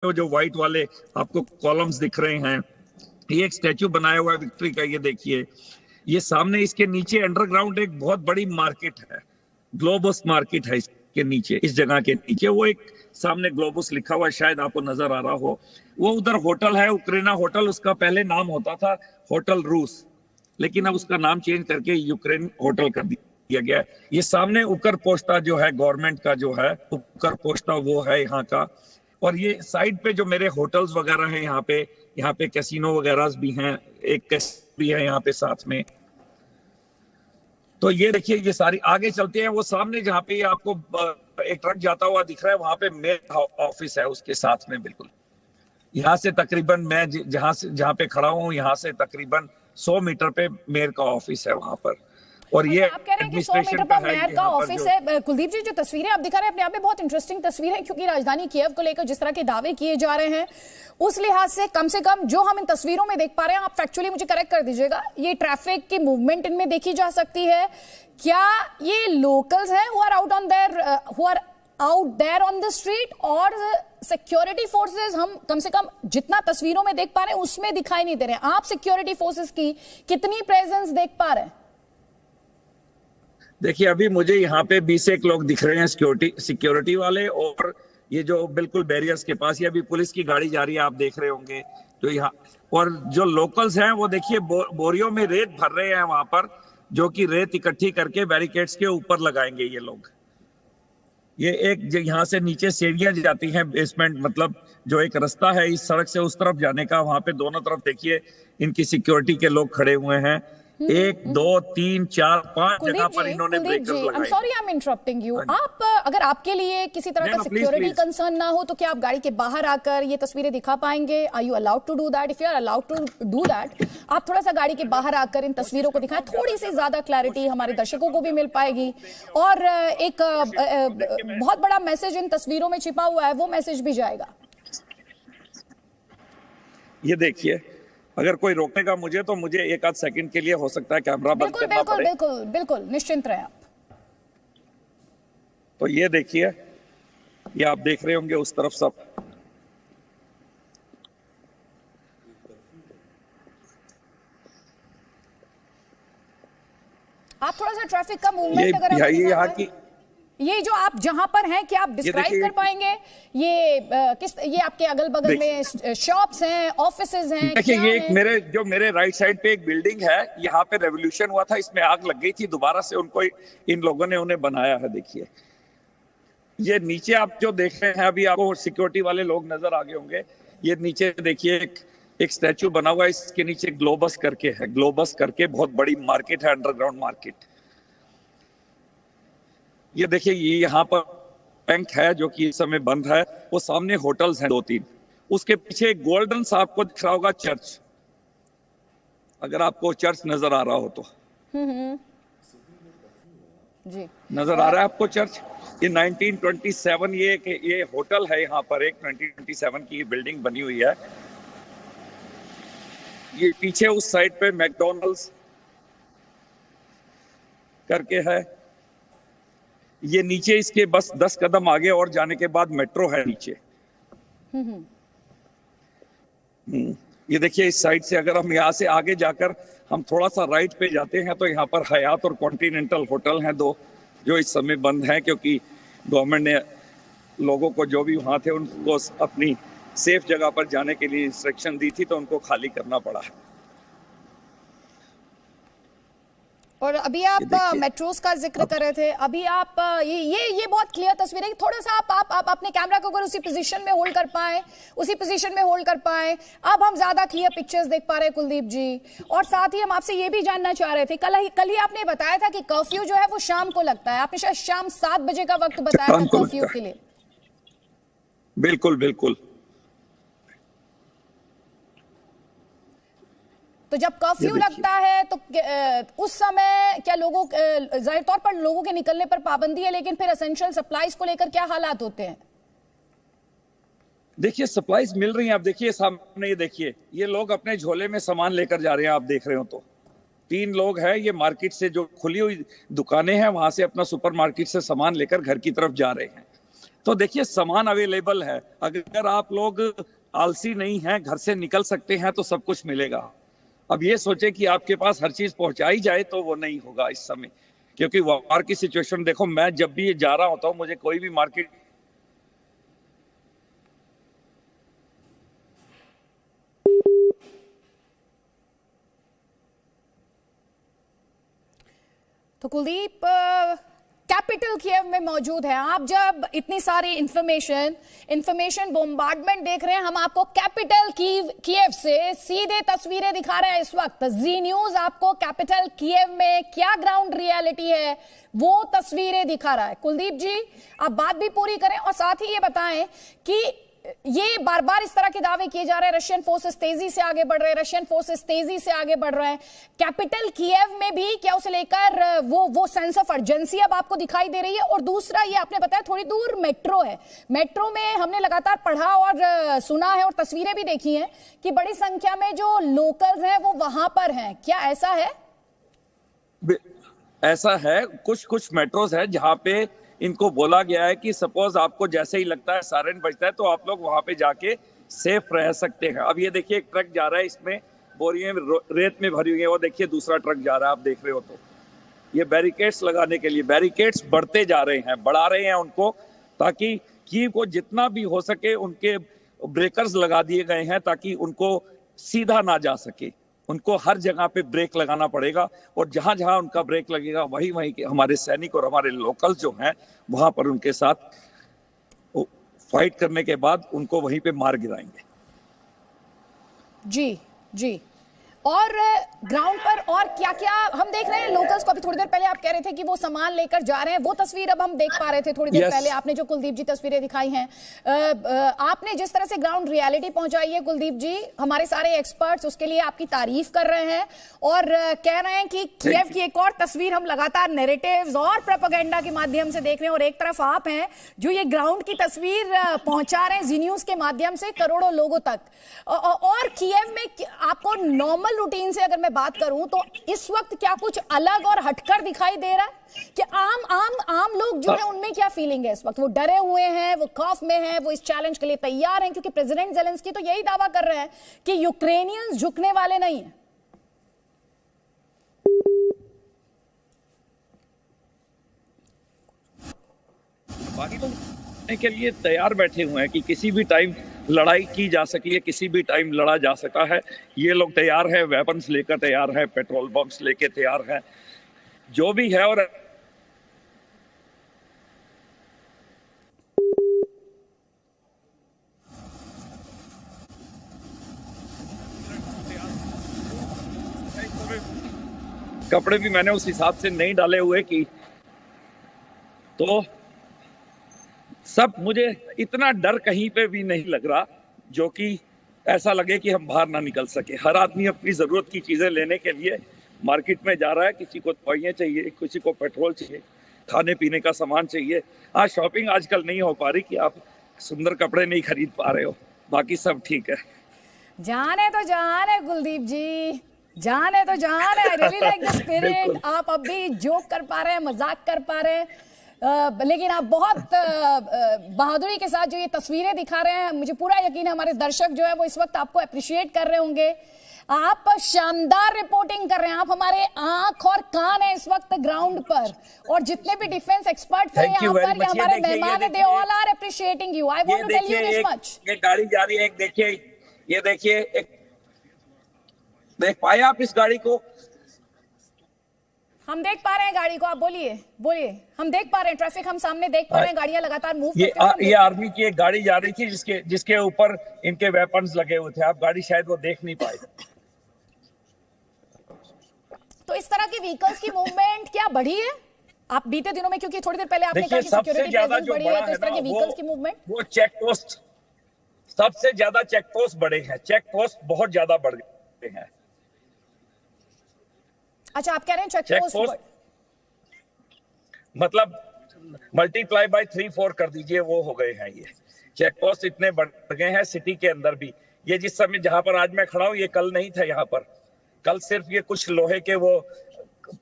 वो जो व्हाइट वाले आपको कॉलम्स दिख रहे हैं, ये एक स्टैचू बनाया हुआ है विक्ट्री का। ये देखिए, ये सामने इसके नीचे अंडरग्राउंड एक बहुत बड़ी मार्केट है, ग्लोबस मार्केट है इसके नीचे, इस जगह के नीचे। वो एक सामने ग्लोबस लिखा हुआ है, शायद आपको नजर आ रहा हो। वो उधर होटल है, उक्रेना होटल, उसका पहले नाम होता था होटल रूस, लेकिन अब उसका नाम चेंज करके यूक्रेन होटल कर दिया गया है। ये सामने उकर पोस्टा जो है गवर्नमेंट का, जो है उकर पोस्टा, वो है यहाँ का। और ये साइड पे जो मेरे होटल्स वगैरह हैं, यहाँ पे कैसीनो वगैरह भी हैं, एक कैसीनो भी है यहाँ पे साथ में। तो ये देखिए, ये सारी आगे चलते हैं, वो सामने जहाँ पे आपको एक ट्रक जाता हुआ दिख रहा है, वहां पे मेयर ऑफिस है उसके साथ में बिल्कुल। यहाँ से तकरीबन मैं जहाँ पे खड़ा हूँ, यहाँ से तकरीबन 100 मीटर पे मेयर का ऑफिस है वहां पर। और ये आप कह रहे हैं कि 100 मीटर पर मेयर का ऑफिस है। कुलदीप जी, जो तस्वीरें आप दिखा रहे हैं अपने आप में बहुत इंटरेस्टिंग तस्वीर है, क्योंकि राजधानी कीव को लेकर जिस तरह के दावे किए जा रहे हैं, उस लिहाज से कम जो हम इन तस्वीरों में देख पा रहे हैं, आप फैक्चुअली मुझे करेक्ट कर दीजिएगा, ये ट्रैफिक की मूवमेंट इनमें देखी जा सकती है। क्या ये लोकल्स हैं who are out there on the street, और सिक्योरिटी फोर्सेस हम कम से कम जितना तस्वीरों में देख पा रहे हैं उसमें दिखाई नहीं दे रहे हैं? आप सिक्योरिटी फोर्सेस की कितनी प्रेजेंस देख पा रहे हैं? देखिए, अभी मुझे यहाँ पे 20 एक लोग दिख रहे हैं सिक्योरिटी वाले, और ये जो बिल्कुल बैरियर्स के पास, ये अभी पुलिस की गाड़ी जा रही है, आप देख रहे होंगे जो यहाँ। और जो लोकल्स हैं वो देखिए बोरियों में रेत भर रहे हैं वहां पर, जो कि रेत इकट्ठी करके बैरिकेड्स के ऊपर लगाएंगे ये लोग। ये एक यहाँ से नीचे सीढ़ियां जाती हैं बेसमेंट, मतलब जो एक रास्ता है इस सड़क से उस तरफ जाने का, वहां पे दोनों तरफ देखिए इनकी सिक्योरिटी के लोग खड़े हुए हैं। 1 2 3 4 5 जगह पर इन्होंने ब्रेकर्स लगाए। Sorry I am interrupting you. आप अगर आपके लिए किसी तरह का सिक्योरिटी कंसर्न ना हो, तो क्या आप गाड़ी के बाहर आकर ये तस्वीरें दिखा पाएंगे? Are you allowed to do that? If you are allowed to do that, आप थोड़ा सा गाड़ी के बाहर आकर इन तस्वीरों को दिखाएं, थोड़ी सी ज्यादा क्लैरिटी हमारे दर्शकों को भी मिल पाएगी। और एक बहुत बड़ा मैसेज इन तस्वीरों में छिपा हुआ है, वो मैसेज भी जाएगा। ये देखिए, अगर कोई रोकेगा मुझे, तो मुझे एक आध सेकंड के लिए हो सकता है कैमरा बंद करना पड़े। बिल्कुल बिल्कुल निश्चिंत रहे आप। तो ये देखिए, ये आप देख रहे होंगे उस तरफ सब। आप थोड़ा सा ट्रैफिक का मूवमेंट अगर यहाँ की, ये जो आप जहां पर हैं, क्या आप डिस्क्राइब कर पाएंगे? ये आपके अगल बगल में शॉप्स हैं, ऑफिसेज हैं? देखिए, ये एक मेरे राइट साइड पे एक बिल्डिंग है, यहाँ पे रेवोल्यूशन हुआ था, इसमें आग लग गई थी, दोबारा से उनको इन लोगों ने उन्हें बनाया है। देखिए, ये नीचे आप जो देख रहे हैं, अभी आपको सिक्योरिटी वाले लोग नजर आ गए होंगे। ये नीचे देखिए एक स्टैचू बना हुआ है, इसके नीचे ग्लोबस करके है, ग्लोबस करके बहुत बड़ी मार्केट है, अंडरग्राउंड मार्केट। ये देखिए, ये यहाँ पर बैंक है जो कि इस समय बंद है, वो सामने होटल्स हैं 2-3, उसके पीछे एक गोल्डन सा आपको दिख रहा होगा चर्च, अगर आपको चर्च नजर आ रहा हो तो। जी, नजर आ रहा है आपको चर्च? ये 1927 ये होटल है यहाँ पर, एक 1927 की बिल्डिंग बनी हुई है। ये पीछे उस साइड पे मैकडॉनल्ड्स करके है। ये नीचे इसके बस 10 कदम आगे और जाने के बाद मेट्रो है नीचे। ये देखिए, इस साइड से अगर हम यहाँ से आगे जाकर हम थोड़ा सा राइट पे जाते हैं, तो यहाँ पर हयात और कॉन्टिनेंटल होटल हैं 2, जो इस समय बंद हैं, क्योंकि गवर्नमेंट ने लोगों को जो भी वहां थे उनको अपनी सेफ जगह पर जाने के लिए इंस्ट्रक्शन दी थी, तो उनको खाली करना पड़ा है। और अभी आप मेट्रोस का जिक्र कर रहे थे, अभी आप ये बहुत क्लियर तस्वीर है। थोड़ा सा आप अपने कैमरा को अगर उसी पोजीशन में होल्ड कर पाए, अब हम ज्यादा क्लियर पिक्चर्स देख पा रहे हैं कुलदीप जी। और साथ ही हम आपसे ये भी जानना चाह रहे थे, कल ही आपने बताया था कि कर्फ्यू जो है वो शाम को लगता है, आपने शायद शाम 7 बजे का वक्त बताया था कर्फ्यू के लिए। बिल्कुल बिल्कुल। तो जब कर्फ्यू लगता है तो उस समय क्या जाहिर तौर पर लोगों के निकलने पर पाबंदी है, लेकिन फिर एसेंशियल सप्लाईज को लेकर क्या हालात होते हैं? देखिए, सप्लाईज मिल रही हैं। आप देखिए सामने, ये देखिए, ये लोग अपने झोले में सामान लेकर जा रहे हैं, आप देख रहे हो तो 3 लोग हैं, ये मार्केट से जो खुली हुई दुकानें हैं वहां से अपना सुपरमार्केट से सामान लेकर घर की तरफ जा रहे हैं। तो देखिए सामान अवेलेबल है, अगर आप लोग आलसी नहीं हैं, घर से निकल सकते हैं तो सब कुछ मिलेगा। अब ये सोचे कि आपके पास हर चीज पहुंचाई जाए तो वो नहीं होगा इस समय, क्योंकि वार की सिचुएशन देखो, मैं जब भी जा रहा होता हूँ मुझे कोई भी मार्केट तो कुलदीप कैपिटल कीव में मौजूद है, आप जब इतनी सारी इंफॉर्मेशन बोम्बार्डमेंट देख रहे हैं, हम आपको कैपिटल कीव से सीधे तस्वीरें दिखा रहे हैं इस वक्त। जी न्यूज आपको कैपिटल कीव में क्या ग्राउंड रियलिटी है वो तस्वीरें दिखा रहा है। कुलदीप जी, आप बात भी पूरी करें और साथ ही ये बताएं कि ये बार बार इस तरह के दावे किए जा रहे हैं, रशियन फोर्सेस तेजी से आगे बढ़ रहे हैं, रशियन फोर्सेस तेजी से आगे बढ़ रहे हैं। कैपिटल कीव में भी क्या उसे लेकर वो सेंस ऑफ अर्जेंसी अब आपको दिखाई दे रही है? और दूसरा, ये आपने बताया थोड़ी दूर मेट्रो है, मेट्रो में हमने लगातार पढ़ा और सुना है और तस्वीरें भी देखी हैं कि बड़ी संख्या में जो लोकल्स हैं वो वहां पर हैं, क्या ऐसा है? ऐसा है, कुछ मेट्रोज है जहां पे इनको बोला गया है कि सपोज आपको जैसे ही लगता है सायरन बजता है तो आप लोग वहां पे जाके सेफ रह सकते हैं। अब ये देखिए एक ट्रक जा रहा है, इसमें बोरियां रेत में भरी हुई है, वो देखिए दूसरा ट्रक जा रहा है, आप देख रहे हो। तो ये बैरिकेड्स लगाने के लिए बैरिकेड्स बढ़ते जा रहे हैं, बढ़ा रहे हैं उनको, ताकि कीव को जितना भी हो सके उनके ब्रेकर्स लगा दिए गए हैं ताकि उनको सीधा ना जा सके, उनको हर जगह पे ब्रेक लगाना पड़ेगा और जहां जहां उनका ब्रेक लगेगा वहीं वहीं के हमारे सैनिक और हमारे लोकल जो हैं वहां पर उनके साथ फाइट करने के बाद उनको वहीं पे मार गिराएंगे। जी जी, और ग्राउंड पर और क्या क्या हम देख रहे हैं? लोकल्स को अभी थोड़ी देर पहले आप कह रहे थे कि वो सामान लेकर जा रहे हैं, वो तस्वीर अब हम देख पा रहे थे थोड़ी देर पहले आपने जो कुलदीप जी तस्वीरें दिखाई हैं। आपने जिस तरह से ग्राउंड रियलिटी पहुंचाई है कुलदीप जी, हमारे सारे एक्सपर्ट्स उसके लिए आपकी तारीफ कर रहे हैं और कह रहे हैं कि कीव की एक और तस्वीर हम लगातार नैरेटिव्स और प्रोपेगेंडा के माध्यम से देख रहे हैं और एक तरफ आप हैं जो ये ग्राउंड की तस्वीर पहुंचा रहे हैं जी न्यूज के माध्यम से करोड़ों लोगों तक। और कीव में आपको नॉर्मल रूटीन से अगर मैं बात करूं तो इस वक्त क्या कुछ अलग और हटकर दिखाई दे रहा है कि आम लोग जो है उनमें क्या फीलिंग है इस वक्त? वो डरे हुए हैं, वो खौफ में हैं, वो इस चैलेंज के लिए तैयार हैं? क्योंकि प्रेसिडेंट ज़ेलेंस्की तो यही दावा कर रहे हैं कि यूक्रेनियंस झुकने वाले नहीं हैं। बाकी तो के लिए तैयार बैठे हुए हैं कि किसी भी टाइम लड़ाई की जा सकी है, किसी भी टाइम लड़ा जा सका है। ये लोग तैयार है, वेपन्स लेकर तैयार है, पेट्रोल बम्स लेके तैयार है, जो भी है। और कपड़े भी मैंने उस हिसाब से नहीं डाले हुए कि तो सब मुझे इतना डर कहीं पे भी नहीं लग रहा जो कि ऐसा लगे कि हम बाहर ना निकल सके। हर आदमी अपनी जरूरत की चीजें लेने के लिए मार्केट में जा रहा है, किसी को दवाइयाँ चाहिए, किसी को पेट्रोल चाहिए, खाने पीने का सामान चाहिए। आज शॉपिंग आजकल नहीं हो पा रही कि आप सुंदर कपड़े नहीं खरीद पा रहे हो, बाकी सब ठीक है। जान है तो जान है कुलदीप जी, जान है तो जान है। I really like the spirit. आप अब भी जोक कर पा रहे हैं, मजाक कर पा रहे हैं, लेकिन आप बहुत बहादुरी के साथ जो ये तस्वीरें दिखा रहे हैं, मुझे पूरा यकीन है हमारे दर्शक जो है वो इस वक्त आपको अप्रिशिएट कर रहे होंगे। आप शानदार रिपोर्टिंग कर रहे हैं, आप हमारे आंख और कान है इस वक्त ग्राउंड पर, और जितने भी डिफेंस एक्सपर्ट्स हैं यहाँ पर, ये हमारे मेहमान हैं, they all are appreciating you. I want to tell you this much. ये गाड़ी जा रही है, एक देखिए, ये देखिए, देख पाए आप इस गाड़ी को? हम देख पा रहे हैं गाड़ी को, आप बोलिए बोलिए। हम देख पा रहे हैं ट्रैफिक, हम सामने देख पा रहे हैं, गाड़ियां लगातार मूव करती हैं। ये आर्मी की एक गाड़ी जा रही थी जिसके ऊपर इनके वेपन्स लगे हुए थे। आप गाड़ी शायद वो देख नहीं पाए। तो इस तरह की व्हीकल्स की मूवमेंट क्या बढ़ी है आप बीते दिनों में? क्योंकि थोड़ी देर पहले आपने कहा कि सिक्योरिटी प्रेजेंस बढ़ी है, तो इस तरह की व्हीकल्स की मूवमेंट, वो चेक पोस्ट, सबसे ज्यादा चेक पोस्ट बढ़े हैं, चेक पोस्ट बहुत ज्यादा बढ़ गए हैं। अच्छा, आप कह रहे हैं चेक पोस्ट मतलब मल्टीप्लाई बाय 3-4 कर दीजिए, वो हो गए हैं। ये चेक पोस्ट इतने बढ़ गए हैं सिटी के अंदर भी। ये जिस समय जहां पर आज मैं खड़ा हूं, ये कल नहीं था यहाँ पर। कल सिर्फ ये कुछ लोहे के वो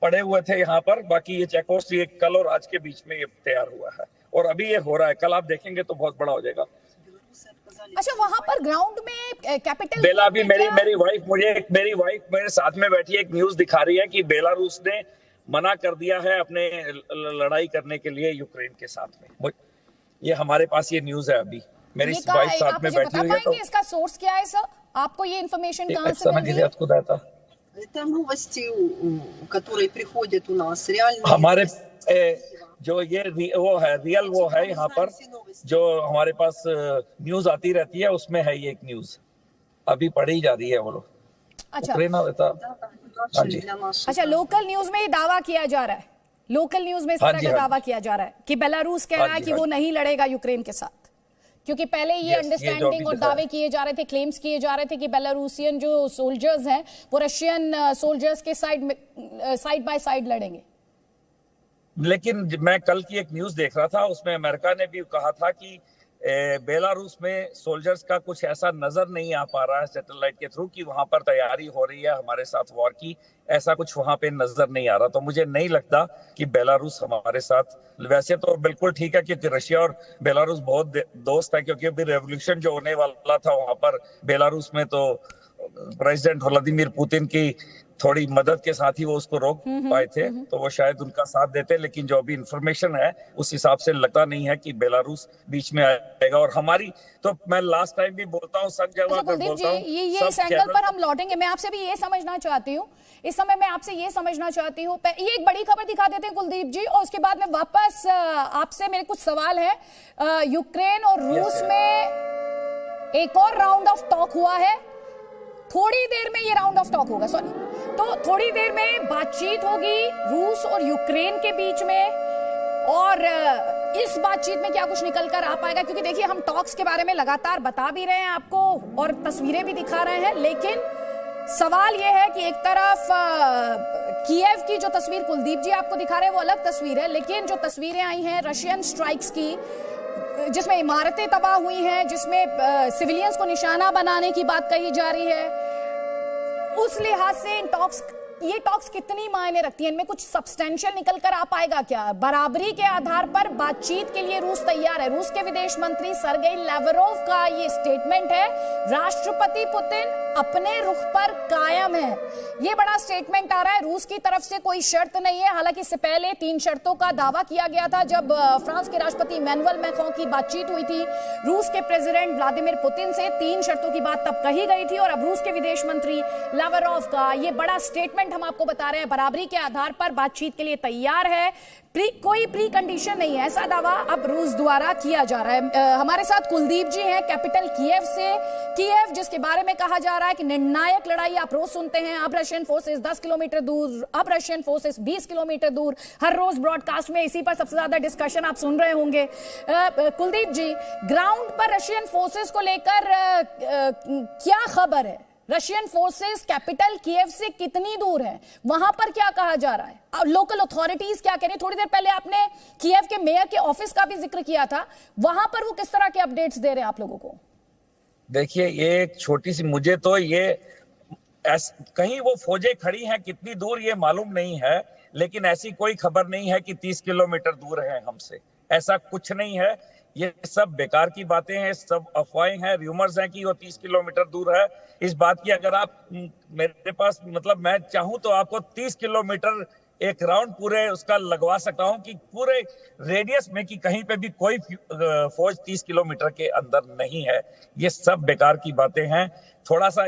पड़े हुए थे यहाँ पर, बाकी ये चेक पोस्ट ये कल और आज के बीच में ये तैयार हुआ है और अभी ये हो रहा है, कल आप देखेंगे तो बहुत बड़ा हो जाएगा। अच्छा, वहां पर ग्राउंड में कैपिटल बेला, अभी मेरी वाइफ मेरे साथ में बैठी एक न्यूज दिखा रही है कि बेलारूस ने मना कर दिया है अपने लड़ाई करने के लिए यूक्रेन के साथ में। ये हमारे पास ये न्यूज है, अभी मेरी वाइफ साथ में बैठी हुई है। तो इसका सोर्स क्या है सर? आपको ये इन्फॉर्मेशन कहां से मिल रही है? Это новости, которые приходят у нас, реальные. हमारे जो ये वो है यहाँ पर जो हमारे पास न्यूज आती रहती है, उसमें है ये एक न्यूज अभी पढ़ी जा रही है वो लोग। अच्छा, अच्छा, लोकल न्यूज में ये दावा किया जा रहा है, लोकल न्यूज में इस तरह का दावा किया जा रहा है कि बेलारूस कह रहा है कि वो नहीं लड़ेगा यूक्रेन के साथ, क्योंकि पहले ये अंडरस्टैंडिंग और दावे किए जा रहे थे, क्लेम्स किए जा रहे थे कि बेलारूसियन जो सोल्जर्स हैं वो रशियन सोल्जर्स के साइड बाय साइड लड़ेंगे। लेकिन मैं कल की एक न्यूज देख रहा था, उसमें अमेरिका ने भी कहा था कि बेलारूस में सोल्जर्स का कुछ ऐसा नजर नहीं आ पा रहा है सैटेलाइट के थ्रू कि वहां पर तैयारी हो रही है हमारे साथ वॉर की, ऐसा कुछ वहां पे नजर नहीं आ रहा। तो मुझे नहीं लगता कि बेलारूस हमारे साथ, वैसे तो बिल्कुल ठीक है क्योंकि रशिया और बेलारूस बहुत दोस्त है, क्योंकि अभी रेवोल्यूशन जो होने वाला था वहां पर बेलारूस में, तो प्रेसिडेंट व्लादिमीर पुतिन की थोड़ी मदद के साथ ही वो उसको रोक पाए थे, तो वो शायद उनका साथ देते। लेकिन जो अभी इंफॉर्मेशन है उस हिसाब से लगता नहीं है कि बेलारूस बीच में आएगा। और हमारी तो मैं लास्ट टाइम भी बोलता हूँ, सब जगह पर बोलता हूँ, ये इस एंगल पर हम लौटेंगे। मैं आपसे भी ये समझना चाहती हूँ, इस समय मैं आपसे ये समझना चाहती हूँ, ये एक बड़ी खबर दिखा देते हैं कुलदीप जी, और उसके बाद में वापस आपसे मेरे कुछ सवाल है। यूक्रेन और रूस में एक और राउंड ऑफ टॉक हुआ है, थोड़ी देर में ये राउंड ऑफ टॉक होगा, सॉरी, तो थोड़ी देर में बातचीत होगी रूस और यूक्रेन के बीच में, और इस बातचीत में क्या कुछ निकल कर आ पाएगा, क्योंकि देखिए हम टॉक्स के बारे में लगातार बता भी रहे हैं आपको और तस्वीरें भी दिखा रहे हैं, लेकिन सवाल यह है कि एक तरफ कीव की जो तस्वीर कुलदीप जी आपको दिखा रहे हैं वो अलग तस्वीर है, लेकिन जो तस्वीरें आई हैं रशियन स्ट्राइक्स की, जिसमें इमारतें तबाह हुई हैं, जिसमें सिविलियंस को निशाना बनाने की बात कही जा रही है, उस लिहाज से ये टॉक्स कितनी मायने रखती हैं? इनमें कुछ सब्सटेंशियल निकल कर आ पाएगा क्या? बराबरी के आधार पर बातचीत के लिए रूस तैयार है। रूस के विदेश मंत्री सर्गेई लावरोव का ये स्टेटमेंट है, राष्ट्रपति पुतिन अपने रुख पर कायम है। ये बड़ा स्टेटमेंट आ रहा है, रूस की तरफ से कोई शर्त नहीं है। हालांकि इससे पहले 3 शर्तों का दावा किया गया था जब फ्रांस के राष्ट्रपति इमैनुअल मैक्रों की बातचीत हुई थी रूस के प्रेसिडेंट व्लादिमीर पुतिन से, 3 शर्तों की बात तब कही गई थी। और अब रूस के विदेश मंत्री लावरोव का ये बड़ा स्टेटमेंट हम आपको बता रहे हैं, बराबरी के आधार पर बातचीत के लिए तैयार है, कोई प्री कंडीशन नहीं है, ऐसा दावा अब रूस द्वारा किया जा रहा है। हमारे साथ कुलदीप जी हैं कैपिटल कीव से, कीव जिसके बारे में कहा जा रहा है कि निर्णायक लड़ाई आप रोज सुनते हैं, अब रशियन फोर्सेस 10 किलोमीटर दूर, अब रशियन फोर्सेस 20 किलोमीटर दूर, हर रोज ब्रॉडकास्ट में इसी पर सबसे ज्यादा डिस्कशन आप सुन रहे होंगे। कुलदीप जी, ग्राउंड पर रशियन फोर्सेस को लेकर क्या खबर है? रशियन फोर्सेस कैपिटल कीव से कितनी दूर है? वहां पर क्या कहा जा रहा है? लोकल अथॉरिटीज क्या कह रही है? थोड़ी देर पहले आपने कीव के मेयर के ऑफिस का भी जिक्र किया था, वहां पर वो किस तरह के अपडेट्स दे रहे हैं आप लोगों को? देखिए, ये एक छोटी सी, मुझे तो ये कहीं वो फौजें खड़ी हैं कितनी दूर ये मालूम नहीं है, लेकिन ऐसी कोई खबर नहीं है कि 30 किलोमीटर दूर है हमसे, ऐसा कुछ नहीं है। ये सब बेकार की बातें हैं, सब अफवाहें हैं, र्यूमर्स हैं कि वो 30 किलोमीटर दूर है। इस बात की अगर आप मेरे पास, मतलब मैं चाहूं तो आपको 30 किलोमीटर एक राउंड पूरे उसका लगवा सकता हूं कि पूरे रेडियस में कि कहीं पे भी कोई फौज 30 किलोमीटर के अंदर नहीं है। ये सब बेकार की बातें हैं। थोड़ा सा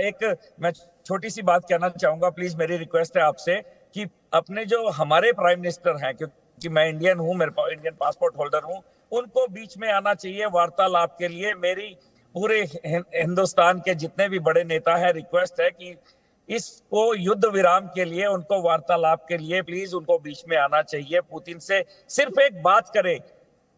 मैं छोटी सी बात कहना चाहूंगा, प्लीज मेरी रिक्वेस्ट है आपसे कि अपने जो हमारे प्राइम मिनिस्टर हैं, क्योंकि मैं इंडियन हूं, मेरे इंडियन पासपोर्ट होल्डर हूं, उनको बीच में आना चाहिए वार्तालाप के लिए। मेरी पूरे हिंदुस्तान के जितने भी बड़े नेता हैं, रिक्वेस्ट है कि इसको युद्ध विराम के लिए, उनको वार्तालाप के लिए प्लीज उनको बीच में आना चाहिए। पुतिन से सिर्फ एक बात करें,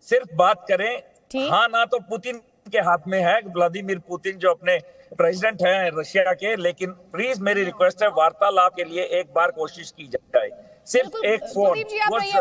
सिर्फ बात करें, हाँ ना तो पुतिन के हाथ में है, व्लादिमीर पुतिन जो अपने प्रेसिडेंट हैं रशिया के, लेकिन प्लीज मेरी रिक्वेस्ट है वार्तालाप के लिए एक बार कोशिश की जाए। सिर्फ एक फोन। कुलदीप जी, आप रहिए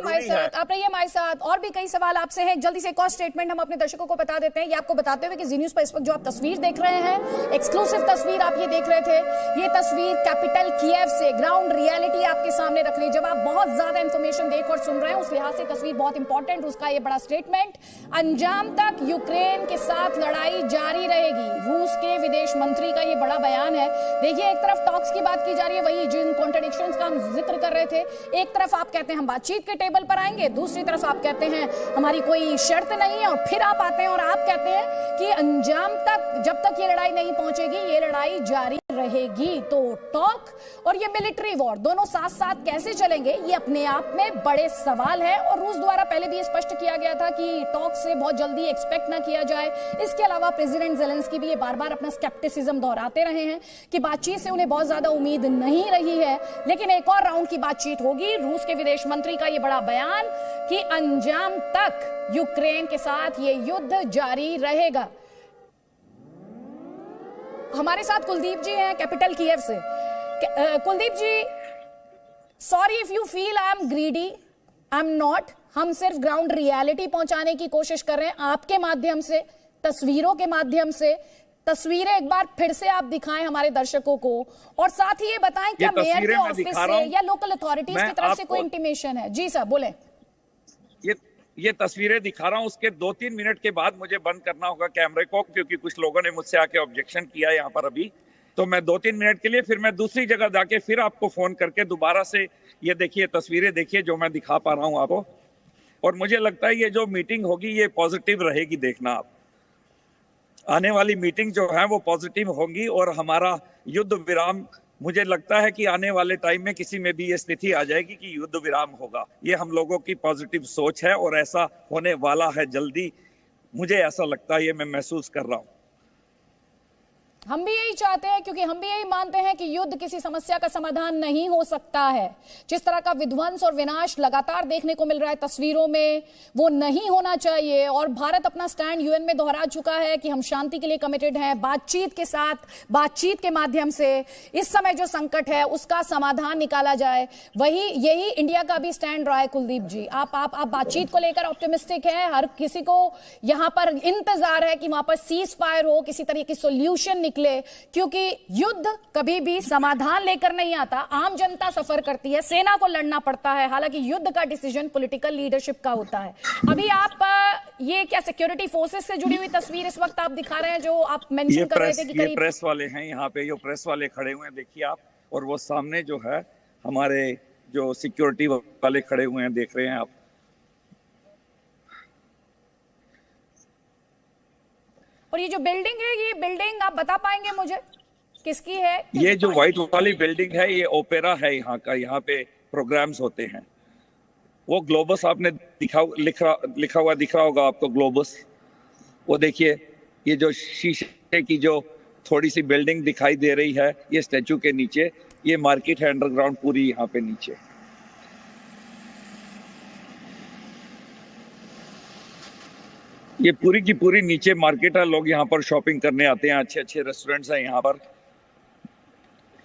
हमारे साथ, और भी कई सवाल आपसे हैं। जल्दी से एक और स्टेटमेंट हम अपने दर्शकों को बता देते हैं। ये आपको बताते हुए कि जी न्यूज़ पर इस वक्त जो आप तस्वीर देख रहे हैं, एक्सक्लूसिव तस्वीर आप ये देख रहे थे, ये तस्वीर कैपिटल कीव से ग्राउंड रियलिटी आपके सामने रख रही है। जब आप बहुत ज्यादा इंफॉर्मेशन देख और सुन रहे हैं, उस लिहाज से तस्वीर बहुत इंपॉर्टेंट। उसका ये बड़ा स्टेटमेंट, अंजाम तक यूक्रेन के साथ लड़ाई जारी रहेगी, रूस के विदेश मंत्री का ये बड़ा बयान है। देखिए, एक तरफ टॉक्स की बात की जा रही है, वही जिन कॉन्ट्रडिक्शंस का हम जिक्र कर रहे थे। एक तरफ आप कहते हैं हम बातचीत के टेबल पर आएंगे, दूसरी तरफ आप कहते हैं हमारी कोई शर्त नहीं है, और फिर आप आते हैं और आप कहते हैं कि अंजाम तक, जब तक ये लड़ाई नहीं पहुंचेगी, ये लड़ाई जारी रहेगी। तो टॉक और ये मिलिट्री वॉर दोनों साथ साथ कैसे चलेंगे, ये अपने आप में बड़े सवाल है। और रूस द्वारा पहले भी स्पष्ट किया गया था कि टॉक से बहुत जल्दी एक्सपेक्ट ना किया जाए। इसके अलावा प्रेसिडेंट ज़ेलेंस्की भी ये बार बार अपना स्केप्टिसिज्म दोहराते रहे हैं कि बातचीत से उन्हें बहुत ज्यादा उम्मीद नहीं रही है, लेकिन एक और राउंड की बातचीत होगी। रूस के विदेश मंत्री का ये बड़ा बयान कि अंजाम तक यूक्रेन के साथ ये युद्ध जारी रहेगा। हमारे साथ कुलदीप जी हैं कैपिटल कीव से। Kuldeep ji, sorry if you feel I am greedy, I am not. हम सिर्फ ग्राउंड रियलिटी पहुंचाने की कोशिश कर रहे हैं आपके माध्यम से, तस्वीरों के माध्यम से। तस्वीरें एक बार फिर से आप दिखाएं हमारे दर्शकों को, और साथ ही ये बताएं क्या मेयर के ऑफिस से या लोकल अथॉरिटीज की तरफ से कोई इंटीमेशन है? जी सर, बोले। ये तस्वीरें दिखा रहा हूं, उसके 2-3 मिनट के बाद मुझे बंद करना होगा कैमरे को, क्योंकि कुछ लोगों ने मुझसे आके ऑब्जेक्शन किया यहाँ पर अभी। तो मैं 2-3 मिनट के लिए, फिर मैं दूसरी जगह जाके फिर आपको फोन करके दोबारा से ये देखिए तस्वीरें देखिए जो मैं दिखा पा रहा हूँ आपको। और मुझे लगता है ये जो मीटिंग होगी ये पॉजिटिव रहेगी। देखना आप, आने वाली मीटिंग जो है वो पॉजिटिव होंगी, और हमारा युद्ध विराम, मुझे लगता है कि आने वाले टाइम में किसी में भी ये स्थिति आ जाएगी कि युद्ध विराम होगा। ये हम लोगों की पॉजिटिव सोच है और ऐसा होने वाला है जल्दी। मुझे ऐसा लगता है, ये मैं महसूस कर रहा हूँ। हम भी यही चाहते हैं, क्योंकि हम भी यही मानते हैं कि युद्ध किसी समस्या का समाधान नहीं हो सकता है। जिस तरह का विध्वंस और विनाश लगातार देखने को मिल रहा है तस्वीरों में, वो नहीं होना चाहिए। और भारत अपना स्टैंड यूएन में दोहरा चुका है कि हम शांति के लिए कमिटेड हैं, बातचीत के साथ, बातचीत के माध्यम से इस समय जो संकट है उसका समाधान निकाला जाए। यही इंडिया का भी स्टैंड रहा है। कुलदीप जी, आप बातचीत को लेकर ऑप्टिमिस्टिक हैं? हर किसी को यहां पर इंतजार है कि वहां पर सीज फायर हो, किसी तरह की सोल्यूशन निकले, क्योंकि युद्ध कभी भी समाधान लेकर नहीं आता। आम जनता सफर करती है, सेना को लड़ना पड़ता है, हालांकि युद्ध का डिसीजन पॉलिटिकल लीडरशिप का होता है। अभी आप ये क्या सिक्योरिटी फोर्सेस से जुड़ी हुई तस्वीर इस वक्त आप दिखा रहे हैं, जो आप मेंशन कर रहे थे कि ये प्रेस वाले हैं यहाँ पे, जो प्रेस वाले खड़े हुए हैं देखिए आप, और वो सामने जो है हमारे जो सिक्योरिटी वाले खड़े हुए हैं, देख रहे हैं आप। और ये जो बिल्डिंग है, ये बिल्डिंग आप बता पाएंगे मुझे किसकी है? ये जो व्हाइट वाली बिल्डिंग है, ये ओपेरा है यहाँ का। यहाँ पे प्रोग्राम्स होते हैं। वो ग्लोबस आपने लिखा हुआ दिख रहा होगा आपको, ग्लोबस। वो देखिए, ये जो शीशे की जो थोड़ी सी बिल्डिंग दिखाई दे रही है, ये स्टैचू के नीचे, ये मार्केट है अंडरग्राउंड पूरी यहाँ पे नीचे। ये पूरी की पूरी नीचे मार्केट है। लोग यहाँ पर शॉपिंग करने आते हैं, अच्छे अच्छे रेस्टोरेंट्स हैं यहाँ पर।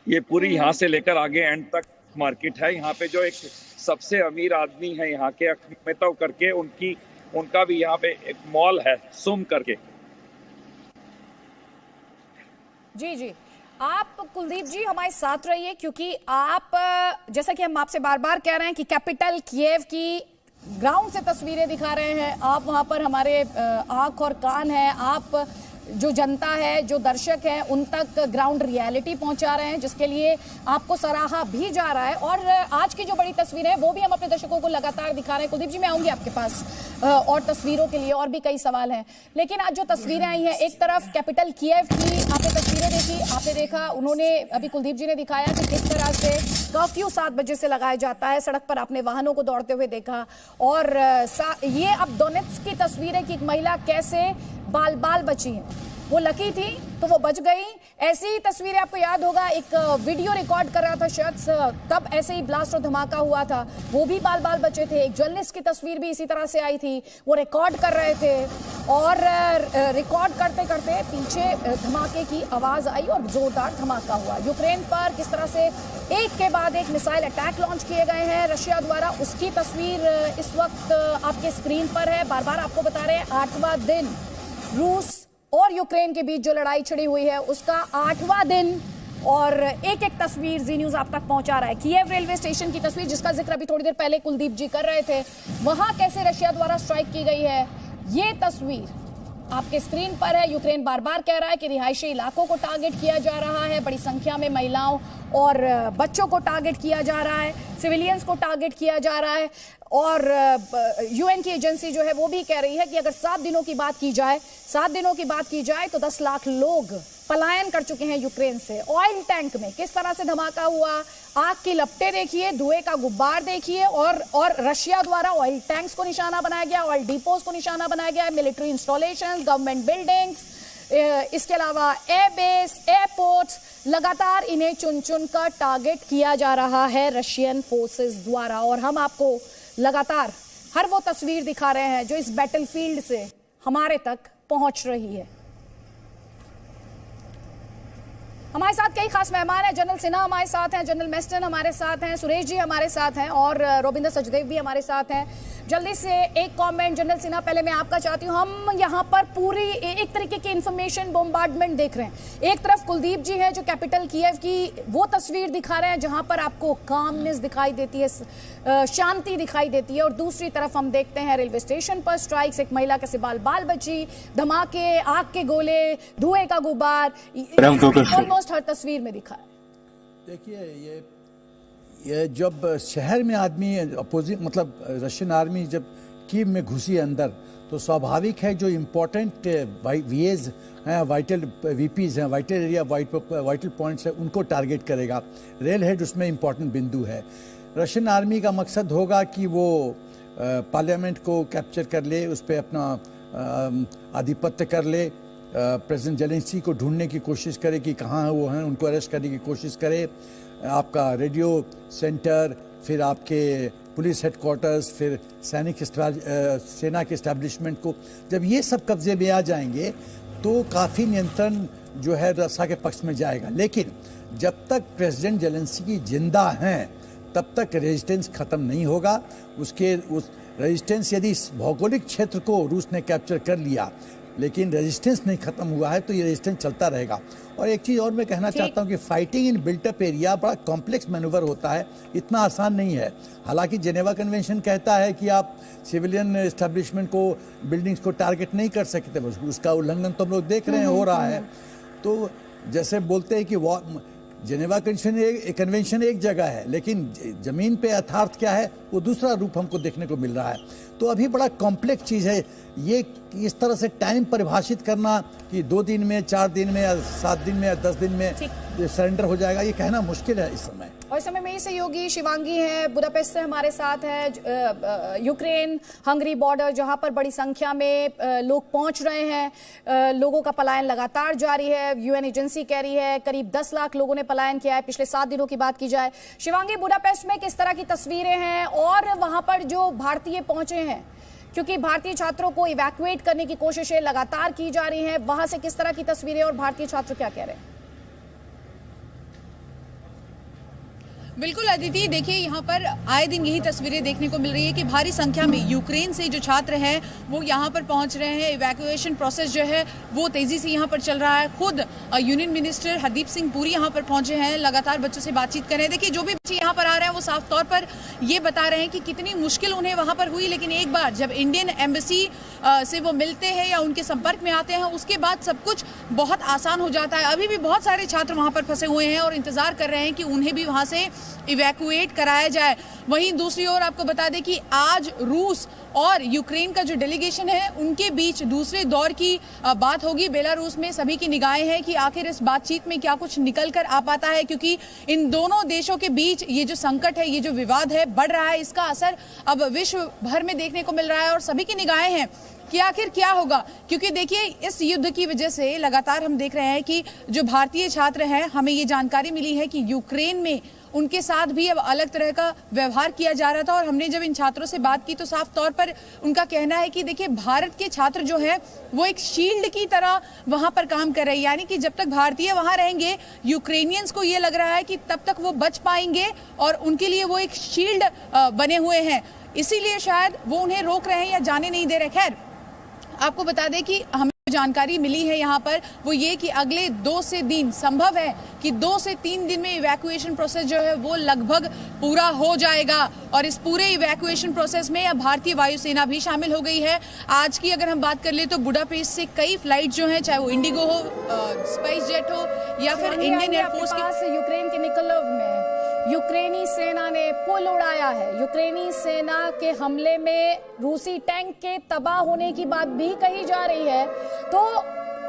ये पूरी यहाँ से लेकर आगे एंड तक मार्केट है। यहाँ पे जो एक सबसे अमीर आदमी है यहाँ के, अखमेतोव करके, उनका भी यहाँ पे एक मॉल है, सुम करके। जी जी, आप कुलदीप जी हमारे साथ रहिए, क्योंकि आप, जैसा कि हम आपसे बार बार कह रहे हैं कि कैपिटल कीव की ग्राउंड से तस्वीरें दिखा रहे हैं। आप वहां पर हमारे आंख और कान हैं, आप जो जनता है, जो दर्शक हैं, उन तक ग्राउंड रियलिटी पहुंचा रहे हैं, जिसके लिए आपको सराहा भी जा रहा है। और आज की जो बड़ी तस्वीरें हैं वो भी हम अपने दर्शकों को लगातार दिखा रहे हैं। कुलदीप जी, मैं आऊंगी आपके पास और तस्वीरों के लिए, और भी कई सवाल हैं। लेकिन आज जो तस्वीरें आई हैं, एक तरफ कैपिटल कीव की आपने तस्वीरें देखी, आपने देखा, उन्होंने अभी कुलदीप जी ने दिखाया कि किस तरह से कर्फ्यू 7 बजे से लगाया जाता है। सड़क पर आपने वाहनों को दौड़ते हुए देखा। और ये अब डोनेट्स्क की तस्वीर है कि एक महिला कैसे बाल बाल बची है। वो लकी थी तो वो बच गई। ऐसी ही तस्वीरें आपको याद होगा, एक वीडियो रिकॉर्ड कर रहा था शख्स, तब ऐसे ही ब्लास्ट और धमाका हुआ था, वो भी बाल बाल बचे थे। एक जर्नलिस्ट की तस्वीर भी इसी तरह से आई थी, वो रिकॉर्ड कर रहे थे और रिकॉर्ड करते करते पीछे धमाके की आवाज आई और जोरदार धमाका हुआ। यूक्रेन पर किस तरह से एक के बाद एक मिसाइल अटैक लॉन्च किए गए हैं रशिया द्वारा, उसकी तस्वीर इस वक्त आपके स्क्रीन पर है। बार बार आपको बता रहे हैं 8वां दिन रूस और यूक्रेन के बीच जो लड़ाई छिड़ी हुई है उसका 8वां दिन, और एक एक तस्वीर जी न्यूज आप तक पहुंचा रहा है। कीव रेलवे स्टेशन की तस्वीर जिसका जिक्र अभी थोड़ी देर पहले कुलदीप जी कर रहे थे, वहां कैसे रशिया द्वारा स्ट्राइक की गई है, ये तस्वीर आपके स्क्रीन पर है। यूक्रेन बार बार कह रहा है कि रिहायशी इलाकों को टारगेट किया जा रहा है, बड़ी संख्या में महिलाओं और बच्चों को टारगेट किया जा रहा है, सिविलियंस को टारगेट किया जा रहा है। और यूएन की एजेंसी जो है वो भी कह रही है कि अगर 7 दिनों की बात की जाए तो 10 लाख लोग पलायन कर चुके हैं यूक्रेन से। ऑयल टैंक में किस तरह से धमाका हुआ, आग की लपटें देखिए, धुएं का गुब्बार देखिए, और रशिया द्वारा ऑयल टैंक्स को निशाना बनाया गया, ऑयल डिपोज को निशाना बनाया गया, मिलिट्री इंस्टॉलेशंस, गवर्नमेंट बिल्डिंग्स, इसके अलावा एयरबेस, एयरपोर्ट्स, लगातार इन्हें चुन चुन कर टारगेट किया जा रहा है रशियन फोर्सेस द्वारा। और हम आपको लगातार हर वो तस्वीर दिखा रहे हैं जो इस बैटलफील्ड से हमारे तक पहुंच रही है। हमारे साथ कई खास मेहमान हैं, जनरल सिन्हा हमारे साथ हैं, जनरल मेस्टन हमारे साथ हैं, सुरेश जी हमारे साथ हैं और रोबिंदर सचदेव भी हमारे साथ हैं। जल्दी से एक कमेंट जनरल सिन्हा पहले मैं आपका चाहती हूँ। हम यहाँ पर पूरी एक तरीके की इंफॉर्मेशन बॉम्बार्डमेंट देख रहे हैं। एक तरफ कुलदीप जी है जो कैपिटल कीव की वो तस्वीर दिखा रहे हैं जहाँ पर आपको कामनेस दिखाई देती है, शांति दिखाई देती है, और दूसरी तरफ हम देखते हैं रेलवे स्टेशन पर स्ट्राइक्स, एक महिला के बाल बाल बची, धमाके, आग के गोले, धुएं का गुब्बार, ऑलमोस्ट हर तस्वीर में दिखा है। देखिए ये जब शहर में आदमी अपोजिट मतलब रशियन आर्मी जब कीव में घुसी अंदर, तो स्वाभाविक है जो इम्पोर्टेंट वीएज हैं, वाइटल वीपीज हैं, वाइटल एरिया, वाइटल पॉइंट्स हैं, उनको टारगेट करेगा। रेल हेड उसमें इम्पोर्टेंट बिंदु है। रशियन आर्मी का मकसद होगा कि वो पार्लियामेंट को कैप्चर कर ले, उस पर अपना आधिपत्य कर ले, प्रेसिडेंट जेलेंस्की को ढूंढने की कोशिश करे कि कहाँ वो हैं, उनको अरेस्ट करने की कोशिश करे। आपका रेडियो सेंटर, फिर आपके पुलिस हेडक्वार्टर्स, फिर सेना के इस्टेब्लिशमेंट को, जब ये सब कब्जे में आ जाएंगे तो काफ़ी नियंत्रण जो है रसिया के पक्ष में जाएगा। लेकिन जब तक प्रेसिडेंट जेलेंस्की जिंदा हैं तब तक रेजिस्टेंस ख़त्म नहीं होगा। उस रेजिस्टेंस, यदि इस भौगोलिक क्षेत्र को रूस ने कैप्चर कर लिया लेकिन रेजिस्टेंस नहीं खत्म हुआ है तो ये रेजिस्टेंस चलता रहेगा। और एक चीज़ और मैं कहना चाहता हूँ कि फाइटिंग इन बिल्टअप एरिया बड़ा कॉम्प्लेक्स मैनूवर होता है, इतना आसान नहीं है। हालांकि जेनेवा कन्वेंशन कहता है कि आप सिविलियन एस्टेब्लिशमेंट को, बिल्डिंग्स को टारगेट नहीं कर सकते, बस उसका उल्लंघन तो हम लोग देख रहे हैं हो रहा है। तो जैसे बोलते हैं कि जेनेवा कन्वेंशन एक जगह है लेकिन जमीन पे यथार्थ क्या है वो दूसरा रूप हमको देखने को मिल रहा है। तो अभी बड़ा कॉम्प्लेक्स चीज़ है ये, इस तरह से टाइम परिभाषित करना कि 2 दिन में, 4 दिन में, या 7 दिन में, या 10 दिन में सरेंडर हो जाएगा, ये कहना मुश्किल है इस समय। और इस समय मेरी सहयोगी शिवांगी है, बुडापेस्ट से हमारे साथ है, यूक्रेन हंगरी बॉर्डर जहां पर बड़ी संख्या में लोग पहुंच रहे हैं, लोगों का पलायन लगातार जारी है। यूएन एजेंसी कह रही है करीब 10 लाख लोगों ने पलायन किया है पिछले 7 दिनों की बात की जाए। शिवांगी, बुडापेस्ट में किस तरह की तस्वीरें हैं और वहां पर जो भारतीय पहुंचे हैं, क्योंकि भारतीय छात्रों को इवैक्यूएट करने की कोशिशें लगातार की जा रही हैं, वहां से किस तरह की तस्वीरें और भारतीय छात्र क्या कह रहे हैं? बिल्कुल अदिति, देखिए यहाँ पर आए दिन यही तस्वीरें देखने को मिल रही है कि भारी संख्या में यूक्रेन से जो छात्र हैं वो यहाँ पर पहुँच रहे हैं। इवैक्यूएशन प्रोसेस जो है वो तेज़ी से यहाँ पर चल रहा है। खुद यूनियन मिनिस्टर हरदीप सिंह पुरी यहाँ पर पहुँचे हैं, लगातार बच्चों से बातचीत कर रहे हैं। देखिए जो भी बच्चे यहाँ पर आ रहे हैं वो साफ तौर पर ये बता रहे हैं कि कितनी मुश्किल उन्हें वहाँ पर हुई, लेकिन एक बार जब इंडियन एम्बेसी से वो मिलते हैं या उनके संपर्क में आते हैं उसके बाद सब कुछ बहुत आसान हो जाता है। अभी भी बहुत सारे छात्र वहाँ पर फंसे हुए हैं और इंतजार कर रहे हैं कि उन्हें भी वहाँ से इवैक्यूएट कराया जाए। वहीं दूसरी ओर आपको बता दें कि आज रूस और यूक्रेन का जो डेलीगेशन है उनके बीच दूसरे दौर की बात होगी। बेलारूस में सभी की निगाहें हैं कि आखिर इस बातचीत में क्या कुछ निकल कर आ पाता है, क्योंकि इन दोनों देशों के बीच ये जो संकट है, ये जो विवाद है बढ़ रहा है, इसका असर अब विश्व भर में देखने को मिल रहा है और सभी की निगाहें हैं कि आखिर क्या होगा, क्योंकि देखिए इस युद्ध की वजह से लगातार हम देख रहे हैं कि जो भारतीय छात्र हैं, हमें ये जानकारी मिली है कि यूक्रेन में उनके साथ भी अब अलग तरह का व्यवहार किया जा रहा था। और हमने जब इन छात्रों से बात की तो साफ तौर पर उनका कहना है कि देखिए भारत के छात्र जो है वो एक शील्ड की तरह वहां पर काम कर रहे हैं, यानी कि जब तक भारतीय वहां रहेंगे यूक्रेनियंस को ये लग रहा है कि तब तक वो बच पाएंगे और उनके लिए वो एक शील्ड बने हुए हैं, इसीलिए शायद वो उन्हें रोक रहे हैं या जाने नहीं दे रहे। खैर, आपको बता दें कि हमें जानकारी मिली है यहाँ पर वो ये कि अगले 2 से 3 संभव है कि 2 से 3 दिन में इवैक्यूएशन प्रोसेस जो है वो लगभग पूरा हो जाएगा। और इस पूरे इवैक्यूएशन प्रोसेस में अब भारतीय वायुसेना भी शामिल हो गई है। आज की अगर हम बात कर ले तो बुडापेस्ट से कई फ्लाइट जो हैं, चाहे वो इंडिगो हो, स्पाइस जेट हो या फिर इंडियन एयरफोर्स के यूक्रेन के निकोलाइव में यूक्रेनी सेना ने पुल उड़ाया है। यूक्रेनी सेना के हमले में रूसी टैंक के तबाह होने की बात भी कही जा रही है। तो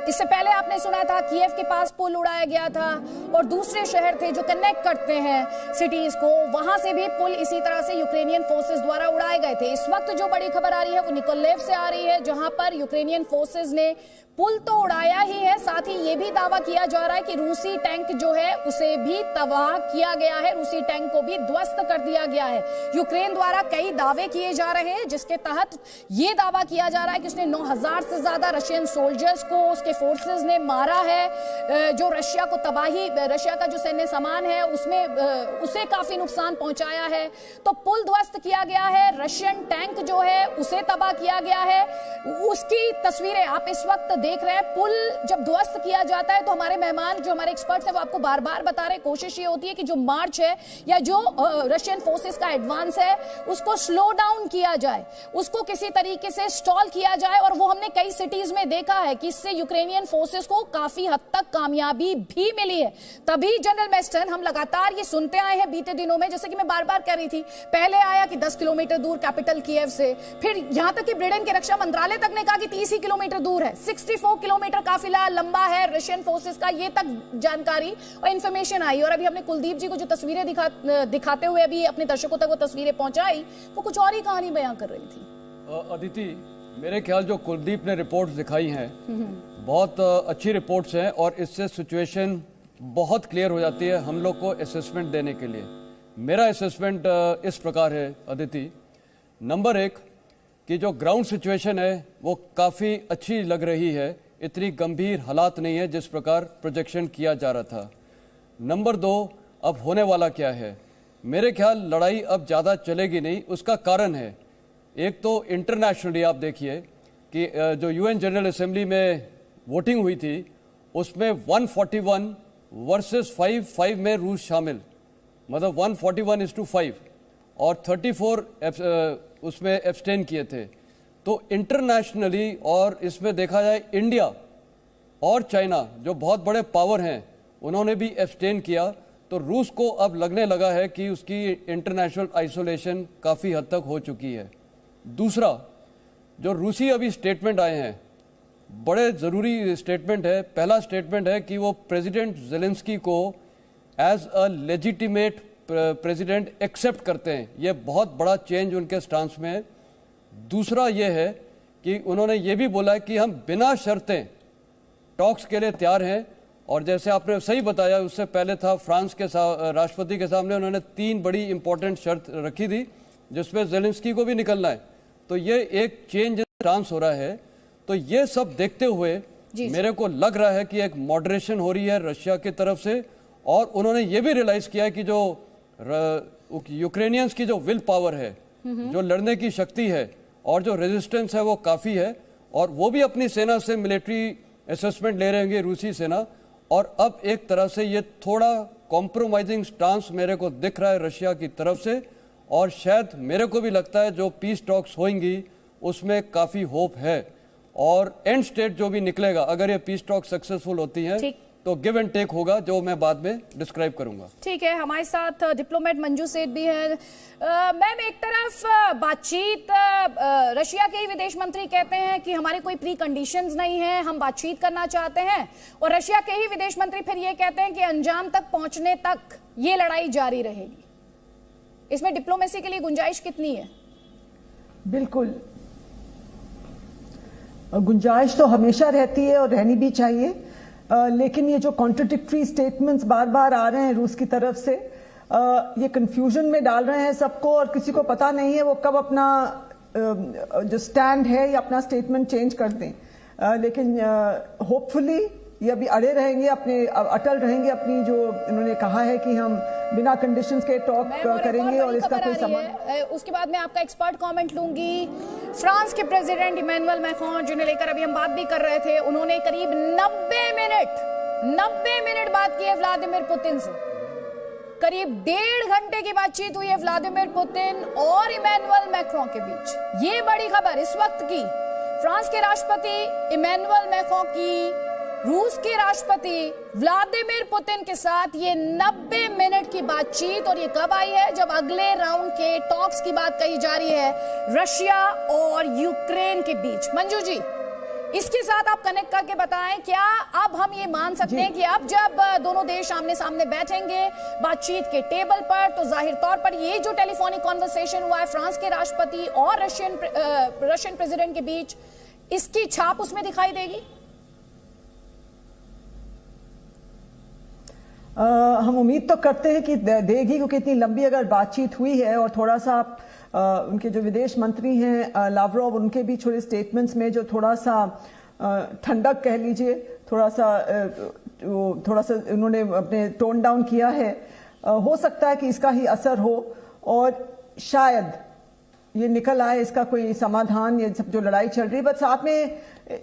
इससे पहले आपने सुना था कीव के पास पुल उड़ाया गया था और दूसरे शहर थे जो कनेक्ट करते हैं सिटीज को, वहां से भी पुल इसी तरह से यूक्रेनियन फोर्सेस द्वारा उड़ाए गए थे। इस वक्त जो बड़ी खबर आ रही है वो निकोलाइव से आ रही है, जहां पर यूक्रेनियन फोर्सेस ने पुल तो उड़ाया ही है, साथ ही ये भी दावा किया जा रहा है कि रूसी टैंक जो है उसे भी तबाह किया गया है, रूसी टैंक को भी ध्वस्त कर दिया गया है। यूक्रेन द्वारा कई दावे किए जा रहे हैं, जिसके तहत ये दावा किया जा रहा है कि उसने 9000 से ज्यादा रशियन सोल्जर्स को उसके फोर्सेस ने मारा है, जो रशिया को तबाही, रशिया का जो सैन्य सामान है उसमें उसे काफी नुकसान पहुंचाया है। तो पुल ध्वस्त किया गया है, रशियन टैंक जो है उसे तबाह किया गया है। उसकी तस्वीरें आप इस वक्त देख रहे हैं। पुल जब ध्वस्त किया जाता है तो हमारे मेहमान जो हमारे एक्सपर्ट्स हैं वो आपको बार बार बता रहे हैं, कोशिश ये होती है कि जो मार्च है या जो रशियन फोर्सेस का एडवांस है उसको स्लो डाउन किया जाए, उसको किसी तरीके से स्टॉल किया जाए। और वो हमने कई सिटीज में देखा है कि इससे यूक्रेनियन फोर्सेस को काफी हद तक कामयाबी भी मिली है। तभी जनरल मेस्टन हम लगातार ये सुनते आए हैं बीते दिनों में, जैसे कि मैं बार बार कह रही थी, पहले आया कि 10 किलोमीटर दूर कैपिटल कीव से, फिर यहां तक कि ब्रिटेन के रक्षा मंत्रालय तक ने कहा कि 30 किलोमीटर दूर है, 64 किलोमीटर काफिला लंबा है रशियन फोर्सेस का, ये तक जानकारी और इंफॉर्मेशन आई। और अभी हमने कुलदीप जी को जो तस्वीरें दिखाते हुए अभी अपने दर्शकों तक वो तस्वीरें पहुंचाई, वो कुछ और ही कहानी बयां कर रही थी। अदिति, मेरे ख्याल जो कुलदीप ने रिपोर्ट्स दिखाई हैं बहुत अच्छी रिपोर्ट्स हैं और इससे सिचुएशन बहुत क्लियर हो जाती है हम लोग को असेसमेंट देने के लिए। मेरा असेसमेंट इस प्रकार है अदिति, नंबर 1 कि जो ग्राउंड सिचुएशन है वो काफ़ी अच्छी लग रही है, इतनी गंभीर हालात नहीं है जिस प्रकार प्रोजेक्शन किया जा रहा था। नंबर 2, अब होने वाला क्या है? मेरे ख्याल लड़ाई अब ज़्यादा चलेगी नहीं। उसका कारण है, एक तो इंटरनेशनली आप देखिए कि जो यूएन जनरल असेंबली में वोटिंग हुई थी उसमें 141 वर्सेस 5 में रूस शामिल, मतलब 141:5 और 34 उसमें एब्सटेन किए थे। तो इंटरनेशनली और इसमें देखा जाए इंडिया और चाइना जो बहुत बड़े पावर हैं उन्होंने भी एब्सटेन किया। तो रूस को अब लगने लगा है कि उसकी इंटरनेशनल आइसोलेशन काफ़ी हद तक हो चुकी है। दूसरा, जो रूसी अभी स्टेटमेंट आए हैं बड़े ज़रूरी स्टेटमेंट है। पहला स्टेटमेंट है कि वो प्रेसिडेंट ज़ेलेंस्की को as a legitimate president accept करते हैं, ये बहुत बड़ा चेंज उनके स्टांस में है। दूसरा ये है कि उन्होंने ये भी बोला है कि हम बिना शर्तें टॉक्स के लिए तैयार हैं। और जैसे आपने सही बताया, उससे पहले था फ्रांस के राष्ट्रपति के सामने उन्होंने 3 बड़ी इंपॉर्टेंट शर्त रखी थी जिसमें ज़ेलेंस्की को भी निकलना है। तो ये एक चेंज स्टांस हो रहा है। तो ये सब देखते हुए मेरे को लग रहा है कि एक मॉडरेशन हो रही है रशिया की तरफ से, और उन्होंने ये भी रियलाइज किया है कि जो यूक्रेनियंस की जो विल पावर है, जो लड़ने की शक्ति है और जो रेजिस्टेंस है वो काफ़ी है, और वो भी अपनी सेना से मिलिट्री असेसमेंट ले रहे हैं रूसी सेना। और अब एक तरह से ये थोड़ा कॉम्प्रोमाइजिंग स्टांस मेरे को दिख रहा है रशिया की तरफ से, और शायद मेरे को भी लगता है जो पीस टॉक्स होंगी उसमें काफ़ी होप है। और एंड स्टेट जो भी निकलेगा, अगर ये पीस टॉक सक्सेसफुल होती हैं तो गिव एंड टेक होगा, जो मैं बाद में डिस्क्राइब करूंगा। ठीक है, हमारे साथ डिप्लोमेट मंजू सेठ भी हैं। मैम, एक तरफ बातचीत, रशिया के ही विदेश मंत्री कहते हैं कि हमारे कोई प्री कंडीशंस नहीं है, हम बातचीत करना चाहते हैं, और रशिया के ही विदेश मंत्री फिर ये कहते हैं कि अंजाम तक पहुंचने तक ये लड़ाई जारी रहेगी। इसमें डिप्लोमेसी के लिए गुंजाइश कितनी है? बिल्कुल, गुंजाइश तो हमेशा रहती है और रहनी भी चाहिए, लेकिन ये जो कॉन्ट्रडिक्टरी स्टेटमेंट्स बार बार आ रहे हैं रूस की तरफ से, ये कंफ्यूजन में डाल रहे हैं सबको और किसी को पता नहीं है वो कब अपना जो स्टैंड है या अपना स्टेटमेंट चेंज कर दें। लेकिन होपफुली ये अभी अड़े रहेंगे, अपने अटल रहेंगे अपनी जो इन्होंने कहा है कि हम बिना कंडीशंस के टॉक करेंगे और इसका कोई समाधान। उसके बाद मैं आपका एक्सपर्ट कमेंट लूंगी। फ्रांस के प्रेसिडेंट इमैनुअल मैक्रोन, जिन्हें लेकर अभी हम बात भी कर रहे थे, उन्होंने करीब 90 मिनट बात की है व्लादिमीर पुतिन से। करीब 1.5 घंटे की बातचीत हुई है व्लादिमीर पुतिन और इमैनुअल मैक्रोन के बीच। ये बड़ी खबर इस वक्त की, फ्रांस के राष्ट्रपति इमैनुअल मैक्रोन की रूस के राष्ट्रपति व्लादिमीर पुतिन के साथ ये 90 मिनट की बातचीत। और ये कब आई है? जब अगले राउंड के टॉक्स की बात कही जा रही है रशिया और यूक्रेन के बीच। मंजू जी, इसके साथ आप कनेक्ट करके बताएं, क्या अब हम ये मान सकते हैं कि अब जब दोनों देश आमने सामने बैठेंगे बातचीत के टेबल पर, तो जाहिर तौर पर ये जो टेलीफोनिक कॉन्वर्सेशन हुआ है फ्रांस के राष्ट्रपति और रशियन प्रेसिडेंट के बीच, इसकी छाप उसमें दिखाई देगी? हम उम्मीद तो करते हैं कि देगी, क्योंकि इतनी लंबी अगर बातचीत हुई है और थोड़ा सा उनके जो विदेश मंत्री हैं लावरोव, उनके भी थोड़े स्टेटमेंट्स में जो थोड़ा सा ठंडक कह लीजिए, थोड़ा सा उन्होंने अपने टोन डाउन किया है, हो सकता है कि इसका ही असर हो और शायद ये निकल आए इसका कोई समाधान, ये सब जो लड़ाई चल रही है। बट साथ में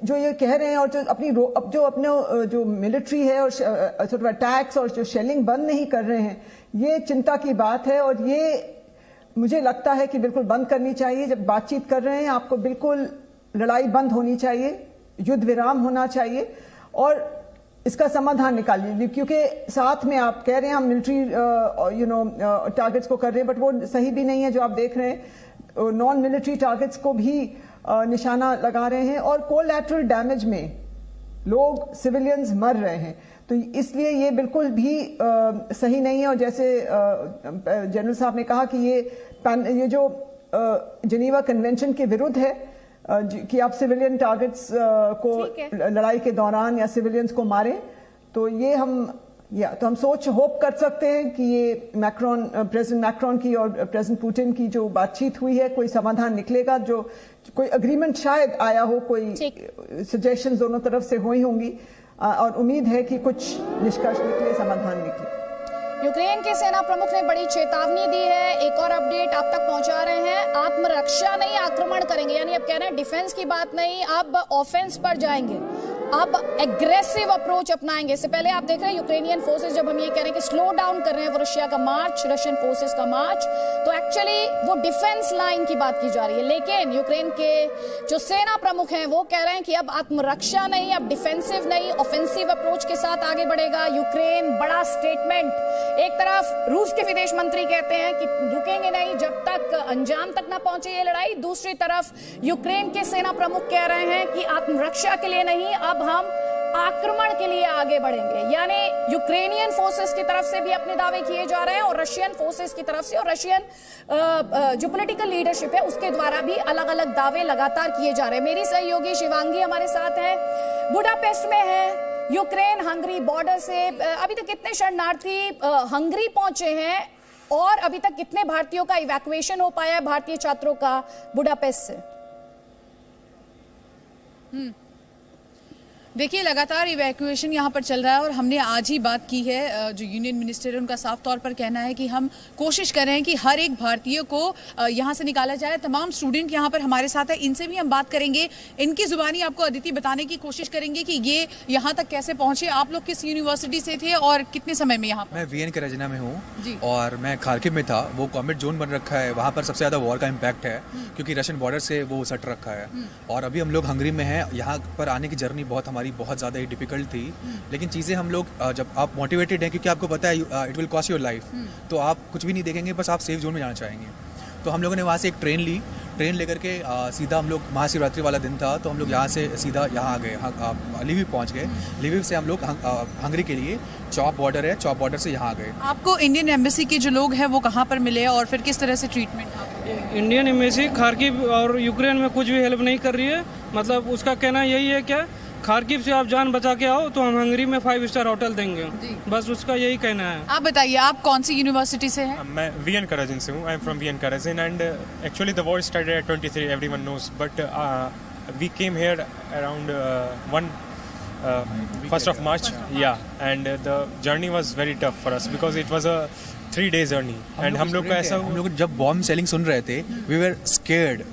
जो ये कह रहे हैं और जो अपने जो मिलिट्री है और सॉर्ट ऑफ अटैक्स और जो शेलिंग बंद नहीं कर रहे हैं, ये चिंता की बात है और ये मुझे लगता है कि बिल्कुल बंद करनी चाहिए। जब बातचीत कर रहे हैं आपको बिल्कुल लड़ाई बंद होनी चाहिए, युद्ध विराम होना चाहिए और इसका समाधान निकालिए, क्योंकि साथ में आप कह रहे हैं हम मिलिट्री टारगेट्स को कर रहे हैं, बट वो सही भी नहीं है। जो आप देख रहे हैं नॉन मिलिट्री टारगेट्स को भी निशाना लगा रहे हैं और कोलैटरल डैमेज में लोग सिविलियंस मर रहे हैं, तो इसलिए ये बिल्कुल भी सही नहीं है। और जैसे जनरल साहब ने कहा कि ये जो जिनेवा कन्वेंशन के विरुद्ध है कि आप सिविलियन टारगेट्स को लड़ाई के दौरान या सिविलियंस को मारें, तो ये हम होप कर सकते हैं कि ये प्रेसिडेंट मैक्रोन की और प्रेसिडेंट पुतिन की जो बातचीत हुई है कोई समाधान निकलेगा, जो कोई अग्रीमेंट शायद आया हो, कोई सजेशंस दोनों तरफ से हुई होंगी और उम्मीद है कि कुछ निष्कर्ष निकले, समाधान निकले। यूक्रेन के सेना प्रमुख ने बड़ी चेतावनी दी है, एक और अपडेट आप तक पहुंचा रहे हैं। आत्मरक्षा नहीं, आक्रमण करेंगे, यानी अब कह रहे हैं डिफेंस की बात नहीं, अब ऑफेंस पर जाएंगे, अब एग्रेसिव अप्रोच अपनाएंगे। इससे पहले आप देख रहे हैं यूक्रेनियन फोर्सेस जब हम ये कह रहे हैं कि स्लो डाउन कर रहे हैं वो रशिया का मार्च, रशियन फोर्सेस का मार्च, तो एक्चुअली वो डिफेंस लाइन की बात की जा रही है। लेकिन यूक्रेन के जो सेना प्रमुख हैं वो कह रहे हैं कि अब आत्मरक्षा नहीं, अब डिफेंसिव नहीं, ऑफेंसिव अप्रोच के साथ आगे बढ़ेगा यूक्रेन। बड़ा स्टेटमेंट। एक तरफ रूस के विदेश मंत्री कहते हैं कि रुकेंगे नहीं जब तक अंजाम तक ना पहुंचे ये लड़ाई, दूसरी तरफ यूक्रेन के सेना प्रमुख कह रहे हैं कि आत्मरक्षा के लिए नहीं, अब हम आक्रमण के लिए आगे बढ़ेंगे। यानी यूक्रेनियन फोर्सेस की तरफ से भी अपने दावे किए जा रहे हैं और रशियन फोर्सेस की तरफ से और रशियन जो पॉलिटिकल लीडरशिप है उसके द्वारा भी अलग अलग दावे लगातार किए जा रहे हैं। मेरी सहयोगी शिवांगी हमारे साथ है, बुडापेस्ट में है, यूक्रेन हंगरी बॉर्डर से। अभी तक कितने शरणार्थी हंगरी पहुंचे हैं और अभी तक कितने भारतीयों का इवैक्यूएशन हो पाया है, भारतीय छात्रों का बुडापेस्ट से? देखिए, लगातार इवैक्यूएशन यहाँ पर चल रहा है और हमने आज ही बात की है, जो यूनियन मिनिस्टर है उनका साफ तौर पर कहना है कि हम कोशिश कर रहे हैं कि हर एक भारतीय को यहाँ से निकाला जाए। तमाम स्टूडेंट यहाँ पर हमारे साथ है, इनसे भी हम बात करेंगे, इनकी जुबानी आपको अदिति बताने की कोशिश करेंगे कि ये यहाँ तक कैसे पहुंचे। आप लोग किस यूनिवर्सिटी से थे और कितने समय में यहाँ पर? मैं वीएन कराजिना में हूँ और मैं खार्किव में था। वो कॉम्बैट जोन बन रखा है, वहाँ पर सबसे ज़्यादा वॉर का इम्पैक्ट है क्योंकि रशियन बॉर्डर से वो सट रखा है। और अभी हम लोग हंगरी में हैं। यहाँ पर आने की जर्नी बहुत ज़्यादा ही डिफिकल्ट थी, लेकिन चीज़ें हम लोग जब आप मोटिवेटेड हैं क्योंकि आपको पता है it will cost your life, तो आप कुछ भी नहीं देखेंगे, बस आप सेफ जोन में जाना चाहेंगे। तो हम लोगों ने वहाँ से एक ट्रेन लेकर के सीधा, हम लोग महाशिवरात्रि वाला दिन था तो हम लोग यहाँ से सीधा यहाँ आ गए, लिविव पहुँच गए। लिविव से हम लोग हंगरी के लिए चॉप बॉर्डर है, चॉप बॉर्डर से यहाँ आ गए। आपको इंडियन एम्बेसी के जो लोग हैं वो कहाँ पर मिले और फिर किस तरह से ट्रीटमेंट? इंडियन एम्बेसी खार्किव और यूक्रेन में कुछ भी हेल्प नहीं कर रही है। मतलब उसका कहना यही है क्या, खार्किव से आप जान बचा के आओ तो हम हंगरी में 5 स्टार होटल देंगे, बस उसका यही कहना है। आप बताइए, आप कौन सी यूनिवर्सिटी से हैं? मैं वीएन कराजिन से हूँ। I am from V N Karazin and actually the war started at 23, everyone knows, but we came here around 1st of March, and the journey was very tough for us because it was a 3-day journey. And हम लोग का ऐसा, हम लोग जब bomb selling सुन रहे थे, we were scared.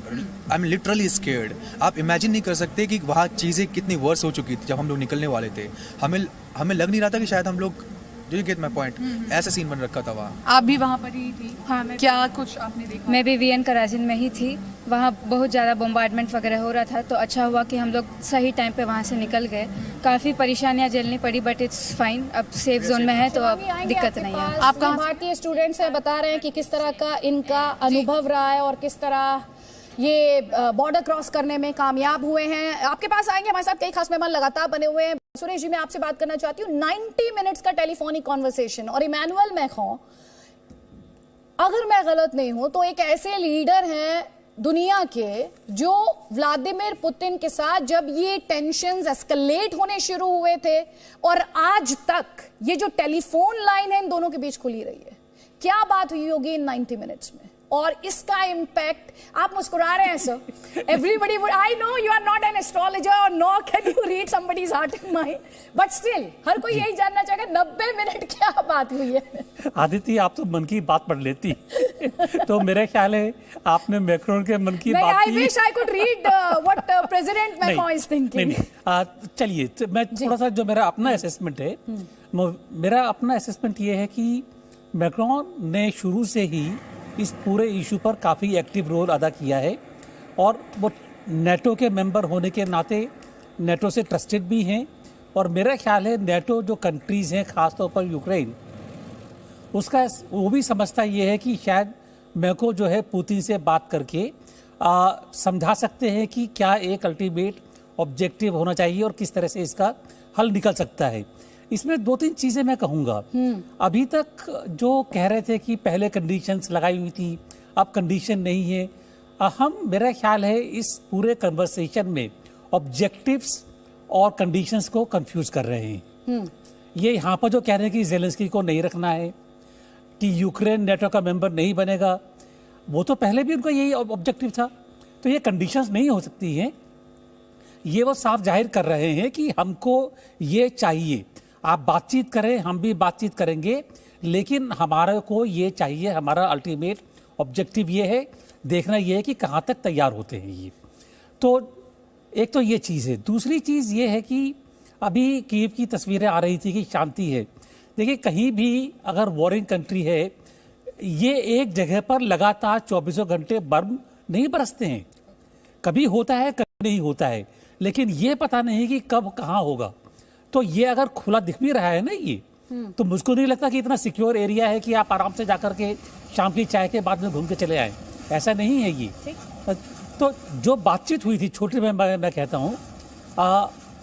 I'm literally scared. आप इमेजिन नहीं कर सकते कि वहाँ चीज़ें कितनी वर्स हो चुकी थी जब हम लोग निकलने वाले थे। हमें लग नहीं रहा था कि शायद हम लोग, do you get my point? ऐसा सीन बन रखा था वहाँ। आप भी वहाँ पर ही थी? हाँ, क्या कुछ आपने देखा? मैं भी वीएन कराजिन में ही थी। वहाँ बहुत ज़्यादा बम्बार्डमेंट वगैरह हो रहा था, तो अच्छा हुआ कि हम लोग सही टाइम पे वहाँ से निकल गए। काफ़ी परेशानियाँ झेलनी पड़ी, बट इट्स फाइन, अब सेफ जोन में है तो अब दिक्कत नहीं है। आप कहाँ भारतीय स्टूडेंट्स हैं, बता रहे हैं कि किस तरह का इनका अनुभव रहा है और किस तरह ये बॉर्डर क्रॉस करने में कामयाब हुए हैं। आपके पास आएंगे, हमारे साथ कई खास मेहमान लगातार बने हुए हैं। सुरेश जी, मैं आपसे बात करना चाहती हूँ। 90 मिनट्स का टेलीफोनिक कॉन्वर्सेशन, और इमैनुअल मैक्रों, अगर मैं गलत नहीं हूं तो एक ऐसे लीडर हैं दुनिया के जो व्लादिमीर पुतिन के साथ जब ये टेंशन्स एस्केलेट होने शुरू हुए थे और आज तक ये जो टेलीफोन लाइन है इन दोनों के बीच खुली रही है। क्या बात हुई होगी इन 90 मिनट्स में, और इसका इम्पैक्ट, आप मुस्कुरा रहे हैं sir, everybody would, I know you are not an astrologer और nor can you read somebody's heart and mind, but still हर कोई यही जानना चाहेगा 90 मिनट क्या बात हुई है। आदिति, आप तो मन की बात पढ़ लेती तो मेरे ख्याल है आपने मैक्रोन के मन की बात की। I wish I could read what President Macron is thinking. चलिए, मैं थोड़ा सा, जो मेरा अपना असेसमेंट है, मेरा अपना असेसमेंट ये है कि मैक्रोन ने शुरू से ही इस पूरे इशू पर काफ़ी एक्टिव रोल अदा किया है, और वो नेटो के मेंबर होने के नाते नेटो से ट्रस्टेड भी हैं, और मेरा ख्याल है नेटो जो कंट्रीज़ हैं, ख़ासतौर पर यूक्रेन, उसका वो भी समझता ये है कि शायद मैक्रो जो है पुतिन से बात करके समझा सकते हैं कि क्या एक अल्टीमेट ऑब्जेक्टिव होना चाहिए और किस तरह से इसका हल निकल सकता है। इसमें 2-3 चीज़ें मैं कहूँगा। अभी तक जो कह रहे थे कि पहले कंडीशंस लगाई हुई थी, अब कंडीशन नहीं है, हम, मेरा ख्याल है इस पूरे कन्वर्सेशन में ऑब्जेक्टिव्स और कंडीशंस को कंफ्यूज कर रहे हैं। ये यहाँ पर जो कह रहे हैं कि ज़ेलेंस्की को नहीं रखना है, कि यूक्रेन नेटो का मेंबर नहीं बनेगा, वो तो पहले भी उनका यही ऑब्जेक्टिव था, तो ये कंडीशंस नहीं हो सकती हैं। ये वो साफ जाहिर कर रहे हैं कि हमको ये चाहिए, आप बातचीत करें, हम भी बातचीत करेंगे, लेकिन हमारे को ये चाहिए, हमारा अल्टीमेट ऑब्जेक्टिव ये है, देखना ये है कि कहाँ तक तैयार होते हैं ये। तो एक तो ये चीज़ है। दूसरी चीज़ ये है कि अभी कीव की तस्वीरें आ रही थी कि शांति है। देखिए, कहीं भी अगर वॉरिंग कंट्री है, ये एक जगह पर लगातार 24 घंटे बर्म नहीं बरसते हैं, कभी होता है कभी नहीं होता है, लेकिन ये पता नहीं कि कब कहाँ होगा। तो ये अगर खुला दिख भी रहा है ना ये, तो मुझको नहीं लगता कि इतना सिक्योर एरिया है कि आप आराम से जाकर के शाम की चाय के बाद में घूम के चले आए, ऐसा नहीं है ये। तो जो बातचीत हुई थी छोटे में, मैं कहता हूँ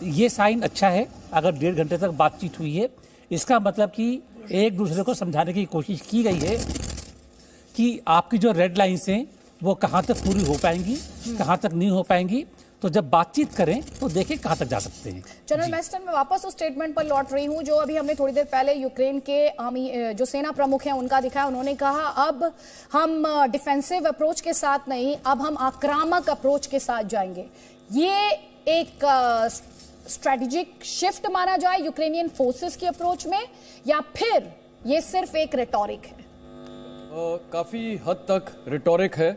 ये साइन अच्छा है। अगर 1.5 घंटे तक बातचीत हुई है, इसका मतलब कि एक दूसरे को समझाने की कोशिश की गई है कि आपकी जो रेड लाइन्स हैं वो कहाँ तक पूरी हो पाएंगी, कहाँ तक नहीं हो पाएंगी। तो जब बातचीत करें तो देखें कहाँ तक जा सकते हैं। जनरल मैस्टन, मैं वापस उस स्टेटमेंट पर लौट रही हूँ जो अभी हमने थोड़ी देर पहले यूक्रेन के आर्मी जो सेना प्रमुख हैं उनका दिखाया। उन्होंने कहा अब हम डिफेंसिव अप्रोच के साथ नहीं, अब हम आक्रामक अप्रोच के साथ जाएंगे। ये एक स्ट्रेटेजिक शिफ्ट माना जाए यूक्रेनियन फोर्सेस की अप्रोच में, या फिर ये सिर्फ एक रिटोरिक है? काफ़ी हद तक रिटोरिक है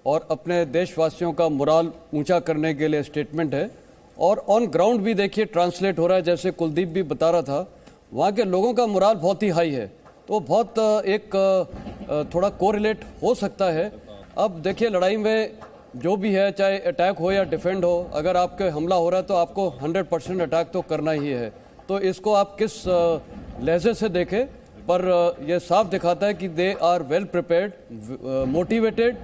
और अपने देशवासियों का मोराल ऊंचा करने के लिए स्टेटमेंट है, और ऑन ग्राउंड भी देखिए ट्रांसलेट हो रहा है। जैसे कुलदीप भी बता रहा था, वहाँ के लोगों का मोराल बहुत ही हाई है, तो बहुत एक थोड़ा कोरिलेट हो सकता है। अब देखिए, लड़ाई में जो भी है, चाहे अटैक हो या डिफेंड हो, अगर आपके हमला हो रहा है तो आपको 100% अटैक तो करना ही है। तो इसको आप किस लहजे से देखें, पर यह साफ दिखाता है कि they are well prepared, motivated,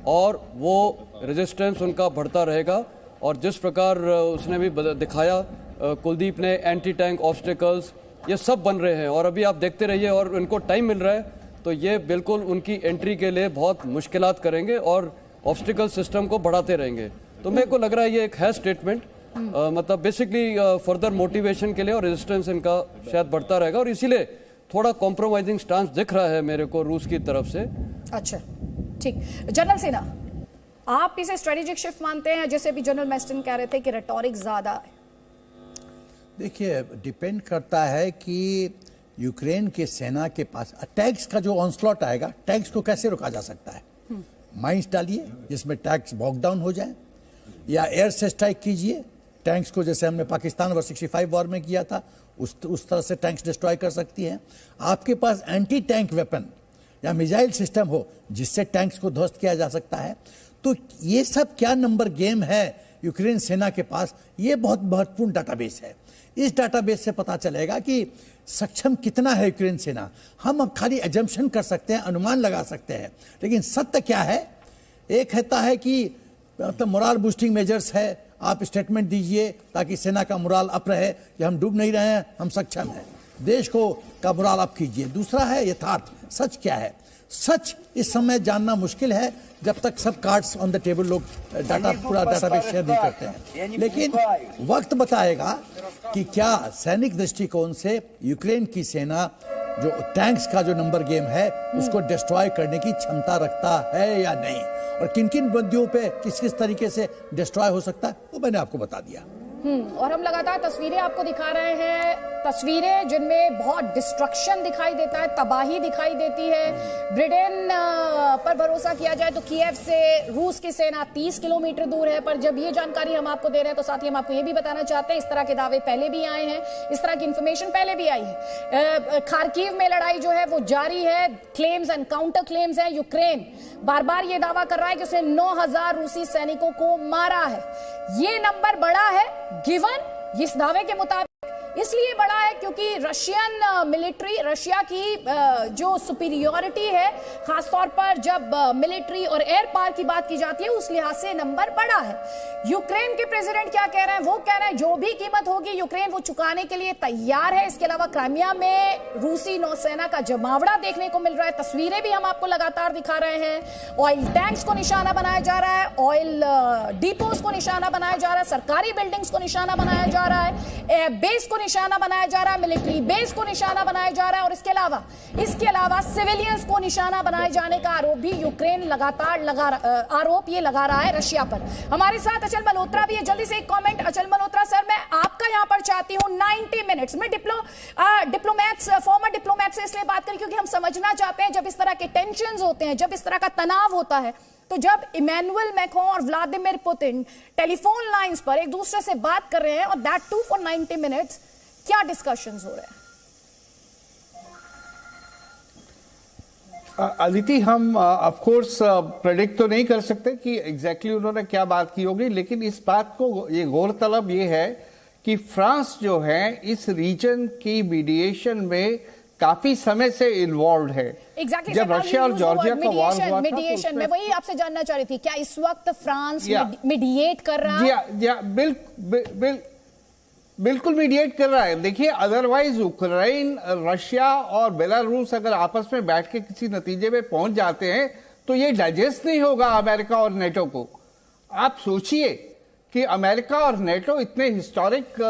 और वो रेजिस्टेंस उनका बढ़ता रहेगा। और जिस प्रकार उसने भी दिखाया कुलदीप ने, एंटी टैंक ऑब्स्टिकल्स ये सब बन रहे हैं, और अभी आप देखते रहिए, और इनको टाइम मिल रहा है तो ये बिल्कुल उनकी एंट्री के लिए बहुत मुश्किलात करेंगे और ऑब्स्टिकल सिस्टम को बढ़ाते रहेंगे। तो मेरे को लग रहा है ये एक है स्टेटमेंट, मतलब बेसिकली फर्दर मोटिवेशन के लिए और रेजिस्टेंस इनका शायद बढ़ता रहेगा और इसीलिए थोड़ा कॉम्प्रोमाइजिंग स्टांस दिख रहा है मेरे को रूस की तरफ से। अच्छा, ठीक। जनरल सिन्हा, आप इसे स्ट्रेटेजिक शिफ्ट मानते हैं, जैसे भी जनरल मैस्टन कह रहे थे कि रेटोरिक ज्यादा है? देखिए, डिपेंड करता है कि यूक्रेन के सेना के पास टैंक्स का जो ऑनस्लॉट आएगा, टैंक्स को कैसे रोका जा सकता है। माइंस डालिए जिसमें टैंक्स बॉक डाउन हो जाए, या एयर से स्ट्राइक कीजिए टैंक्स को, जैसे हमने पाकिस्तान वर्सेस 65 वॉर में किया था, उस तरह से टैंक्स डिस्ट्रॉय कर सकती है। आपके पास एंटी टैंक वेपन या मिसाइल सिस्टम हो जिससे टैंक्स को ध्वस्त किया जा सकता है। तो ये सब क्या नंबर गेम है यूक्रेन सेना के पास, ये बहुत महत्वपूर्ण डाटाबेस है। इस डाटाबेस से पता चलेगा कि सक्षम कितना है यूक्रेन सेना। हम अब खाली एजम्पशन कर सकते हैं, अनुमान लगा सकते हैं, लेकिन सत्य क्या है? एक कहता है कि मतलब मोराल बूस्टिंग मेजर्स है, आप स्टेटमेंट दीजिए ताकि सेना का मोराल अप रहे कि हम डूब नहीं रहे हैं, हम सक्षम हैं, देश को का मोराल अप कीजिए। दूसरा है यथार्थ, सच क्या है। सच इस समय जानना मुश्किल है जब तक सब कार्ड्स ऑन द टेबल लोग पूरा डाटाबेस शेयर नहीं करते हैं, लेकिन वक्त बताएगा कि क्या सैनिक दृष्टिकोण से यूक्रेन की सेना जो टैंक्स का जो नंबर गेम है उसको डिस्ट्रॉय करने की क्षमता रखता है या नहीं, और किन किन बंदियों पे किस किस तरीके से डिस्ट्रॉय हो सकता है वो मैंने आपको बता दिया। और हम लगातार तस्वीरें आपको दिखा रहे हैं, तस्वीरें जिनमें बहुत डिस्ट्रक्शन दिखाई देता है, तबाही दिखाई देती है। ब्रिटेन पर भरोसा किया जाए तो कीव से रूस की सेना 30 किलोमीटर दूर है, पर जब ये जानकारी हम आपको दे रहे हैं तो साथ ही हम आपको ये भी बताना चाहते हैं, इस तरह के दावे पहले भी आए हैं, इस तरह की इंफॉर्मेशन पहले भी आई है। खार्किव में लड़ाई जो है वो जारी है, क्लेम्स एंड काउंटर क्लेम्स है। यूक्रेन बार बार ये दावा कर रहा है कि उसने 9000 रूसी सैनिकों को मारा है। ये नंबर बड़ा है गिवन इस दावे के मुताबिक, इसलिए बड़ा है क्योंकि रशियन मिलिट्री, रशिया की जो सुपीरियोरिटी है, खासतौर पर जब मिलिट्री और एयर पावर की बात की जाती है, उस लिहाज से नंबर बड़ा है। यूक्रेन के प्रेसिडेंट क्या कह रहे हैं? वो कह रहे हैं जो भी कीमत होगी यूक्रेन वो चुकाने के लिए तैयार है। इसके अलावा क्राइमिया में रूसी नौसेना का जमावड़ा देखने को मिल रहा है, तस्वीरें भी हम आपको लगातार दिखा रहे हैं। ऑयल टैंक्स को निशाना बनाया जा रहा है, ऑयल डिपोज को निशाना बनाया जा रहा है, सरकारी बिल्डिंग्स को निशाना बनाया जा रहा है, एयर बेस को निशाना बनाया जा रहा है, मिलिट्री बेस को निशाना बनाया जा रहा है, और इसके अलावा सिविलियंस को निशाना बनाए जाने का आरोप भी यूक्रेन लगातार लगा रहा है रशिया पर। हमारे साथ अचल मल्होत्रा भी है, जल्दी से एक कमेंट। अचल मल्होत्रा सर, मैं आपका यहां पर चाहती हूं 90 मिनट्स में फॉर्मर डिप्लोमैट से इसलिए बात करें क्योंकि हम समझना चाहते हैं जब इस तरह के टेंशंस होते हैं, जब इस तरह का तनाव होता है, तो जब इमैनुअल मैक्रोन और व्लादिमीर पुतिन टेलीफोन लाइंस पर एक दूसरे से बात कर रहे हैं और दैट टू फॉर 90 मिनट्स, क्या डिस्कशंस हो रहे हैं? अदिति, हम ऑफ कोर्स प्रेडिक्ट तो नहीं कर सकते कि एग्जैक्टली उन्होंने क्या बात की होगी, लेकिन इस बात को ये गौरतलब ये है कि फ्रांस जो है इस रीजन की मीडिएशन में काफी समय से इन्वॉल्व है। Exactly, जब रशिया और जॉर्जिया का वॉर हुआ था, मीडिएशन में वही आपसे जानना चाह रही थी, क्या इस वक्त फ्रांस मीडिएट कर रहा है? बिल्कुल मीडिएट कर रहा है। देखिए, अदरवाइज यूक्रेन, रशिया और बेलारूस अगर आपस में बैठ के किसी नतीजे में पहुंच जाते हैं तो ये डाइजेस्ट नहीं होगा अमेरिका और नेटो को। आप सोचिए कि अमेरिका और नेटो इतने हिस्टोरिक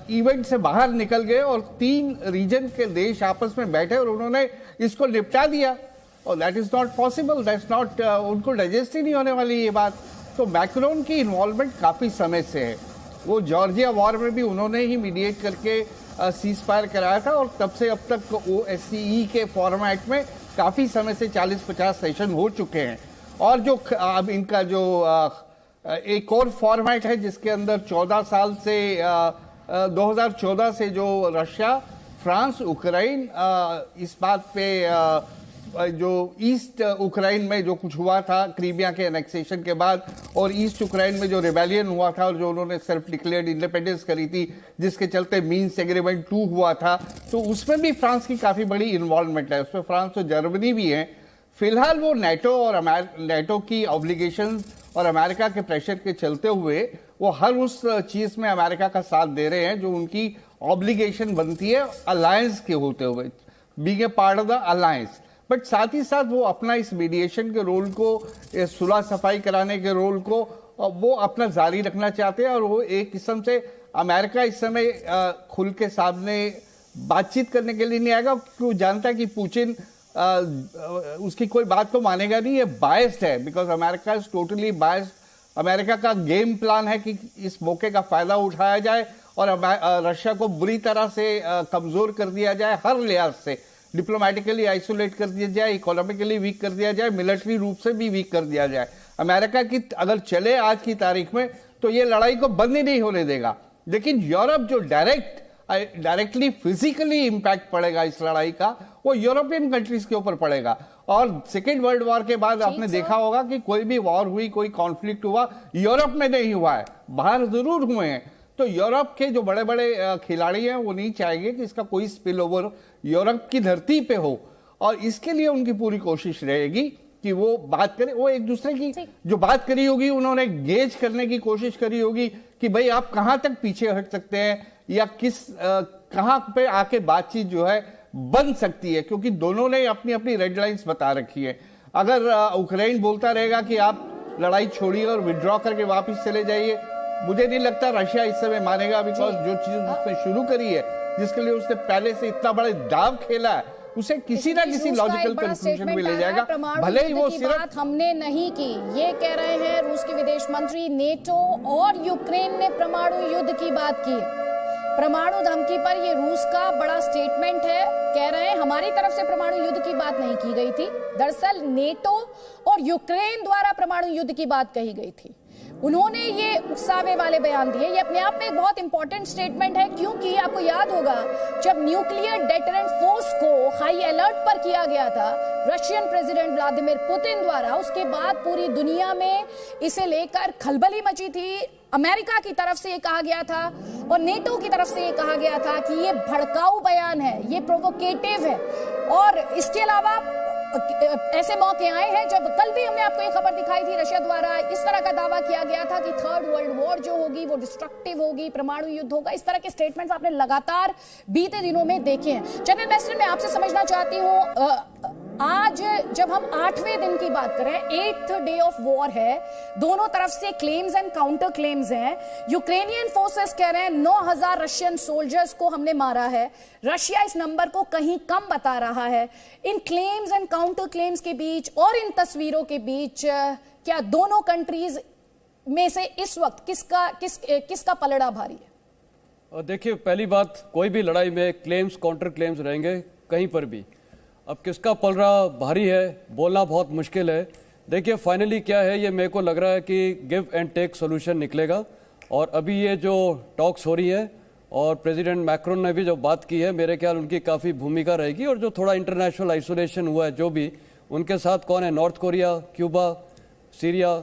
इवेंट से बाहर निकल गए और 3 रीजन के देश आपस में बैठे और उन्होंने इसको निपटा दिया, और that is not possible, that's not, उनको डाइजेस्ट ही नहीं होने वाली ये बात। तो मैक्रोन की इन्वॉल्वमेंट काफी समय से है। वो जॉर्जिया वॉर में भी उन्होंने ही मीडिएट करके सीज फायर कराया था, और तब से अब तक OSCE के फॉर्मेट में काफी समय से 40-50 सेशन हो चुके हैं। और जो अब इनका जो एक और फॉर्मेट है जिसके अंदर 14 साल से 2014 से जो रशिया, फ्रांस, यूक्रेन इस बात पे जो ईस्ट यूक्रेन में जो कुछ हुआ था क्रीमिया के एनेक्सेशन के बाद, और ईस्ट यूक्रेन में जो रिबेलियन हुआ था और जो उन्होंने सेल्फ डिक्लेयर्ड इंडिपेंडेंस करी थी जिसके चलते मीन्स एग्रीमेंट 2 हुआ था, तो उसमें भी फ्रांस की काफी बड़ी इन्वॉल्वमेंट है। उसमें फ्रांस और जर्मनी भी है। फिलहाल वो नेटो की ऑब्लिगेशन और अमेरिका के प्रेशर के चलते हुए वो हर उस चीज में अमेरिका का साथ दे रहे हैं जो उनकी ऑब्लिगेशन बनती है अलायंस के होते हुए। Being a part of the alliance, but साथ ही साथ वो अपना इस मीडिएशन के रोल को, सुलह सफाई कराने के रोल को वो अपना जारी रखना चाहते हैं। और वो एक किस्म से अमेरिका इस समय खुल के सामने बातचीत करने के लिए नहीं आएगा, क्योंकि वो जानता है कि पुतिन उसकी कोई बात को मानेगा नहीं, ये बायस्ड है, because America is totally biased. America का गेम प्लान है कि इस मौके का फायदा उठाया जाए और रशिया को बुरी तरह से कमजोर कर दिया जाए, हर लिहाज से डिप्लोमेटिकली आइसोलेट कर दिया जाए, इकोनॉमिकली वीक कर दिया जाए, मिलिट्री रूप से भी वीक कर दिया जाए। अमेरिका की अगर चले आज की तारीख में तो ये लड़ाई को बंद ही नहीं होने देगा। लेकिन यूरोप जो डायरेक्टली फिजिकली इंपैक्ट पड़ेगा इस लड़ाई का, वो यूरोपियन कंट्रीज के ऊपर पड़ेगा। और सेकेंड वर्ल्ड वॉर के बाद आपने देखा होगा कि कोई भी वॉर हुई, कोई कॉन्फ्लिक्ट हुआ, यूरोप में नहीं हुआ है, बाहर जरूर हुए हैं। तो यूरोप के जो बड़े बड़े खिलाड़ी हैं वो नहीं चाहेंगे कि इसका कोई स्पिल ओवर यूरोप की धरती पे हो, और इसके लिए उनकी पूरी कोशिश रहेगी कि वो बात करें। वो एक दूसरे की जो बात करी होगी, उन्होंने गेज करने की कोशिश करी होगी कि भाई आप कहां तक पीछे हट सकते हैं या कहां पे आके बातचीत जो है बन सकती है, क्योंकि दोनों ने अपनी अपनी रेड लाइंस बता रखी है। अगर यूक्रेन बोलता रहेगा कि आप लड़ाई छोड़िए और विड्रॉ करके वापस चले जाइए, मुझे नहीं लगता रशिया इस समय मानेगा, बिकॉज जो चीज उसने शुरू करी है, जिसके लिए उसने पहले से इतना बड़ा दाव खेला है, उसे किसी ना किसी लॉजिकल कंक्लूजन में ले जाएगा। भले ही वो बात हमने नहीं की, ये कह रहे हैं रूस के विदेश मंत्री। नेटो और यूक्रेन ने परमाणु युद्ध की बात की है। परमाणु धमकी पर ये रूस का बड़ा स्टेटमेंट है। कह रहे हैं हमारी तरफ से परमाणु युद्ध की बात नहीं की गई थी, दरअसल नेटो और यूक्रेन द्वारा परमाणु युद्ध की बात कही गई थी। उन्होंने ये उकसावे वाले बयान दिए। ये अपने आप में एक बहुत इंपॉर्टेंट स्टेटमेंट है, क्योंकि आपको याद होगा जब न्यूक्लियर डेटरेंट फोर्स को हाई अलर्ट पर किया गया था रशियन प्रेसिडेंट व्लादिमीर पुतिन द्वारा, उसके बाद पूरी दुनिया में इसे लेकर खलबली मची थी। अमेरिका की तरफ से ये कहा गया था और नेटो की तरफ से ये कहा गया था कि ये भड़काऊ बयान है, ये प्रोवोकेटिव है। और इसके अलावा ऐसे मौके आए हैं जब कल भी हमने आपको एक खबर दिखाई थी, रशिया द्वारा इस तरह का दावा किया गया था कि थर्ड वर्ल्ड वॉर जो होगी वो डिस्ट्रक्टिव होगी, परमाणु युद्ध होगा। इस तरह के स्टेटमेंट्स आपने लगातार बीते दिनों में देखे हैं। जनरल मैस्टर, मैं आपसे समझना चाहती हूँ, आज जब हम 8वें दिन की बात करें, 8th डे ऑफ वॉर है, दोनों तरफ से क्लेम्स एंड काउंटर क्लेम्स हैं। यूक्रेनियन फोर्सेस कह रहे हैं 9000 रशियन सोल्जर्स को हमने मारा है, रशिया इस नंबर को कहीं कम बता रहा है। इन क्लेम्स एंड काउंटर क्लेम्स के बीच और इन तस्वीरों के बीच क्या दोनों कंट्रीज में से इस वक्त किसका पलड़ा भारी है? देखिए, पहली बात, कोई भी लड़ाई में क्लेम्स काउंटर क्लेम्स रहेंगे कहीं पर भी। अब किसका पलड़ा भारी है बोलना बहुत मुश्किल है। देखिए, फाइनली क्या है, ये मेरे को लग रहा है कि गिव एंड टेक सॉल्यूशन निकलेगा। और अभी ये जो टॉक्स हो रही है और प्रेसिडेंट मैक्रोन ने भी जो बात की है, मेरे ख्याल उनकी काफ़ी भूमिका रहेगी। और जो थोड़ा इंटरनेशनल आइसोलेशन हुआ है, जो भी उनके साथ कौन है, नॉर्थ कोरिया, क्यूबा, सीरिया,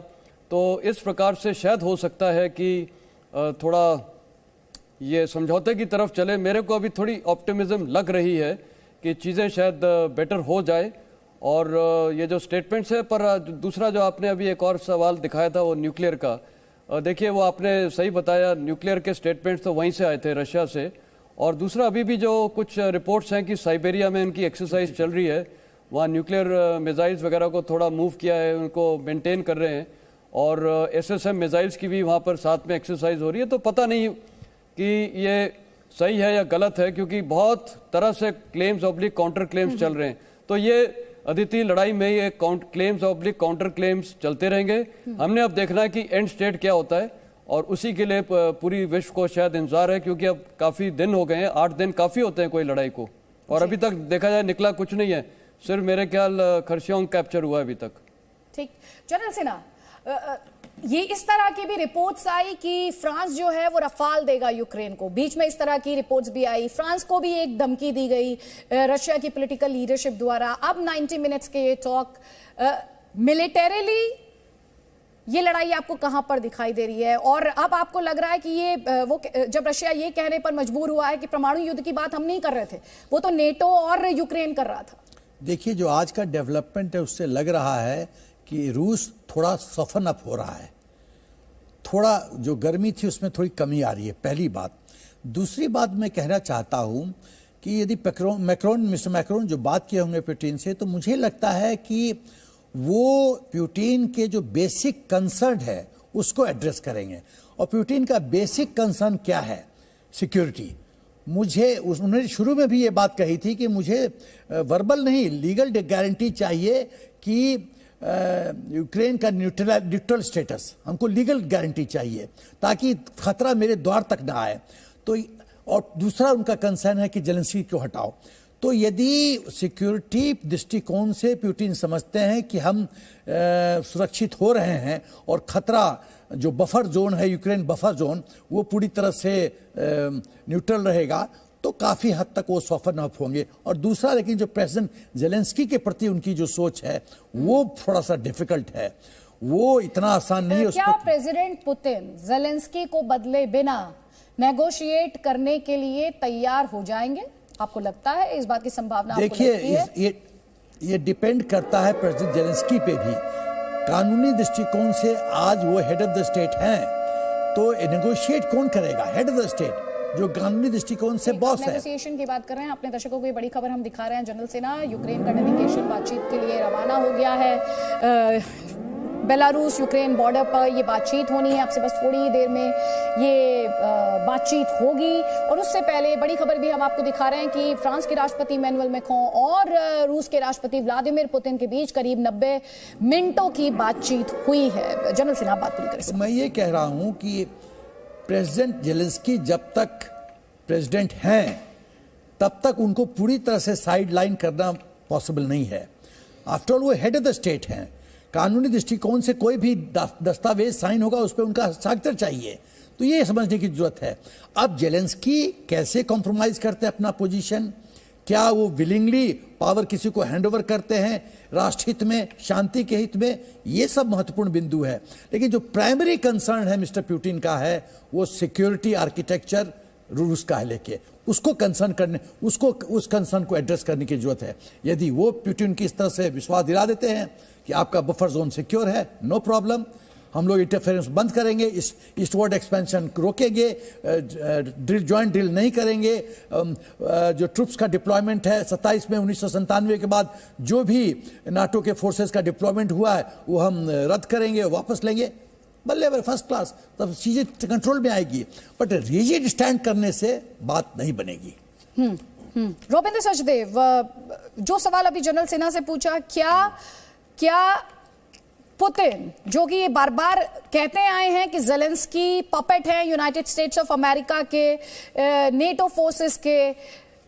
तो इस प्रकार से शायद हो सकता है कि थोड़ा ये समझौते की तरफ चले। मेरे को अभी थोड़ी ऑप्टिमिज्म लग रही है कि चीज़ें शायद बेटर हो जाए। और ये जो स्टेटमेंट्स है, पर दूसरा जो आपने अभी एक और सवाल दिखाया था वो न्यूक्लियर का, देखिए वो आपने सही बताया, न्यूक्लियर के स्टेटमेंट्स तो वहीं से आए थे, रशिया से। और दूसरा अभी भी जो कुछ रिपोर्ट्स हैं कि साइबेरिया में उनकी एक्सरसाइज चल रही है, वहाँ न्यूक्लियर मिसाइल्स वगैरह को थोड़ा मूव किया है, उनको मेंटेन कर रहे हैं। और SSM मिसाइल्स की भी वहाँ पर साथ में एक्सरसाइज हो रही है। तो पता नहीं कि ये सही है या गलत है, क्योंकि बहुत तरह से क्लेम्स ऑब्लिक काउंटर क्लेम्स चल रहे हैं। तो ये अदिति, लड़ाई में ये क्लेम्स ऑब्लिक काउंटर क्लेम्स चलते रहेंगे। हमने अब देखना है कि एंड स्टेट क्या होता है, और उसी के लिए पूरी विश्व को शायद इंतजार है, क्योंकि अब काफ़ी दिन हो गए हैं, 8 दिन काफ़ी होते हैं कोई लड़ाई को, और अभी तक देखा जाए निकला कुछ नहीं है, सिर्फ मेरे ख्याल खरसियोंग कैप्चर हुआ है अभी तक। ठीक, जनरल सिन्हा, ये इस तरह की भी रिपोर्ट्स आई कि फ्रांस जो है वो रफाल देगा यूक्रेन को, बीच में इस तरह की रिपोर्ट्स भी आई। फ्रांस को भी एक धमकी दी गई रशिया की पॉलिटिकल लीडरशिप द्वारा। अब 90 मिनट्स के ये टॉक, मिलिटरीली ये लड़ाई आपको कहां पर दिखाई दे रही है? और अब आपको लग रहा है कि ये वो जब रशिया ये कहने पर मजबूर हुआ है कि परमाणु युद्ध की बात हम नहीं कर रहे थे, वो तो नेटो और यूक्रेन कर रहा था। देखिए, जो आज का डेवलपमेंट है उससे लग रहा है कि रूस थोड़ा सफन अप हो रहा है, थोड़ा जो गर्मी थी उसमें थोड़ी कमी आ रही है, पहली बात। दूसरी बात मैं कहना चाहता हूं कि यदि मिस्टर मैक्रोन जो बात किए होंगे पुतिन से, तो मुझे लगता है कि वो पुतिन के जो बेसिक कंसर्न है उसको एड्रेस करेंगे। और पुतिन का बेसिक कंसर्न क्या है? सिक्योरिटी। उन्होंने शुरू में भी ये बात कही थी कि मुझे वर्बल नहीं, लीगल गारंटी चाहिए कि यूक्रेन का न्यूट्रल स्टेटस, हमको लीगल गारंटी चाहिए ताकि खतरा मेरे द्वार तक ना आए। तो और दूसरा उनका कंसर्न है कि जेलेंस्की को हटाओ। तो यदि सिक्योरिटी दृष्टिकोण से पुतिन समझते हैं कि हम सुरक्षित हो रहे हैं और खतरा जो बफर जोन है, यूक्रेन बफर जोन, वो पूरी तरह से न्यूट्रल रहेगा, तो काफ़ी हद तक वो सॉफन अप होंगे। और दूसरा, लेकिन जो प्रेसिडेंट जेलेंस्की के प्रति उनकी जो सोच है वो थोड़ा सा डिफिकल्ट है, वो इतना आसान नहीं है। क्या प्रेसिडेंट पुतिन जेलेंस्की को बदले बिना नेगोशिएट करने के लिए तैयार हो जाएंगे? आपको लगता है इस बात की संभावना? देखिए, ये डिपेंड करता है प्रेसिडेंट जेलेंस्की पे भी। कानूनी दृष्टिकोण से आज वो हेड ऑफ द स्टेट हैं, तो नेगोशिएट कौन करेगा? हेड ऑफ द स्टेट, जो कानूनी दृष्टिकोण से बॉस है। नेगोशिएशन की बात कर रहे हैं अपने दर्शकों को, ये बड़ी खबर हम दिखा रहे हैं। जनरल सेना यूक्रेन का डेलीगेशन बातचीत के लिए रवाना हो गया है। बेलारूस यूक्रेन बॉर्डर पर ये बातचीत होनी है, आपसे बस थोड़ी ही देर में ये बातचीत होगी। और उससे पहले बड़ी खबर भी हम आपको दिखा रहे हैं कि फ्रांस के राष्ट्रपति इमैनुअल मैक्रों और रूस के राष्ट्रपति व्लादिमीर पुतिन के बीच करीब 90 मिनटों की बातचीत हुई है। जनरल सेना आप बात पूरी करें। तो मैं ये कह रहा हूं कि प्रेसिडेंट जेलेंस्की जब तक प्रेसिडेंट हैं तब तक उनको पूरी तरह से साइड लाइन करना पॉसिबल नहीं है। आफ्टर ऑल वो हेड ऑफ द स्टेट हैं। कानूनी दृष्टिकोण से कोई भी दस्तावेज साइन होगा उस पर उनका हस्ताक्षर चाहिए, तो ये समझने की जरूरत है। अब जेलेंस्की कैसे कॉम्प्रोमाइज करते हैं अपना पोजीशन, क्या वो विलिंगली पावर किसी को हैंडओवर करते हैं राष्ट्रहित में, शांति के हित में, ये सब महत्वपूर्ण बिंदु है। लेकिन जो प्राइमरी कंसर्न है मिस्टर पुतिन का है वो सिक्योरिटी आर्किटेक्चर रूस का है लेके, उसको कंसर्न करने, उसको उस कंसर्न को एड्रेस करने की जरूरत है। यदि वो पुतिन की इस तरह से विश्वास दिला देते हैं कि आपका बफर जोन सिक्योर है, नो प्रॉब्लम, हम लोग इंटरफेरेंस बंद करेंगे, ईस्टवर्ड एक्सपेंशन रोकेंगे, जॉइंट ड्रिल नहीं करेंगे, जो ट्रुप्स का डिप्लॉयमेंट है 27 में 1997 के बाद जो भी नाटो के फोर्सेस का डिप्लॉयमेंट हुआ है वो हम रद्द करेंगे, वापस लेंगे, बल्ले फर्स्ट क्लास, तब चीजें कंट्रोल में आएगी। बट रिजिड स्टैंड करने से बात नहीं बनेगी। रोबिंदर सचदेव, जो सवाल अभी जनरल सेना से पूछा, क्या पुतिन जो कि ये बार बार कहते आए हैं कि जेलेंस्की पपेट है यूनाइटेड स्टेट्स ऑफ अमेरिका के, नेटो फोर्सेस के,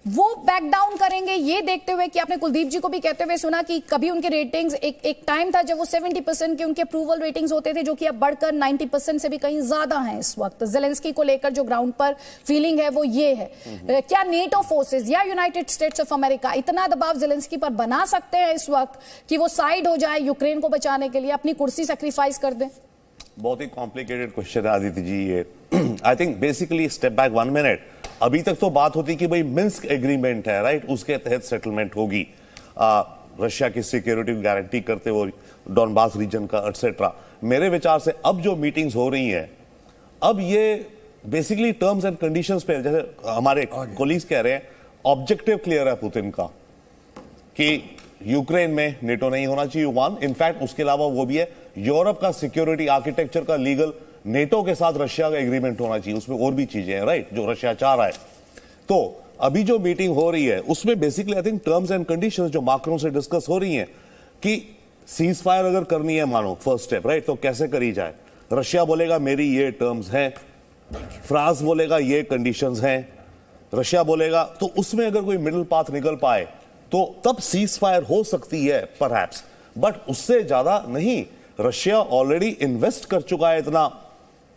वो बैक डाउन करेंगे, ये देखते हुए कि आपने कुलदीप जी को भी कहते हुए सुना कि कभी उनके रेटिंग्स एक टाइम था जब वो 70% के उनके अप्रूवल रेटिंग्स होते थे, जो कि अब बढ़कर 90% से भी कहीं ज्यादा हैं इस वक्त। जेलेंस्की को लेकर जो ग्राउंड पर फीलिंग है वो ये है। क्या नेटो फोर्सेस या यूनाइटेड स्टेट्स ऑफ अमेरिका इतना दबाव जेलेंस्की पर बना सकते हैं इस वक्त कि वो साइड हो जाए यूक्रेन को बचाने के लिए, अपनी कुर्सी सेक्रीफाइस कर दें? बहुत ही कॉम्प्लिकेटेड क्वेश्चन है आदित्य जी ये। I think basically step back 1 minute, अभी तक तो बात होती कि भाई मिन्स्क एग्रीमेंट है, राइट, उसके तहत सेटलमेंट होगी, रशिया की सिक्योरिटी गारंटी करते हुए डॉनबास रीजन का एटसेट्रा। मेरे विचार से अब जो मीटिंग्स हो रही हैं, अब ये बेसिकली टर्म्स एंड कंडीशंस पे, जैसे हमारे कोलीग्स कह रहे हैं, ऑब्जेक्टिव क्लियर है पुतिन का कि यूक्रेन में नेटो नहीं होना चाहिए, वन, इनफैक्ट उसके अलावा वो भी है यूरोप का सिक्योरिटी आर्किटेक्चर का लीगल नेटो के साथ रशिया का एग्रीमेंट होना चाहिए, उसमें और भी चीजें हैं, राइट, जो रशिया चाह रहा है। तो अभी जो मीटिंग हो रही है उसमें basically I think terms and conditions जो मैक्रोन से डिस्कस हो रही हैं कि सीज फायर अगर करनी है, मानो फर्स्ट स्टेप, राइट, तो कैसे करी जाए। रशिया बोलेगा मेरी ये टर्म्स हैं, फ्रांस बोलेगा ये कंडीशंस हैं, रशिया बोलेगा, तो उसमें अगर कोई मिडिल पाथ निकल पाए तो तब सीज फायर हो सकती है परहैप्स, बट उससे ज्यादा नहीं। रशिया ऑलरेडी इन्वेस्ट कर चुका है इतना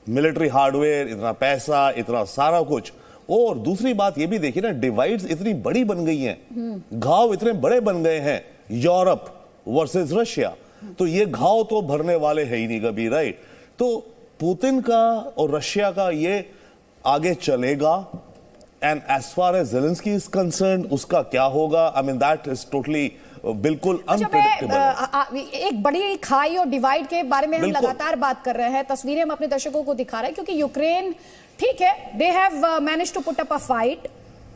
मिलिट्री हार्डवेयर, इतना पैसा, इतना सारा कुछ। और दूसरी बात ये भी देखिए ना, डिवाइड्स इतनी बड़ी बन गई हैं, घाव इतने बड़े बन गए हैं, यूरोप वर्सेस रशिया, तो ये घाव तो भरने वाले है ही नहीं कभी, राइट। तो पुतिन का और रशिया का ये आगे चलेगा, and as far as Zelensky is concerned उसका क्या होगा, I mean that is totally बिल्कुल अनप्रेडिक्टेबल। एक बड़ी खाई और डिवाइड के बारे में हम लगातार बात कर रहे हैं, तस्वीरें हम अपने दर्शकों को दिखा रहे हैं, क्योंकि यूक्रेन ठीक है, they have managed to put up a fight,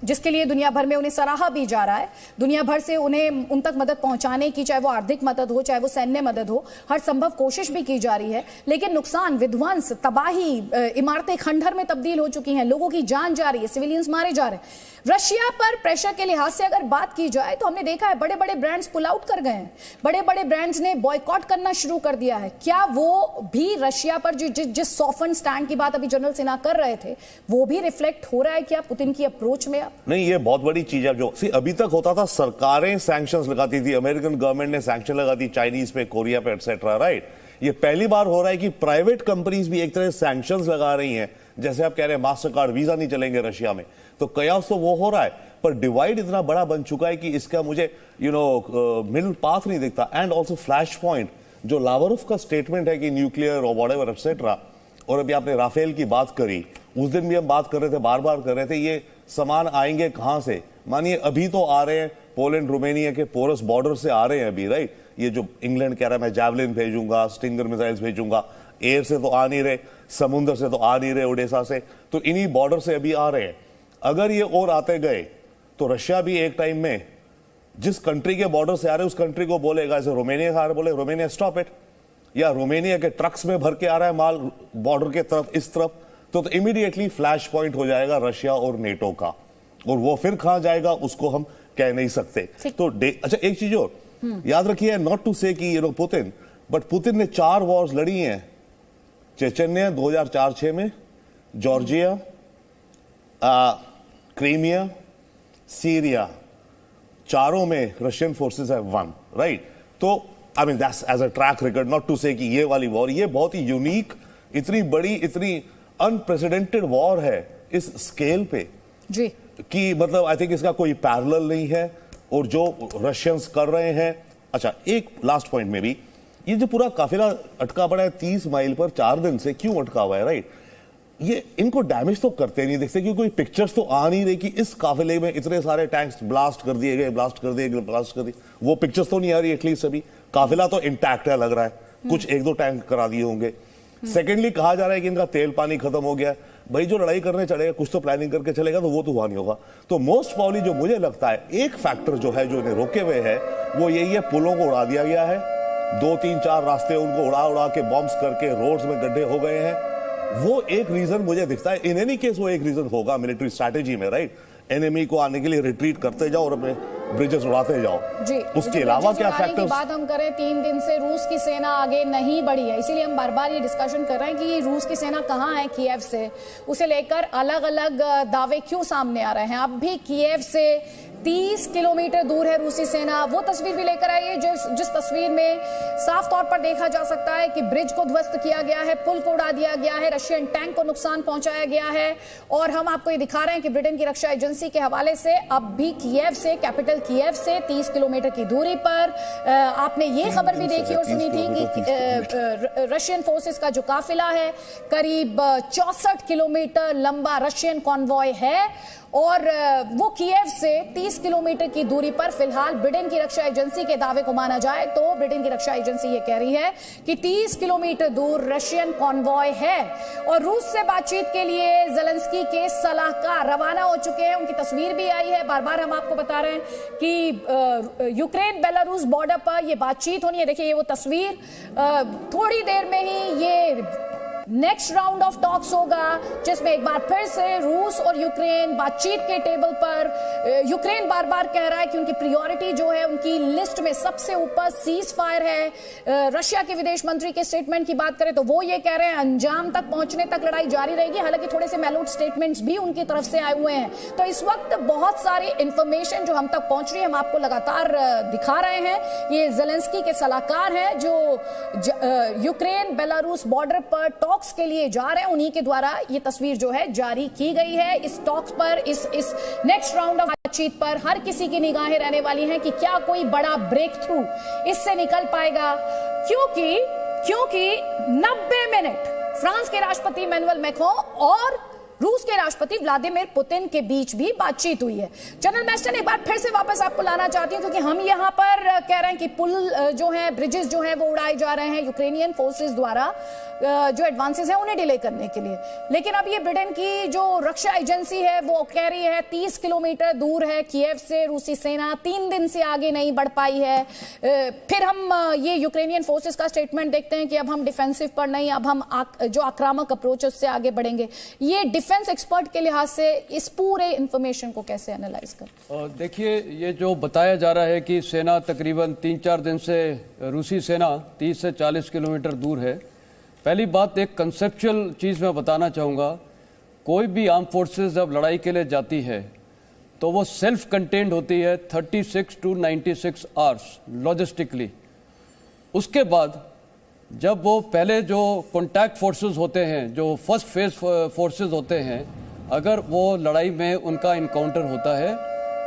जिसके लिए दुनिया भर में उन्हें सराहा भी जा रहा है। दुनिया भर से उन्हें उन तक मदद पहुंचाने की, चाहे वो आर्थिक मदद हो, चाहे वो सैन्य मदद हो, हर संभव कोशिश भी की जा रही है। लेकिन नुकसान, विध्वंस, तबाही, इमारतें खंडहर में तब्दील हो चुकी हैं, लोगों की जान जा रही है, सिविलियंस मारे जा रहे हैं। रशिया पर प्रेशर के लिहाज से अगर बात की जाए तो हमने देखा है बड़े बड़े ब्रांड्स पुल आउट कर गए हैं, बड़े बड़े ब्रांड्स ने बॉयकॉट करना शुरू कर दिया है। क्या वो भी रशिया पर जिस सॉफ्ट स्टैंड की बात अभी जनरल सिन्हा कर रहे थे, वो भी रिफ्लेक्ट हो रहा है क्या पुतिन की अप्रोच में? नहीं, ये बहुत बड़ी चीज है। जो अभी तक होता था सरकारें सैंक्शंस लगाती थी, अमेरिकन गवर्नमेंट ने सैंक्शन लगा दी चाइनीज पे, कोरिया पे, एटसेट्रा, राइट। ये पहली बार हो रहा है कि प्राइवेट कंपनीज भी एक तरह से सैंक्शंस लगा रही हैं। जैसे आप कह रहे हैं मास्टर कार्ड, वीजा नहीं चलेंगे रशिया में, तो कयास तो वो हो रहा है, पर डिवाइड इतना बड़ा बन चुका है कि इसका मुझे मिडिल पाथ नहीं दिखता। एंड ऑल्सो फ्लैश पॉइंट, जो लावरोव का स्टेटमेंट है कि न्यूक्लियर और व्हाटएवर एटसेट्रा, और अभी आपने राफेल की बात करी, उस दिन भी हम बात कर रहे थे, बार बार कर रहे थे, ये सामान आएंगे कहां से? मानिए अभी तो आ रहे हैं पोलैंड रोमानिया के पोरस बॉर्डर से आ रहे हैं अभी, राइट। ये जो इंग्लैंड कह रहा है मैं जैवलिन भेजूंगा, स्टिंगर मिसाइल्स भेजूंगा, एयर से तो आ नहीं रहे, समुद्र से तो आ नहीं रहे, ओडेसा से, तो इन्हीं बॉर्डर से अभी आ रहे हैं। अगर ये और आते गए तो रशिया भी एक टाइम में जिस कंट्री के बॉर्डर से आ रहे उस कंट्री को बोलेगा, जैसे रोमानिया से आ रहे, बोले रोमानिया स्टॉप इट, या रोमानिया के ट्रक्स में भर के आ रहा है माल बॉर्डर के तरफ, इस तरफ, तो इमीडिएटली फ्लैश पॉइंट हो जाएगा रशिया और नेटो का, और वो फिर कहां जाएगा उसको हम कह नहीं सकते। तो अच्छा एक चीज और याद रखिए, नॉट टू से कि पुतिन, बट पुतिन ने 4 वॉर्स लड़ी हैं। चेचन्या 2004-06 में, जॉर्जिया, क्रीमिया, सीरिया, चारों में Russian forces have won, right. तो I mean that's as a track record, not to say कि ये वाली वॉर, ये बहुत ही यूनिक, इतनी बड़ी, इतनी अनप्रेसिडेंटेड वॉर है इस स्केल पे जी, कि मतलब आई थिंक इसका कोई पैरेलल नहीं है। और जो रशियंस कर रहे हैं, अच्छा एक लास्ट पॉइंट में भी, ये जो पूरा काफिला अटका पड़ा है 30 माइल पर 4 दिन से, क्यों अटका हुआ है, राइट। ये इनको डैमेज तो करते नहीं दिखते, क्योंकि कोई पिक्चर्स तो आ नहीं रही कि इस काफिले में इतने सारे टैंक्स ब्लास्ट कर दिए गए, ब्लास्ट कर दिए गए, ब्लास्ट कर दिए, वो पिक्चर्स तो नहीं आ रही एटलीस्ट अभी। काफिला तो इंटैक्ट है लग रहा है, कुछ 1-2 टैंक करा दिए होंगे। सेकेंडली कहा जा रहा है कि इनका तेल पानी खत्म हो गया। भाई जो लड़ाई करने चलेगा कुछ तो प्लानिंग करके चलेगा, तो वो तो हुआ नहीं होगा। तो मोस्ट प्रॉब्ली जो मुझे लगता है एक फैक्टर जो है, जो इन्हें रोके हुए है, वो यही है, पुलों को उड़ा दिया गया है, 2-3-4 रास्ते उनको उड़ा उड़ा के बॉम्ब्स करके रोड्स में गड्ढे हो गए हैं। वो एक रीजन मुझे दिखता है। इन एनी केस वो एक रीजन होगा मिलिट्री स्ट्रैटेजी में, राइट। एनिमी को आने के लिए रिट्रीट करते जाओ और अपने ब्रिजेस उड़ाते जाओ जी। उसके अलावा क्या फैक्टर्स? बात हम करें, 3 दिन से रूस की सेना आगे नहीं बढ़ी है, इसीलिए हम बार बार ये डिस्कशन कर रहे हैं कि रूस की सेना कहां है कीव से, उसे लेकर अलग अलग दावे क्यों सामने आ रहे हैं। अब भी कीव से 30 किलोमीटर दूर है रूसी सेना। वो तस्वीर भी लेकर आई है जिस तस्वीर में साफ तौर पर देखा जा सकता है कि ब्रिज को ध्वस्त किया गया है, पुल को उड़ा दिया गया है, रशियन टैंक को नुकसान पहुंचाया गया है। और हम आपको ये दिखा रहे हैं कि ब्रिटेन की रक्षा एजेंसी के हवाले से अब भी कीव से, कैपिटल कीव से 30 किलोमीटर की दूरी पर आपने ये खबर भी देखी और सुनी थी कि रशियन फोर्सेस का जो काफिला है करीब 64 किलोमीटर लंबा रशियन कॉन्वॉय है, और वो कीव से 30 किलोमीटर की दूरी पर फिलहाल ब्रिटेन की रक्षा एजेंसी के दावे को माना जाए तो ब्रिटेन की रक्षा एजेंसी ये कह रही है कि 30 किलोमीटर दूर रशियन कॉन्वॉय है। और रूस से बातचीत के लिए ज़ेलेंस्की के सलाहकार रवाना हो चुके हैं, उनकी तस्वीर भी आई है। बार बार हम आपको बता रहे हैं कि यूक्रेन बेलारूस बॉर्डर पर ये बातचीत होनी है। देखिए ये वो तस्वीर, थोड़ी देर में ही ये नेक्स्ट राउंड ऑफ टॉक्स होगा जिसमें एक बार फिर से रूस और यूक्रेन बातचीत के टेबल पर। यूक्रेन बार बार कह रहा है कि उनकी प्रायोरिटी जो है उनकी लिस्ट में सबसे ऊपर सीज फायर है। रशिया के विदेश मंत्री के स्टेटमेंट की बात करें तो वो ये कह रहे हैं अंजाम तक पहुंचने तक लड़ाई जारी रहेगी। हालांकि थोड़े से मैलूट स्टेटमेंट्स भी उनकी तरफ से आए हुए हैं। तो इस वक्त बहुत सारी इंफॉर्मेशन जो हम तक पहुंच रही है हम आपको लगातार दिखा रहे हैं। ये ज़ेलेंस्की के सलाहकार हैं जो यूक्रेन बेलारूस बॉर्डर पर टॉक्स के लिए जा रहे हैं, उन्हीं के द्वारा ये तस्वीर जो है जारी की गई है। इस टॉक्स पर, इस नेक्स्ट राउंड ऑफ बातचीत पर हर किसी की निगाहें रहने वाली हैं कि क्या कोई बड़ा ब्रेक थ्रू इससे निकल पाएगा, क्योंकि 90 मिनट फ्रांस के राष्ट्रपति इमैनुअल मैक्रों और रूस के राष्ट्रपति व्लादिमीर पुतिन के बीच भी बातचीत हुई है। जनरल मैस्टन, एक बार फिर से वापस आपको लाना चाहती हूं, क्योंकि हम यहां पर कह रहे हैं कि पुल जो है, ब्रिजेस जो हैं वो उड़ाए जा रहे हैं यूक्रेनियन फोर्सेस द्वारा जो एडवांसेस हैं उन्हें डिले करने के लिए। लेकिन अब ये ब्रिटेन की जो रक्षा एजेंसी है वो कह रही है 30 किलोमीटर दूर है कीव से रूसी सेना, 3 दिन से आगे नहीं बढ़ पाई है। फिर हम ये यूक्रेनियन फोर्सेस का स्टेटमेंट देखते हैं कि अब हम डिफेंसिव पर नहीं, अब हम जो आक्रामक अप्रोच उससे आगे बढ़ेंगे। ये डिफेंस एक्सपर्ट के लिहाज से इस पूरे इंफॉर्मेशन को कैसे एनालाइज कर? देखिए, ये जो बताया जा रहा है कि सेना तकरीबन 3-4 दिन से, रूसी सेना 30 से 40 किलोमीटर दूर है। पहली बात, एक कंसेप्चुअल चीज़ मैं बताना चाहूँगा। कोई भी आर्म फोर्सेस जब लड़ाई के लिए जाती है तो वो सेल्फ कंटेन्ड होती है 36 to 96 आवर्स लॉजिस्टिकली। उसके बाद जब वो पहले जो कॉन्टैक्ट फोर्सेस होते हैं, जो फर्स्ट फेज फोर्सेस होते हैं, अगर वो लड़ाई में उनका इनकाउंटर होता है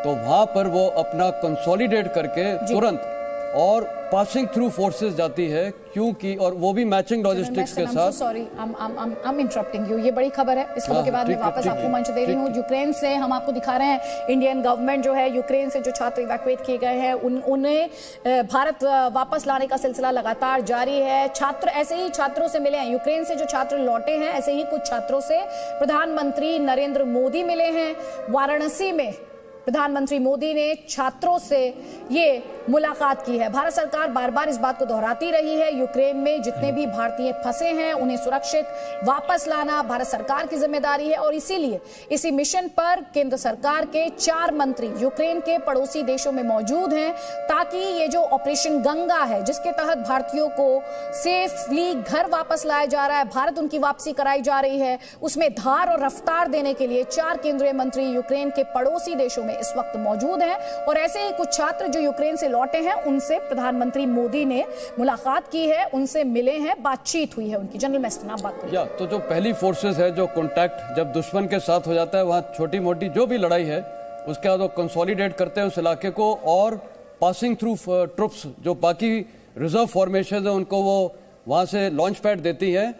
तो वहाँ पर वो अपना कंसोलिडेट करके तुरंत और पासिंग थ्रू फोर्सेस जाती है, क्योंकि और वो भी मैचिंग लॉजिस्टिक्स के साथ। Sorry, I am interrupting you, ये बड़ी खबर है। इस खबर के बाद मैं वापस आपको मंच दे रही हूँ। यूक्रेन से हम आपको दिखा रहे हैं, इंडियन गवर्नमेंट जो है यूक्रेन से जो छात्र इवैक्यूएट किए गए हैं उन्हें भारत वापस लाने का सिलसिला लगातार जारी है। छात्र ऐसे ही छात्रों से मिले हैं, यूक्रेन से जो छात्र लौटे हैं ऐसे ही कुछ छात्रों से प्रधानमंत्री नरेंद्र मोदी मिले हैं। वाराणसी में प्रधानमंत्री मोदी ने छात्रों से ये मुलाकात की है। भारत सरकार बार बार इस बात को दोहराती रही है, यूक्रेन में जितने भी भारतीय फंसे हैं उन्हें सुरक्षित वापस लाना भारत सरकार की जिम्मेदारी है। और इसीलिए इसी मिशन पर केंद्र सरकार के 4 मंत्री यूक्रेन के पड़ोसी देशों में मौजूद हैं, ताकि ये जो ऑपरेशन गंगा है, जिसके तहत भारतीयों को सेफली घर वापस लाया जा रहा है, भारत उनकी वापसी कराई जा रही है, उसमें धार और रफ्तार देने के लिए 4 केंद्रीय मंत्री यूक्रेन के पड़ोसी देशों में इस वक्त मौजूद हैं। और ऐसे ही कुछ छात्र जो यूक्रेन से लौटे हैं, उनसे प्रधानमंत्री मोदी ने मुलाकात की है, उनसे मिले हैं, बातचीत हुई है उनकी। जनरल मैस्टन, आप बात करिए। तो जो पहली फोर्सेस है, जो कॉन्टैक्ट जब दुश्मन के साथ हो जाता है, वहाँ छोटी मोटी जो भी लड़ाई है उसके बाद वो कंसोलिडेट करते हैं उस इलाके को, और पासिंग थ्रू ट्रुप्स जो बाकी रिजर्व फॉर्मेशन है उनको वो वहाँ से लॉन्च पैड देती है,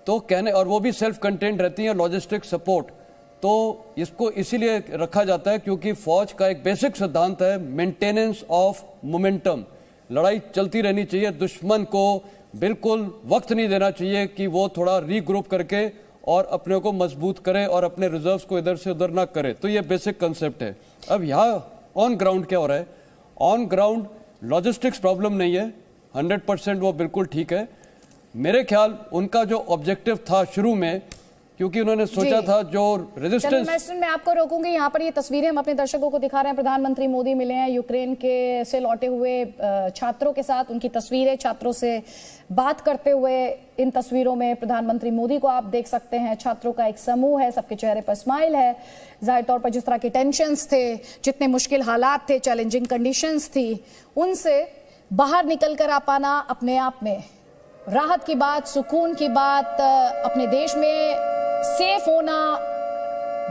तो कहने, और वो भी सेल्फ कंटेंट रहती है, लॉजिस्टिक सपोर्ट। तो इसको इसीलिए रखा जाता है क्योंकि फौज का एक बेसिक सिद्धांत है मेंटेनेंस ऑफ मोमेंटम। लड़ाई चलती रहनी चाहिए, दुश्मन को बिल्कुल वक्त नहीं देना चाहिए कि वो थोड़ा रीग्रुप करके और अपने को मजबूत करे और अपने रिजर्व्स को इधर से उधर ना करे। तो ये बेसिक कंसेप्ट है। अब यहाँ ऑन ग्राउंड क्या हो रहा है? ऑन ग्राउंड लॉजिस्टिक्स प्रॉब्लम नहीं है, 100% वो बिल्कुल ठीक है। मेरे ख्याल उनका जो ऑब्जेक्टिव था शुरू में, क्योंकि उन्होंने सोचा था जो रेजिस्टेंस। मैं आपको रोकूंगी, यहाँ पर ये तस्वीरें हम अपने दर्शकों को दिखा रहे हैं। प्रधानमंत्री मोदी मिले हैं यूक्रेन के से लौटे हुए छात्रों के साथ, उनकी तस्वीरें छात्रों से बात करते हुए इन तस्वीरों में प्रधानमंत्री मोदी को आप देख सकते हैं। छात्रों का एक समूह है, सबके चेहरे पर स्माइल है। जाहिर तौर पर जिस तरह के टेंशंस थे, जितने मुश्किल हालात थे, चैलेंजिंग कंडीशंस थी, उनसे बाहर निकल कर आ पाना अपने आप में राहत की बात, सुकून की बात, अपने देश में सेफ होना,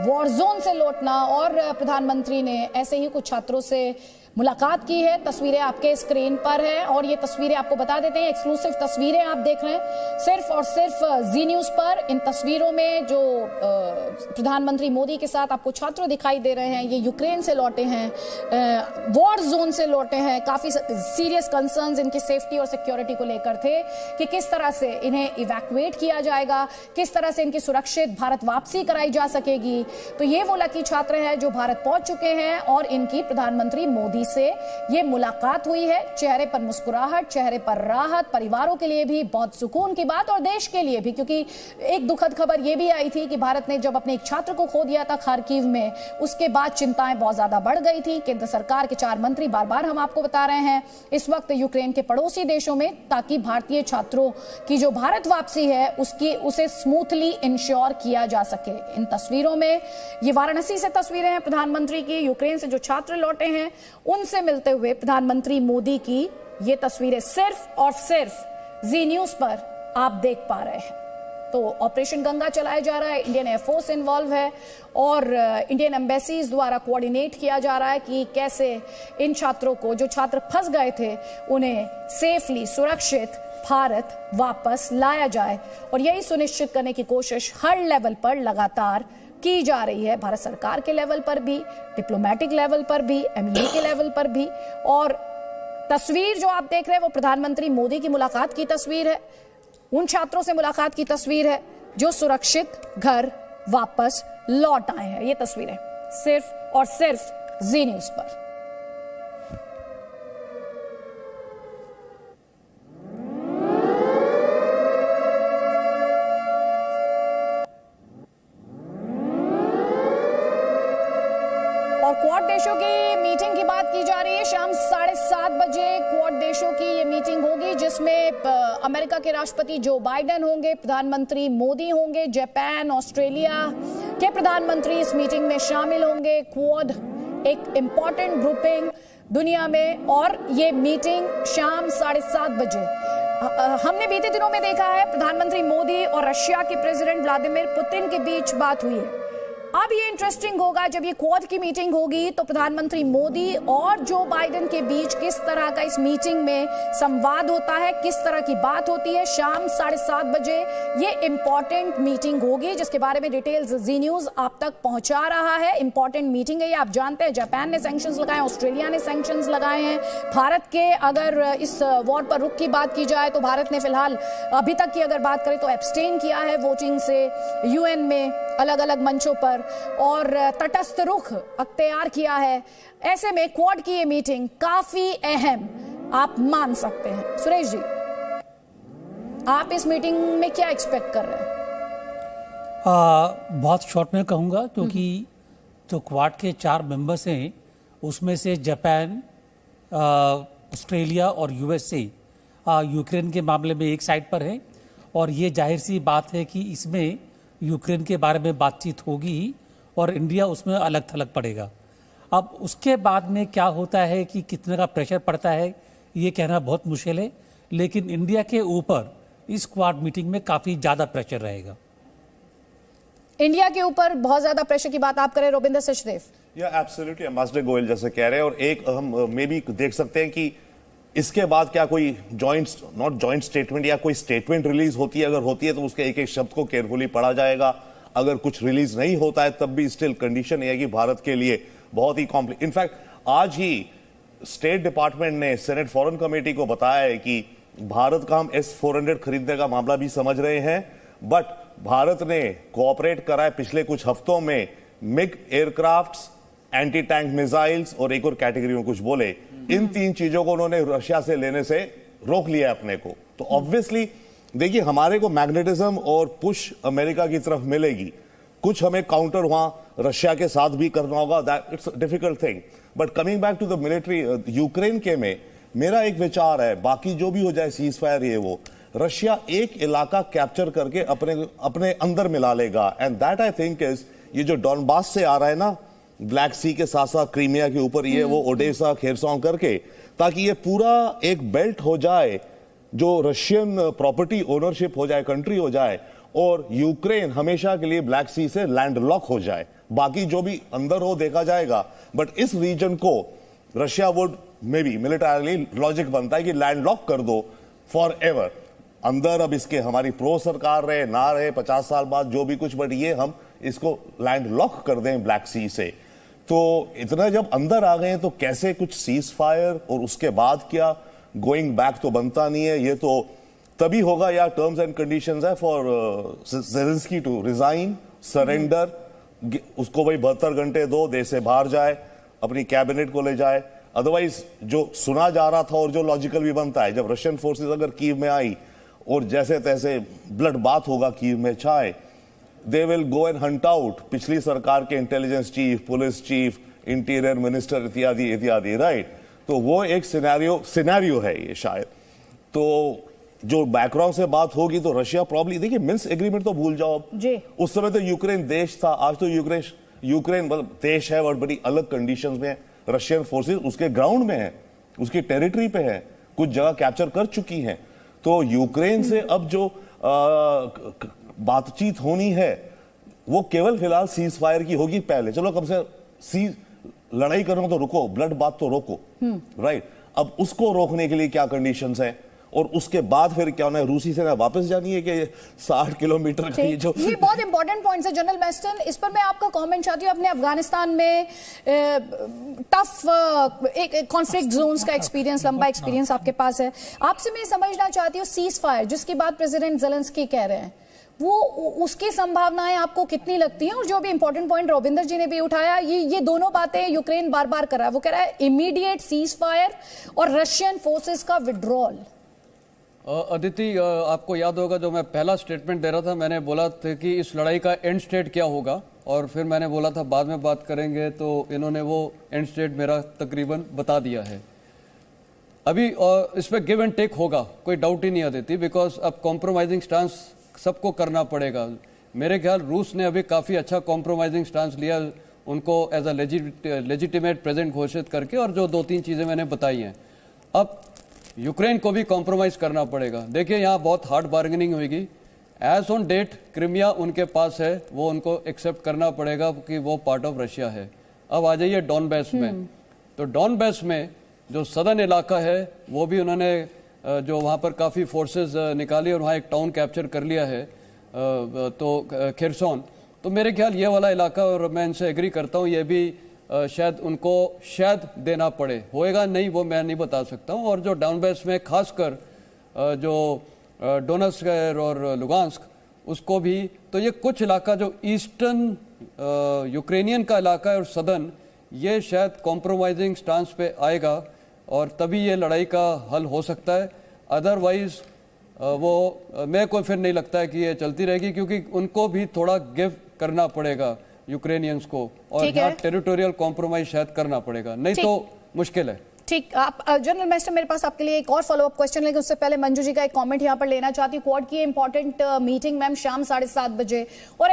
वॉर जोन से लौटना। और प्रधानमंत्री ने ऐसे ही कुछ छात्रों से मुलाकात की है। तस्वीरें आपके स्क्रीन पर हैं और ये तस्वीरें आपको बता देते हैं, एक्सक्लूसिव तस्वीरें आप देख रहे हैं सिर्फ और सिर्फ जी न्यूज पर। इन तस्वीरों में जो प्रधानमंत्री मोदी के साथ आपको छात्र दिखाई दे रहे हैं, ये यूक्रेन से लौटे हैं, वॉर जोन से लौटे हैं। काफी सीरियस कंसर्न्स इनकी सेफ्टी और सिक्योरिटी को लेकर थे कि किस तरह से इन्हें इवैक्यूएट किया जाएगा, किस तरह से इनकी सुरक्षित भारत वापसी कराई जा सकेगी। तो ये वो लकी छात्र हैं जो भारत पहुंच चुके हैं और इनकी प्रधानमंत्री मोदी से ये मुलाकात हुई है। चेहरे पर मुस्कुराहट, चेहरे पर राहत, परिवारों के लिए भी बहुत सुकून की बात और देश के लिए भी, क्योंकि एक दुखद खबर ये भी आई थी कि भारत ने जब अपने एक छात्र को खो दिया था खार्किव में, उसके बाद चिंताएं बहुत ज्यादा बढ़ गई थी। केंद्र सरकार के 4 मंत्री बार बार हम आपको बता रहे हैं इस वक्त यूक्रेन के पड़ोसी देशों में, ताकि भारतीय छात्रों की जो भारत वापसी है उसे स्मूथली इंश्योर किया जा सके। इन तस्वीरों में ये वाराणसी से तस्वीरें हैं प्रधानमंत्री की, यूक्रेन से जो छात्र लौटे हैं उनसे मिलते हुए प्रधानमंत्री मोदी की ये तस्वीरें सिर्फ और सिर्फ जी न्यूज पर आप देख पा रहे हैं। तो ऑपरेशन गंगा चलाया जा रहा है, इंडियन एयरफोर्स इन्वॉल्व है और इंडियन एम्बेसीज द्वारा कोऑर्डिनेट किया जा रहा है कि कैसे इन छात्रों को, जो छात्र फंस गए थे, उन्हें सेफली, सुरक्षित भारत वापस लाया जाए। और यही सुनिश्चित करने की कोशिश हर लेवल पर लगातार की जा रही है, भारत सरकार के लेवल पर भी, डिप्लोमेटिक लेवल पर भी, एमईए के लेवल पर भी। और तस्वीर जो आप देख रहे हैं वो प्रधानमंत्री मोदी की मुलाकात की तस्वीर है, उन छात्रों से मुलाकात की तस्वीर है जो सुरक्षित घर वापस लौट आए हैं। ये तस्वीरें सिर्फ और सिर्फ जी न्यूज पर। और क्वाड देशों की मीटिंग की बात की जा रही है। शाम 7:30 बजे क्वाड देशों की ये मीटिंग होगी जिसमें अमेरिका के राष्ट्रपति जो बाइडेन होंगे, प्रधानमंत्री मोदी होंगे, जापान, ऑस्ट्रेलिया के प्रधानमंत्री इस मीटिंग में शामिल होंगे। क्वाड एक इंपॉर्टेंट ग्रुपिंग दुनिया में, और ये मीटिंग शाम 7:30 बजे। हमने बीते दिनों में देखा है प्रधानमंत्री मोदी और रशिया के प्रेसिडेंट व्लादिमीर पुतिन के बीच बात हुई है। अब ये इंटरेस्टिंग होगा जब ये क्वाड की मीटिंग होगी तो प्रधानमंत्री मोदी और जो बाइडेन के बीच किस तरह का इस मीटिंग में संवाद होता है, किस तरह की बात होती है। शाम 7:30 बजे ये इंपॉर्टेंट मीटिंग होगी जिसके बारे में डिटेल्स जी न्यूज आप तक पहुंचा रहा है। इंपॉर्टेंट मीटिंग है ये, आप जानते हैं जापान ने सैंक्शंस लगाए, ऑस्ट्रेलिया ने सैंक्शंस लगाए हैं। भारत के अगर इस वॉर पर रुख की बात की जाए तो भारत ने फिलहाल अभी तक की अगर बात करें तो एब्सटेन किया है वोटिंग से यूएन में अलग अलग मंचों पर, और तटस्थ रुख अख्तियार किया है। ऐसे में क्वाड की ये मीटिंग काफी अहम आप मान सकते हैं। सुरेश जी, आप इस मीटिंग में क्या एक्सपेक्ट कर रहे हैं? बहुत शॉर्ट में कहूँगा क्योंकि जो क्वाड के 4 मेंबर्स हैं उसमें से जापान, ऑस्ट्रेलिया और यूएसए यूक्रेन के मामले में एक साइड पर है, और ये जाहिर सी बात है कि इसमें यूक्रेन के बारे में बातचीत होगी और इंडिया उसमें अलग थलग पड़ेगा। अब उसके बाद में क्या होता है कि कितने का प्रेशर पड़ता है ये कहना बहुत मुश्किल है, लेकिन इंडिया के ऊपर इस क्वाड मीटिंग में काफ़ी ज़्यादा प्रेशर रहेगा। इंडिया के ऊपर बहुत ज़्यादा प्रेशर की बात आप करें रोबिंदर सचदेव? या एब्सोल्युटली, एम्बेसडर गोयल जैसे कह रहे हैं, और एक हम मे भी देख सकते हैं कि इसके बाद क्या कोई जॉइंट स्टेटमेंट या कोई स्टेटमेंट रिलीज होती है। अगर होती है तो उसके एक एक शब्द को केयरफुली पढ़ा जाएगा। अगर कुछ रिलीज नहीं होता है तब भी स्टिल कंडीशन है कि भारत के लिए बहुत ही कॉम्प्लिकेटेड। इनफैक्ट आज ही स्टेट डिपार्टमेंट ने सेनेट फॉरेन कमेटी को बताया है कि भारत का हम S-400 खरीदने का मामला भी समझ रहे हैं, बट भारत ने कोऑपरेट करा है पिछले कुछ हफ्तों में MiG aircrafts, anti tank missiles और एक और कैटेगरी में कुछ बोले। इन 3 चीजों को उन्होंने रशिया से लेने से रोक लिया अपने को। तो ऑब्वियसली देखिए, हमारे को मैग्नेटिज्म और पुश अमेरिका की तरफ मिलेगी, कुछ हमें काउंटर वहां रशिया के साथ भी करना होगा। That it's difficult thing. But coming back to the military, Ukraine के में मेरा एक विचार है, बाकी जो भी हो जाए सीज फायर ये वो, रशिया एक इलाका कैप्चर करके अपने अंदर मिला लेगा। And that I think is, ये जो डॉनबास से आ रहा है ना, ब्लैक सी के साथ साथ क्रीमिया के ऊपर ये वो ओडेसा खेरसों करके, ताकि ये पूरा एक बेल्ट हो जाए जो रशियन प्रॉपर्टी ओनरशिप हो जाए, कंट्री हो जाए, और यूक्रेन हमेशा के लिए ब्लैक सी से लैंडलॉक हो जाए। बाकी जो भी अंदर हो देखा जाएगा, बट इस रीजन को Russia would may be militarily logic बनता है कि लैंडलॉक कर दो फॉर एवर अंदर। अब इसके हमारी प्रो सरकार रहे ना रहे 50 साल बाद जो भी कुछ, बट ये हम इसको लैंडलॉक कर दें ब्लैक सी से। तो इतना जब अंदर आ गए हैं तो कैसे कुछ सीज फायर और उसके बाद क्या, गोइंग बैक तो बनता नहीं है। ये तो तभी होगा या टर्म्स एंड कंडीशंस है for Zelensky to resign, surrender, उसको भाई 72 घंटे दो, देश से बाहर जाए, अपनी कैबिनेट को ले जाए। अदरवाइज जो सुना जा रहा था और जो लॉजिकल भी बनता है, जब रशियन फोर्सेस अगर कीव में आई और जैसे तैसे ब्लड बाथ होगा कीव में छाए, they will go and Hunt out पिछली सरकार के intelligence chief, police chief, interior minister इत्यादि इत्यादि, राइट। तो वो एक सिनेरियो है ये शायद। तो जो बैकग्राउंड से बात होगी तो रशिया प्रॉब्ली, देखिए मिन्स्क एग्रीमेंट तो भूल जाओ अब, उस समय तो यूक्रेन देश था, आज तो यूक्रेन मतलब देश है और बड़ी अलग कंडीशंस में है। रशियन फोर्सेस उसके ग्राउंड में है, उसकी टेरिटरी पे है, कुछ जगह कैप्चर कर चुकी हैं। तो यूक्रेन से अब जो बातचीत होनी है वो केवल फिलहाल सीज फायर की होगी। पहले चलो कम से लड़ाई करो तो रुको, ब्लड बात तो रोको, राइट। अब उसको रोकने के लिए क्या कंडीशंस हैं और उसके बाद फिर क्या होना है, रूसी सेना वापस जानी है कि 60 किलोमीटर का ये जो ये बहुत इंपॉर्टेंट पॉइंट है जनरल मैस्टन, इस पर मैं आपका कमेंट चाहती हूँ। अपने अफगानिस्तान में टफ एक कॉन्फ्लिक्ट जोन्स का एक्सपीरियंस, लंबा एक्सपीरियंस आपके पास है। आपसे मैं समझना चाहती हूँ सीज फायर जिसकी बात प्रेसिडेंट ज़ेलेंस्की कह रहे हैं, वो उसकी संभावनाएं आपको कितनी लगती हैं? और जो भी इंपॉर्टेंट पॉइंट रविंदर जी ने भी उठाया, ये दोनों बातें यूक्रेन बार बार कर रहा है। वो कह रहा है इमीडिएट सीज फायर और रशियन फोर्सेस का विड्रॉल। अदिति, आपको याद होगा जो मैं पहला स्टेटमेंट दे रहा था, मैंने बोला था कि इस लड़ाई का एंड स्टेट क्या होगा, और फिर मैंने बोला था बाद में बात करेंगे, तो इन्होंने वो एंड स्टेट मेरा तकरीबन बता दिया है। अभी इस पर गिव एंड टेक होगा, कोई डाउट ही नहीं आती, बिकॉज अब कॉम्प्रोमाइजिंग स्टांस सबको करना पड़ेगा। मेरे ख्याल रूस ने अभी काफ़ी अच्छा कॉम्प्रोमाइजिंग स्टांस लिया, उनको एज अ लेजिटिमेट प्रेजेंट घोषित करके, और जो 2-3 चीज़ें मैंने बताई हैं। अब यूक्रेन को भी कॉम्प्रोमाइज़ करना पड़ेगा। देखिए यहाँ बहुत हार्ड बार्गेनिंग होगी। एज ऑन डेट क्रिमिया उनके पास है, वो उनको एक्सेप्ट करना पड़ेगा कि वो पार्ट ऑफ रशिया है। अब आ जाइए डॉनबैस में, तो डॉनबैस में जो सदर्न इलाका है वो भी उन्होंने जो वहाँ पर काफ़ी फोर्सेस निकाली और वहाँ एक टाउन कैप्चर कर लिया है, तो खिरसोन। तो मेरे ख्याल ये वाला इलाका, और मैं इनसे एग्री करता हूँ, ये भी शायद उनको शायद देना पड़े, होएगा नहीं वो मैं नहीं बता सकता हूँ। और जो डाउनबैस में खासकर जो डोनेट्स्क और लुगांस्क, उसको भी, तो ये कुछ इलाका जो ईस्टर्न यूक्रेनियन का इलाका है और सदर्न, ये शायद कॉम्प्रोमाइजिंग स्टांस पे आएगा और तभी ये लड़ाई का हल हो सकता है। अदरवाइज वो मेरे को फिर नहीं लगता है कि ये चलती रहेगी, क्योंकि उनको भी थोड़ा गिव करना पड़ेगा यूक्रेनियंस को, और यहाँ टेरिटोरियल कॉम्प्रोमाइज शायद करना पड़ेगा, नहीं तो मुश्किल है। ठीक, आप जनरल मैस्टर, मेरे पास आपके लिए एक और फॉलोअप क्वेश्चन, लेकिन उससे पहले मंजू जी का एक कमेंट यहाँ पर लेना चाहती हूँ। क्वाड की इंपॉर्टेंट मीटिंग मैम शाम 7:30 बजे, और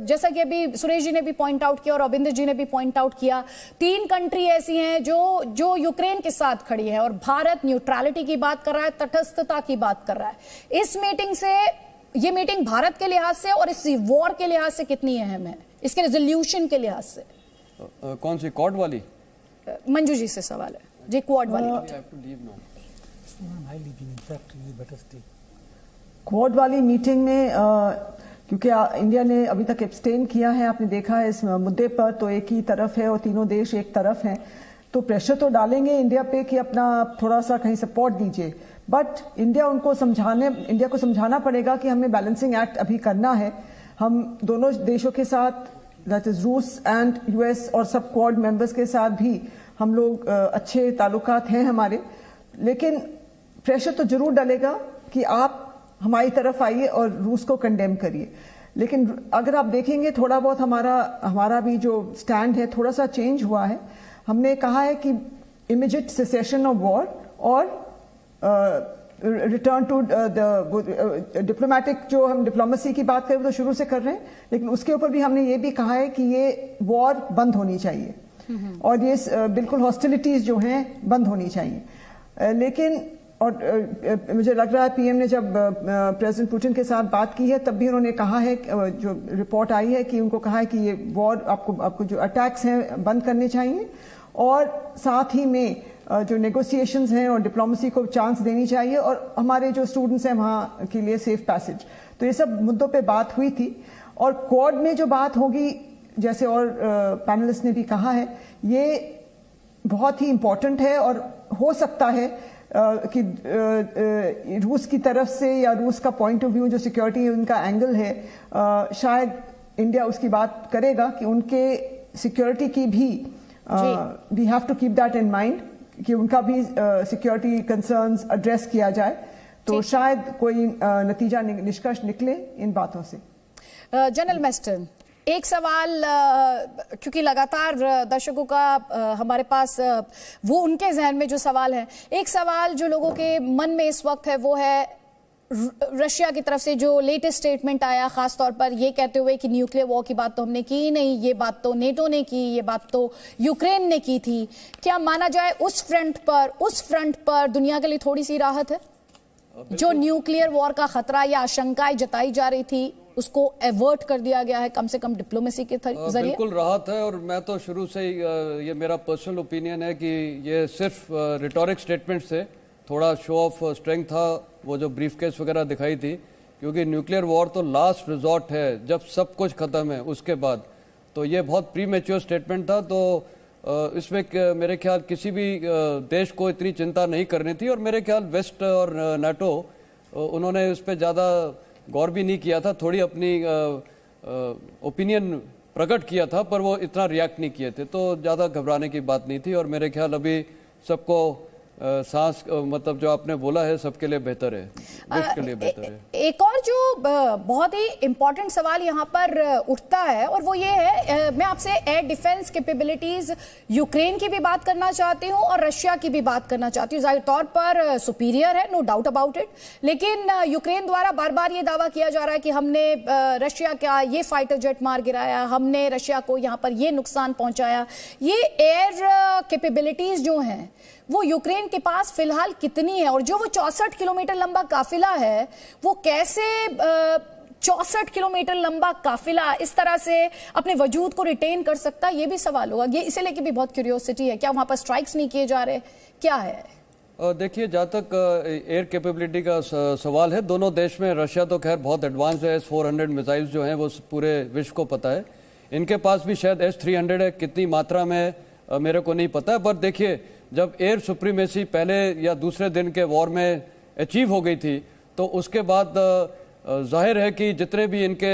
जैसा कि अभी सुरेश जी ने भी पॉइंट आउट किया और रविंद्र जी ने भी पॉइंट आउट किया, 3 कंट्री ऐसी हैं जो यूक्रेन के साथ खड़ी है, और भारत न्यूट्रलिटी की बात कर रहा है, तटस्थता की बात कर रहा है। इस मीटिंग से, ये मीटिंग भारत के लिहाज से और इस वॉर के लिहाज से कितनी अहम है, इसके रेजोल्यूशन के लिहाज से? कौन सी, क्वाड वाली? मंजू जी से सवाल है जी, क्वाड वाली। क्वाड वाली मीटिंग में क्योंकि इंडिया ने अभी तक एब्सटेन किया है, आपने देखा है इस मुद्दे पर, तो एक ही तरफ है और तीनों देश एक तरफ हैं, तो प्रेशर तो डालेंगे इंडिया पे कि अपना थोड़ा सा कहीं सपोर्ट दीजिए, बट इंडिया को समझाना पड़ेगा कि हमें बैलेंसिंग एक्ट अभी करना है। हम दोनों देशों के साथ, दैट इज रूस एंड यूएस, और सब क्वाड मेंबर्स के साथ भी हम लोग अच्छे ताल्लुकात हैं हमारे, लेकिन प्रेशर तो जरूर डालेगा कि आप हमारी तरफ आइए और रूस को कंडेम करिए। लेकिन अगर आप देखेंगे थोड़ा बहुत हमारा भी जो स्टैंड है थोड़ा सा चेंज हुआ है। हमने कहा है कि इमीडिएट सेसेशन ऑफ वॉर और रिटर्न टू डिप्लोमेटिक, जो हम डिप्लोमेसी की बात करें तो शुरू से कर रहे हैं, लेकिन उसके ऊपर भी हमने ये भी कहा है कि ये वॉर बंद होनी चाहिए और ये बिल्कुल हॉस्टिलिटीज जो हैं बंद होनी चाहिए। लेकिन मुझे लग रहा है पीएम ने जब प्रेसिडेंट पुतिन के साथ बात की है तब भी उन्होंने कहा है, जो रिपोर्ट आई है कि उनको कहा है कि ये वॉर आपको जो अटैक्स हैं बंद करने चाहिए, और साथ ही में जो नेगोशिएशंस हैं और डिप्लोमेसी को चांस देनी चाहिए, और हमारे जो स्टूडेंट्स हैं वहाँ के लिए सेफ पैसेज। तो ये सब मुद्दों पे बात हुई थी। और क्वाड में जो बात होगी, जैसे और पैनलिस्ट ने भी कहा है, ये बहुत ही इम्पोर्टेंट है, और हो सकता है कि रूस की तरफ से या रूस का पॉइंट ऑफ व्यू जो सिक्योरिटी उनका एंगल है, शायद इंडिया उसकी बात करेगा कि उनके सिक्योरिटी की भी we have to keep that in mind कि उनका भी सिक्योरिटी कंसर्न्स एड्रेस किया जाए, तो शायद कोई नतीजा निष्कर्ष निकले इन बातों से। जनरल मैस्टर, एक सवाल, क्योंकि लगातार दर्शकों का हमारे पास वो उनके जहन में जो सवाल है, एक सवाल जो लोगों के मन में इस वक्त है वो है रशिया की तरफ से जो लेटेस्ट स्टेटमेंट आया, खासतौर पर ये कहते हुए कि न्यूक्लियर वॉर की बात तो हमने की नहीं, ये बात तो नेटो ने की, ये बात तो यूक्रेन ने की थी। क्या माना जाए उस फ्रंट पर दुनिया के लिए थोड़ी सी राहत है? जो न्यूक्लियर वॉर का खतरा या आशंकाएं जताई जा रही थी उसको एवर्ट कर दिया गया है, कम से कम डिप्लोमेसी के जरिए। बिल्कुल राहत है, और मैं तो शुरू से ही ये मेरा पर्सनल ओपिनियन है कि ये सिर्फ रिटोरिक स्टेटमेंट थे, थोड़ा शो ऑफ स्ट्रेंथ था, वो जो ब्रीफकेस वगैरह दिखाई थी, क्योंकि न्यूक्लियर वॉर तो लास्ट रिजॉर्ट है, जब सब कुछ ख़त्म है उसके बाद। तो ये बहुत प्री मैच्योर स्टेटमेंट था। तो इसमें मेरे ख्याल किसी भी देश को इतनी चिंता नहीं करनी थी, और मेरे ख्याल वेस्ट और नाटो उन्होंने इस पर ज़्यादा गौर भी नहीं किया था, थोड़ी अपनी ओपिनियन प्रकट किया था, पर वो इतना रिएक्ट नहीं किए थे, तो ज़्यादा घबराने की बात नहीं थी। और मेरे ख्याल अभी सबको सांस मतलब जो आपने बोला है सबके लिए बेहतर है, देश के लिए बेहतर है। एक और जो बहुत ही इंपॉर्टेंट सवाल यहाँ पर उठता है और वो ये है, मैं आपसे एयर डिफेंस कैपेबिलिटीज यूक्रेन की भी बात करना चाहती हूँ और रशिया की भी बात करना चाहती हूँ। जाहिर तौर पर सुपीरियर है, नो डाउट अबाउट इट, लेकिन यूक्रेन द्वारा बार बार ये दावा किया जा रहा है कि हमने रशिया का ये फाइटर जेट मार गिराया, हमने रशिया को यहाँ पर ये नुकसान पहुंचाया। ये एयर कैपेबिलिटीज जो हैं वो यूक्रेन के पास फिलहाल कितनी है, और जो वो 64 किलोमीटर लंबा काफिला है वो कैसे 64 किलोमीटर लंबा काफिला इस तरह से अपने वजूद को रिटेन कर सकता है, ये भी सवाल होगा। ये इसे लेके भी बहुत क्यूरियोसिटी है, क्या वहां पर स्ट्राइक्स नहीं किए जा रहे, क्या है? देखिए, जहाँ तक एयर कैपेबिलिटी का सवाल है, दोनों देश में, रशिया तो खैर बहुत एडवांस है, S-400 मिसाइल्स जो हैं वो पूरे विश्व को पता है, इनके पास भी शायद S-300 है, कितनी मात्रा में मेरे को नहीं पता है। पर देखिए, जब एयर सुप्रीमेसी पहले या दूसरे दिन के वॉर में अचीव हो गई थी, तो उसके बाद जाहिर है कि जितने भी इनके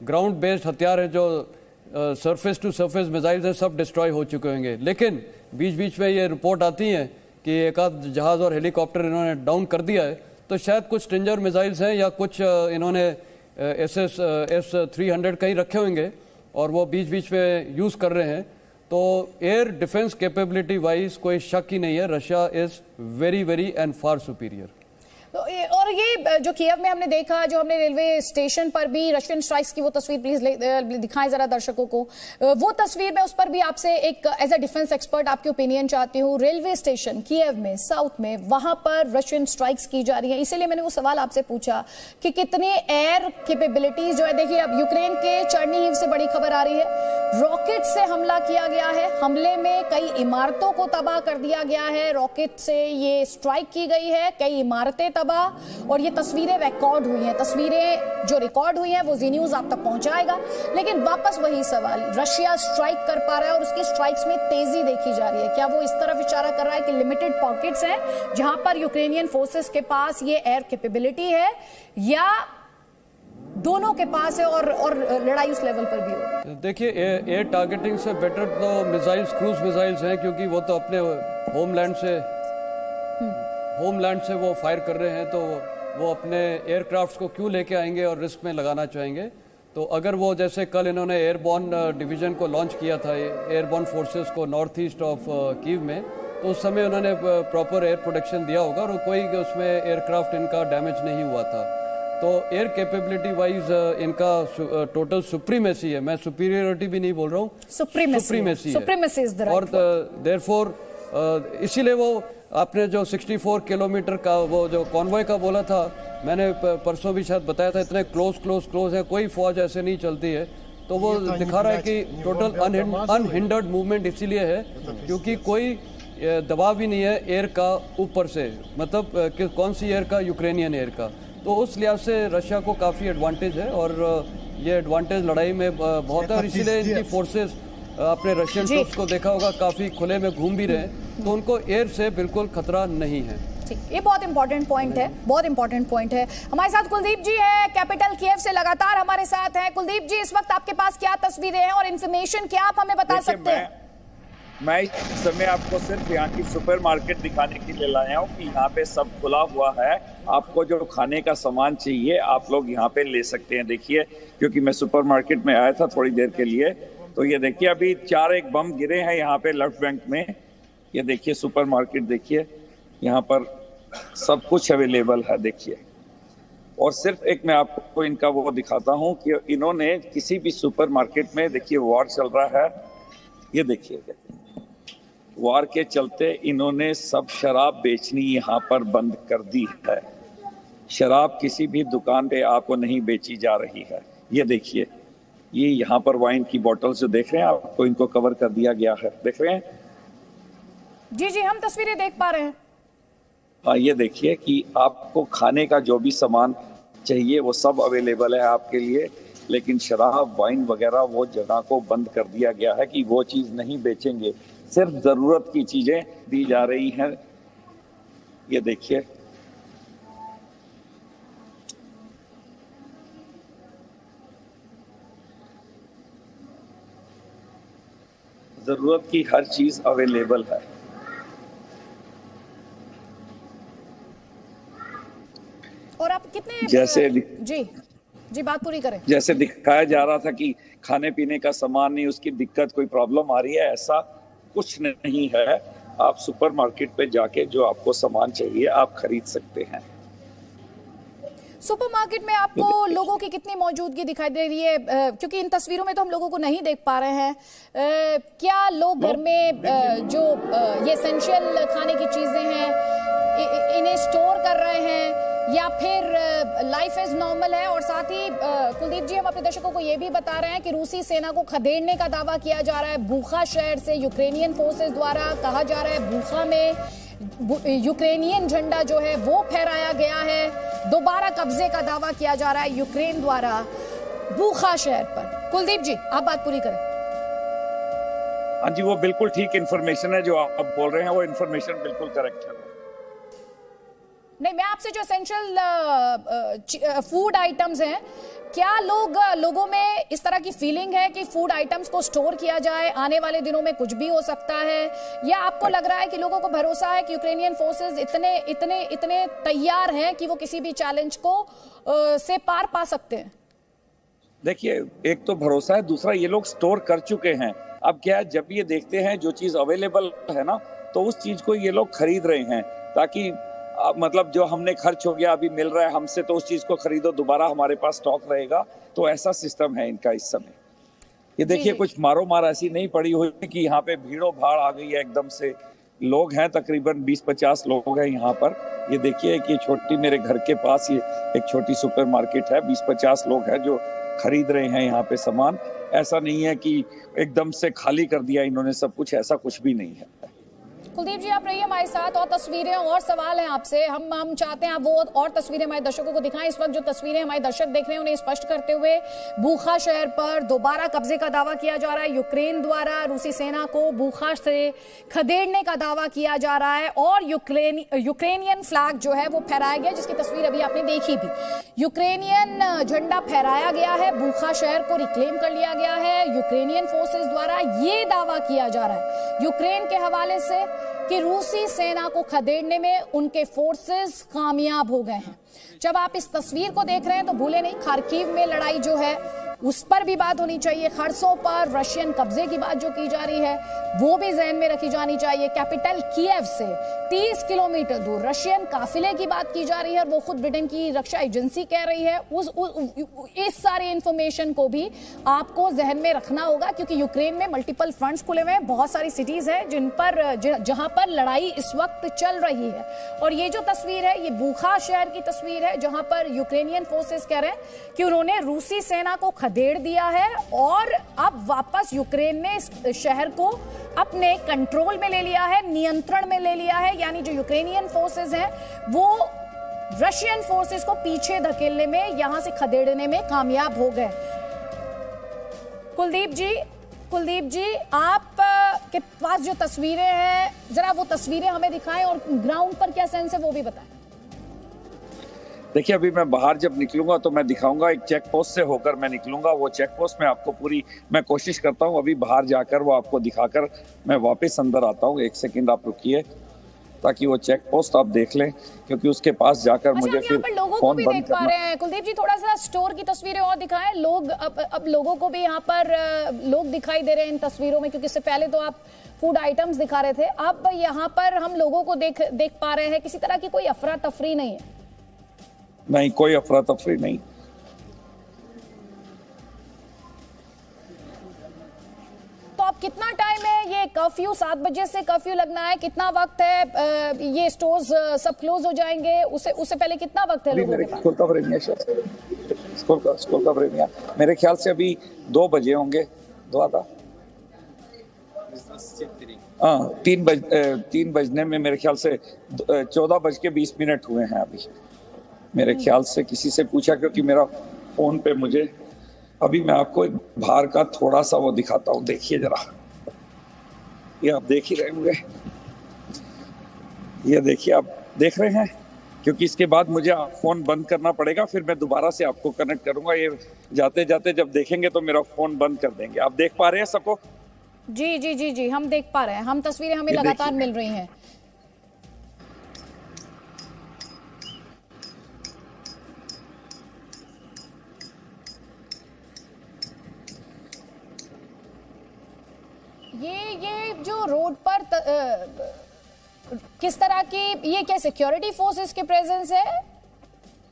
ग्राउंड बेस्ड हथियार हैं, जो सरफेस टू सरफेस मिसाइल्स हैं, सब डिस्ट्रॉय हो चुके होंगे। लेकिन बीच बीच में ये रिपोर्ट आती हैं कि एक आध जहाज़ और हेलीकॉप्टर इन्होंने डाउन कर दिया है, तो शायद कुछ स्ट्रिंजर मिसाइल्स हैं या कुछ इन्होंने S-300 कहीं रखे होंगे और वो बीच बीच में यूज़ कर रहे हैं। तो एयर डिफेंस कैपेबिलिटी वाइज कोई शक ही नहीं है, Russia is very very and far superior. और ये जो कीव में हमने देखा, जो हमने रेलवे स्टेशन पर भी रशियन स्ट्राइक्स की वो तस्वीर प्लीज दिखाएं जरा दर्शकों को, वो तस्वीर में उस पर भी आपसे एक एज अ डिफेंस एक्सपर्ट आपकी ओपिनियन चाहती हूँ। रेलवे स्टेशन कीव में, साउथ में, वहां पर रशियन स्ट्राइक्स की जा रही है, इसीलिए मैंने वो सवाल आपसे पूछा कि कितने एयर कैपेबिलिटीज जो है। देखिए, अब यूक्रेन के चर्नीहिव से बड़ी खबर आ रही है, रॉकेट से हमला किया गया है, हमले में कई इमारतों को तबाह कर दिया गया है, रॉकेट से ये स्ट्राइक की गई है, कई इमारतें तबाह, और ये तस्वीरें रिकॉर्ड हुई हैं। तस्वीरें जो रिकॉर्ड हुई हैं वो जी न्यूज आप तक पहुंचाएगा। लेकिन वापस वही सवाल, रशिया स्ट्राइक कर पा रहा है और उसकी स्ट्राइक्स में तेजी देखी जा रही है, क्या वो इस तरफ इशारा कर रहा है कि लिमिटेड पॉकेट्स हैं जहां पर यूक्रेनियन फोर्सेस के पास ये एयर कैपेबिलिटी है, या दोनों के पास है और लड़ाई उस लेवल पर भी होगी? देखिए, एयर टारगेटिंग से बेटर तो मिसाइल्स, क्रूज मिसाइल्स हैं, क्योंकि वो तो अपने होमलैंड से वो फायर कर रहे हैं, तो वो अपने एयरक्राफ्ट्स को क्यों लेके आएंगे और रिस्क में लगाना चाहेंगे। तो अगर वो, जैसे कल इन्होंने एयरबॉर्न डिवीजन को लॉन्च किया था, एयरबॉर्न फोर्सेस को नॉर्थ ईस्ट ऑफ कीव में, तो उस समय उन्होंने प्रॉपर एयर प्रोटेक्शन दिया होगा और कोई उसमें एयरक्राफ्ट इनका डैमेज नहीं हुआ था। तो एयर कैपेबिलिटी वाइज इनका टोटल सुप्रीमेसी है, मैं सुपीरियरिटी भी नहीं बोल रहा हूँ, सुप्रीमेसी है। और देयरफॉर इसीलिए वो आपने जो 64 किलोमीटर का वो जो कॉन्वॉय का बोला था, मैंने परसों भी शायद बताया था, इतने क्लोज है, कोई फौज ऐसे नहीं चलती है। तो वो दिखा रहा है कि टोटल अनहिंडर्ड मूवमेंट इसीलिए है क्योंकि कोई दबाव ही नहीं है एयर का ऊपर से, मतलब कौन सी एयर का, यूक्रेनियन एयर का। तो उस लिहाज से रशिया को काफ़ी एडवांटेज है और ये एडवांटेज लड़ाई में बहुत है, और इसीलिए इनकी फोर्सेस, आपने रशियन ट्रूप्स को देखा होगा, काफ़ी खुले में घूम भी रहे हैं, तो उनको एयर से बिल्कुल खतरा नहीं है। ठीक, ये बहुत इंपॉर्टेंट पॉइंट है, बहुत इंपॉर्टेंट पॉइंट है। हमारे साथ कुलदीप जी है, कैपिटल कीव से लगातार हमारे साथ हैं। कुलदीप जी, इस वक्त आपके पास क्या तस्वीरें हैं और इन्फॉर्मेशन क्या आप हमें बता सकते हैं? मैं इस समय आपको सिर्फ यहाँ की सुपरमार्केट दिखाने के लिए लाया हूँ कि यहाँ पे सब खुला हुआ है, आपको जो खाने का सामान चाहिए आप लोग यहाँ पे ले सकते हैं। देखिए, क्योंकि मैं सुपरमार्केट में आया था थोड़ी देर के लिए, तो ये देखिए अभी 4 बम गिरे हैं यहाँ पे लेफ्ट बैंक में। ये देखिए सुपरमार्केट, देखिए यहाँ पर सब कुछ अवेलेबल है, देखिए। और सिर्फ एक मैं आपको इनका वो दिखाता हूँ कि इन्होंने किसी भी सुपरमार्केट में, देखिए वॉर चल रहा है, ये देखिए वॉर के चलते इन्होंने सब शराब बेचनी यहाँ पर बंद कर दी है। शराब किसी भी दुकान पे आपको नहीं बेची जा रही है। ये देखिए, ये यहाँ पर वाइन की बोतल्स जो देख रहे हैं आपको, इनको कवर कर दिया गया है, देख रहे हैं? जी जी, हम तस्वीरें देख पा रहे हैं। ये देखिए कि आपको खाने का जो भी सामान चाहिए वो सब अवेलेबल है आपके लिए, लेकिन शराब वाइन वगैरह वो जगह को बंद कर दिया गया है कि वो चीज नहीं बेचेंगे, सिर्फ जरूरत की चीजें दी जा रही हैं। ये देखिए जरूरत की हर चीज अवेलेबल है। और आप कितने जैसे जी बात पूरी करें। जैसे दिखाया जा रहा था कि खाने पीने का सामान नहीं, उसकी दिक्कत कोई प्रॉब्लम आ रही है, ऐसा कुछ नहीं है। आप सुपरमार्केट पे जाके जो आपको सामान चाहिए आप खरीद सकते हैं। सुपरमार्केट में आपको लोगों की कितनी मौजूदगी दिखाई दे रही है? क्योंकि इन तस्वीरों में तो हम लोगों को नहीं देख पा रहे हैं। क्या लोग घर में जो ये एसेंशियल खाने की चीजें हैं इन्हें स्टोर कर रहे हैं या फिर लाइफ एज नॉर्मल है? और साथ ही कुलदीप जी, हम अपने दर्शकों को ये भी बता रहे हैं कि रूसी सेना को खदेड़ने का दावा किया जा रहा है बूखा शहर से यूक्रेनियन फोर्सेस द्वारा। कहा जा रहा है बूखा में यूक्रेनियन झंडा जो है वो फहराया गया है। दोबारा कब्जे का दावा किया जा रहा है यूक्रेन द्वारा बूखा शहर पर। कुलदीप जी, आप बात पूरी करें। हाँ जी, वो बिल्कुल ठीक इंफॉर्मेशन है जो आप बोल रहे हैं, वो इंफॉर्मेशन बिल्कुल करेक्ट है। नहीं, मैं आपसे जो एसेंशियल फूड आइटम्स हैं, क्या लोगों में इस तरह की फीलिंग है कि फूड आइटम्स को स्टोर किया जाए, आने वाले दिनों में कुछ भी हो सकता है, या आपको लग रहा है कि लोगों को भरोसा है कि यूक्रेनियन फोर्सेस इतने तैयार हैं कि वो किसी भी चैलेंज को से पार पा सकते हैं? देखिए, एक तो भरोसा है, दूसरा ये लोग स्टोर कर चुके हैं। अब क्या है, जब ये देखते हैं जो चीज अवेलेबल है ना, तो उस चीज को ये लोग खरीद रहे हैं ताकि मतलब जो हमने खर्च हो गया अभी मिल रहा है हमसे, तो उस चीज को खरीदो, दोबारा हमारे पास स्टॉक रहेगा। तो ऐसा सिस्टम है इनका इस समय। ये देखिए, कुछ मारो मार ऐसी नहीं पड़ी हुई कि यहाँ पे भीड़ों भाड़ आ गई है एकदम से। लोग हैं, तकरीबन 20-50 लोग हैं यहाँ पर। ये देखिए कि छोटी मेरे घर के पास ये एक छोटी सुपरमार्केट है, 20-50 लोग हैं जो खरीद रहे हैं यहाँ पे सामान। ऐसा नहीं है कि एकदम से खाली कर दिया इन्होंने सब कुछ, ऐसा कुछ भी नहीं है। कुलदीप जी, आप रहिए हमारे साथ, और तस्वीरें और सवाल हैं आपसे। हम चाहते हैं आप वो और तस्वीरें हमारे दर्शकों को दिखाएं। इस वक्त जो तस्वीरें हमारे दर्शक देख रहे हैं उन्हें स्पष्ट करते हुए बूखा शहर पर दोबारा कब्जे का दावा किया जा रहा है यूक्रेन द्वारा। रूसी सेना को बूखा से खदेड़ने का दावा किया जा रहा है और यूक्रेनियन फ्लैग जो है वो फहराया गया, जिसकी तस्वीर अभी आपने देखी भी। यूक्रेनियन झंडा फहराया गया है, बूखा शहर को रिक्लेम कर लिया गया है यूक्रेनियन फोर्सेस द्वारा। ये दावा किया जा रहा है यूक्रेन के हवाले से कि रूसी सेना को खदेड़ने में उनके फोर्सेस कामयाब हो गए हैं। जब आप इस तस्वीर को देख रहे हैं तो भूले नहीं, खार्किव में लड़ाई जो है उस पर भी बात होनी चाहिए। खर्सों पर रशियन कब्जे की बात जो की जा रही है वो भी जहन में रखी जानी चाहिए। कैपिटल कीव से 30 किलोमीटर दूर रशियन काफिले की बात की जा रही है और वो खुद ब्रिटेन की रक्षा एजेंसी कह रही है। इस सारे इंफॉर्मेशन को भी आपको जहन में रखना होगा, क्योंकि यूक्रेन में मल्टीपल फ्रंट्स खुले हुए हैं, बहुत सारी सिटीज हैं जहां पर लड़ाई इस वक्त चल रही है। और ये जो तस्वीर है ये बूखा शहर की तस्वीर है, जहां पर यूक्रेनियन फोर्सेस कह रहे हैं कि उन्होंने रूसी सेना को खदेड़ दिया है और अब वापस यूक्रेन ने इस शहर को अपने कंट्रोल में ले लिया है, नियंत्रण में ले लिया है। यानी जो यूक्रेनियन फोर्सेस हैं वो रशियन फोर्सेस को पीछे धकेलने में, यहां से खदेड़ने में कामयाब हो गए। कुलदीप जी, आप के पास जो तस्वीरें हैं, जरा वो तस्वीरें हमें दिखाएं और ग्राउंड पर क्या सेंस है वो भी बताएं। देखिए, अभी मैं बाहर जब निकलूंगा तो मैं दिखाऊंगा, एक चेक पोस्ट से होकर मैं निकलूंगा। वो चेक पोस्ट में आपको पूरी मैं कोशिश करता हूं अभी बाहर जाकर वो आपको दिखाकर मैं वापस अंदर आता हूं। एक सेकंड आप रुकिए ताकि वो चेक पोस्ट आप देख लें, क्योंकि उसके पास जाकर मुझे फिर फोन भी देख पा रहे हैं। कुलदीप जी, थोड़ा सा स्टोर की तस्वीरें और दिखाएं। लोग अब लोगों को भी यहाँ पर लोग दिखाई दे रहे हैं इन तस्वीरों में, क्योंकि इससे पहले तो आप फूड आइटम्स दिखा रहे थे। अब यहाँ पर हम लोगों को देख पा रहे हैं, किसी तरह की कोई अफरा तफरी नहीं है। नहीं, कोई अफरा तफरी नहीं। तो अब कितना टाइम है ये कर्फ्यू? 7 बजे से कर्फ्यू लगना है, कितना वक्त है? ये स्टोर्स सब क्लोज हो जाएंगे, उससे पहले कितना वक्त है लोगों के पास? स्कूल का प्रेमिया मेरे ख्याल से अभी 2 बजे होंगे, 2 आधा। हाँ 3 बजने में मेरे ख्याल से 14:20 हुए हैं अभी मेरे ख्याल से। किसी से पूछा, क्योंकि मेरा फोन पे मुझे अभी मैं आपको एक बाहर का थोड़ा सा वो दिखाता हूँ, देखिए जरा, ये आप देख ही रहे होंगे, ये देखिए आप देख रहे हैं, क्योंकि इसके बाद मुझे फोन बंद करना पड़ेगा, फिर मैं दोबारा से आपको कनेक्ट करूंगा। ये जाते जाते जब देखेंगे तो मेरा फोन बंद कर देंगे। आप देख पा रहे हैं सबको? जी जी जी जी, हम देख पा रहे हैं, हम तस्वीरें हमें लगातार मिल रही हैं। ये जो रोड पर किस तरह की, ये क्या सिक्योरिटी फोर्सेस के प्रेजेंस है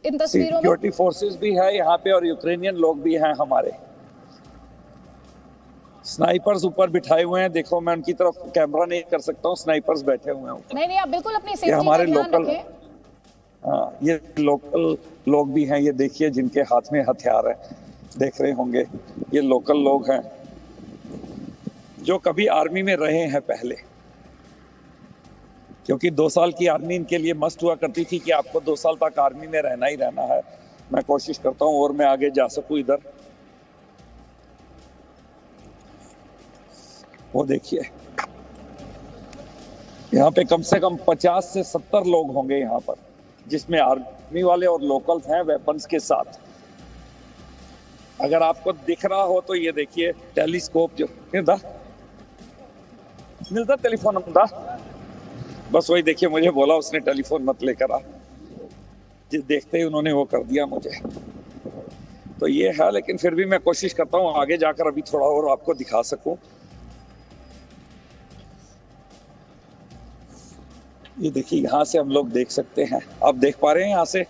इन तस्वीरों में? सिक्योरिटी फोर्सेस भी है यहाँ पे और यूक्रेनियन लोग भी हैं हमारे। स्नाइपर्स ऊपर बिठाए हुए हैं, देखो मैं उनकी तरफ कैमरा नहीं कर सकता हूँ, स्नाइपर्स बैठे हुए हैं। नहीं, आप बिल्कुल अपनी सेफ्टी हमारे का ध्यान लोकल, रखें। हाँ ये लोकल लोग भी हैं, ये देखिए जिनके हाथ में हथियार है, देख रहे होंगे, ये लोकल लोग हैं जो कभी आर्मी में रहे हैं पहले, क्योंकि 2 साल की आर्मी इनके लिए मस्ट हुआ करती थी कि आपको 2 साल तक आर्मी में रहना ही रहना है। मैं कोशिश करता हूँ और मैं आगे जा सकूं इधर। वो देखिए यहाँ पे कम से कम 50 से 70 लोग होंगे यहाँ पर, जिसमें आर्मी वाले और लोकल्स हैं वेपन्स के साथ। अगर आपको दिख रहा हो तो ये देखिए टेलीस्कोप जो मिलता टेलीफोन हमदा, बस वही देखिए, मुझे बोला उसने टेलीफोन मत लेकर आ, जिस देखते ही उन्होंने वो कर दिया मुझे। तो ये है, लेकिन फिर भी मैं कोशिश करता हूँ आगे जाकर अभी थोड़ा और आपको दिखा सकूं। ये देखिए यहाँ से हम लोग देख सकते हैं, आप देख पा रहे हैं यहाँ से?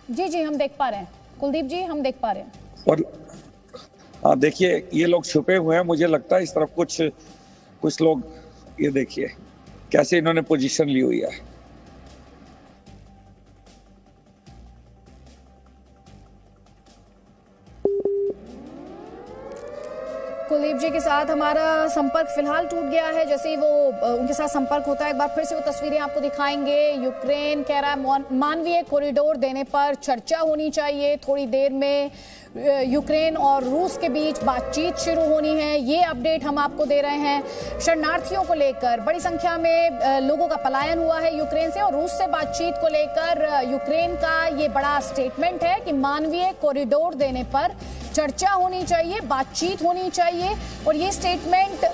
जी जी, हम देख पा रहे हैं कुलदीप जी, हम देख पा रहे हैं। और हाँ देखिए ये लोग छुपे हुए हैं, मुझे लगता है इस तरफ कुछ लोग, ये देखिए कैसे इन्होंने पोजीशन ली हुई है। कुलदीप जी के साथ हमारा संपर्क फिलहाल टूट गया है। जैसे ही वो उनके साथ संपर्क होता है, एक बार फिर से वो तस्वीरें आपको दिखाएंगे। यूक्रेन कह रहा है मानवीय कॉरिडोर देने पर चर्चा होनी चाहिए, थोड़ी देर में यूक्रेन और रूस के बीच बातचीत शुरू होनी है, ये अपडेट हम आपको दे रहे हैं। शरणार्थियों को लेकर बड़ी संख्या में लोगों का पलायन हुआ है यूक्रेन से, और रूस से बातचीत को लेकर यूक्रेन का ये बड़ा स्टेटमेंट है कि मानवीय कॉरिडोर देने पर चर्चा होनी चाहिए, बातचीत होनी चाहिए। और ये स्टेटमेंट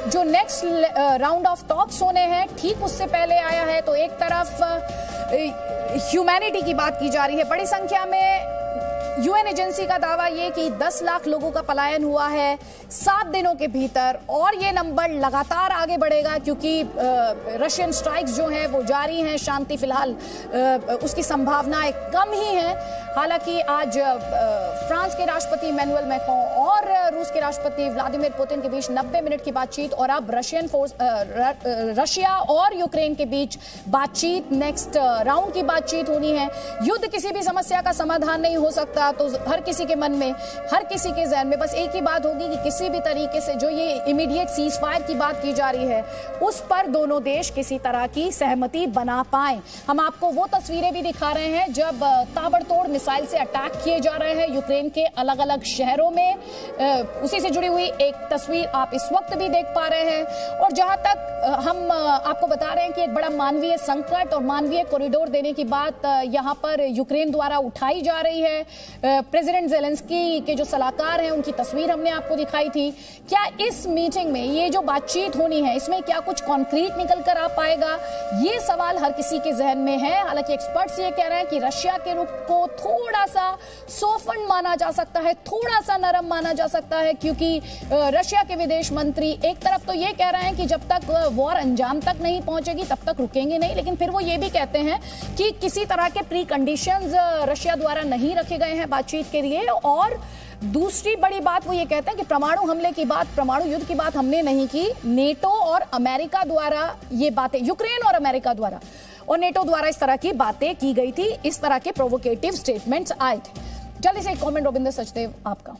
जो नेक्स्ट राउंड ऑफ टॉक्स होने हैं ठीक उससे पहले आया है। तो एक तरफ ह्यूमैनिटी की बात की जा रही है, बड़ी संख्या में यूएन एजेंसी का दावा ये कि 10 लाख लोगों का पलायन हुआ है 7 दिनों के भीतर, और ये नंबर लगातार आगे बढ़ेगा क्योंकि रशियन स्ट्राइक्स जो हैं वो जारी हैं। शांति फिलहाल उसकी संभावनाएं कम ही हैं। हालांकि आज फ्रांस के राष्ट्रपति इमैनुअल मैक्रों और रूस के राष्ट्रपति व्लादिमीर पुतिन के बीच 90 मिनट की बातचीत, और अब रशिया और यूक्रेन के बीच बातचीत, नेक्स्ट राउंड की बातचीत होनी है। युद्ध किसी भी समस्या का समाधान नहीं हो सकता, तो हर किसी के मन में, हर किसी के ज़हन में बस एक ही बात होगी कि किसी भी तरीके से जो ये इमीडिएट सीज फायर की बात की जा रही है उस पर दोनों देश किसी तरह की सहमति बना पाए। हम आपको वो तस्वीरें भी दिखा रहे हैं जब ताबड़तोड़ मिसाइल से अटैक किए जा रहे हैं यूक्रेन के अलग अलग शहरों में। उसी से जुड़ी हुई एक तस्वीर आप इस वक्त भी देख पा रहे हैं। और जहां तक हम आपको बता रहे हैं कि एक बड़ा मानवीय संकट और मानवीय कॉरिडोर देने की बात यहां पर यूक्रेन द्वारा उठाई जा रही है। प्रेसिडेंट ज़ेलेंस्की के जो सलाहकार हैं उनकी तस्वीर हमने आपको दिखाई थी। क्या इस मीटिंग में ये जो बातचीत होनी है इसमें क्या कुछ कॉन्क्रीट निकल कर आ पाएगा, ये सवाल हर किसी के जहन में है। हालांकि एक्सपर्ट्स ये कह रहे हैं कि रशिया के रुख को थोड़ा सा सॉफ्ट माना जा सकता है, थोड़ा सा नरम माना जा सकता है, क्योंकि रशिया के विदेश मंत्री एक तरफ तो ये कह रहे हैं कि जब तक वॉर अंजाम तक नहीं पहुंचेगी तब तक रुकेंगे नहीं, लेकिन फिर वो ये भी कहते हैं कि किसी तरह के प्री कंडीशंस रशिया द्वारा नहीं रखे गए हैं बातचीत के लिए। और दूसरी बड़ी बात वो ये कहते हैं कि परमाणु हमले की बात, परमाणु युद्ध की बात हमने नहीं की। नेटो और अमेरिका द्वारा ये बातें, यूक्रेन और अमेरिका द्वारा और नेटो द्वारा इस तरह की बातें की गई थी, इस तरह के प्रोवोकेटिव स्टेटमेंट्स आए थे। जल्दी से एक कमेंट रविंद्र सचदेव आपका।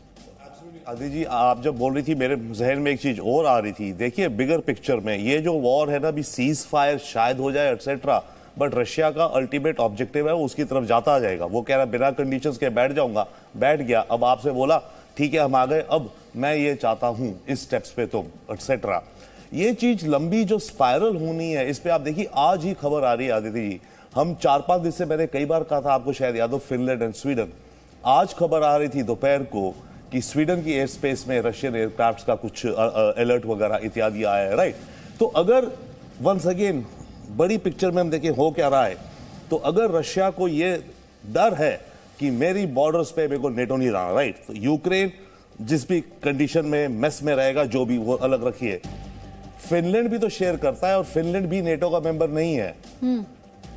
आदि जी, आप जब बोल रही थी मेरे जहन में एक चीज और आ रही थी। देखिए बिगर पिक्चर में ये जो वॉर है ना, अभी सीज फायर शायद हो जाए एटसेट्रा, बट रशिया का अल्टीमेट ऑब्जेक्टिव है वो उसकी तरफ जाता जाएगा। वो कह रहा है बिना कंडीशंस के बैठ जाऊंगा, बैठ गया। अब आपसे बोला ठीक है हम आ गए, अब मैं ये चाहता हूं इस स्टेप्स पे तुम एटसेट्रा। ये चीज लंबी जो स्पाइरल होनी है, इस पे आप देखिए आज ही खबर आ रही है आदित्य जी। हम 4-5 दिन से मैंने कई बार कहा था आपको, शायद याद हो, फिनलैंड एंड स्वीडन। आज खबर आ रही थी दोपहर को कि स्वीडन की एयर स्पेस में रशियन एयरक्राफ्ट का कुछ अलर्ट वगैरह इत्यादि आया है, राइट। तो अगर वंस अगेन बड़ी पिक्चर में हम देखें हो क्या रहा है, तो अगर रशिया को ये डर है कि मेरी बॉर्डर्स पे मेरे को नेटो नहीं रहा, राइट, तो यूक्रेन जिस भी कंडीशन में मेस में रहेगा, जो भी वो अलग रखिए, फिनलैंड भी तो शेयर करता है और फिनलैंड भी नेटो का मेंबर नहीं है।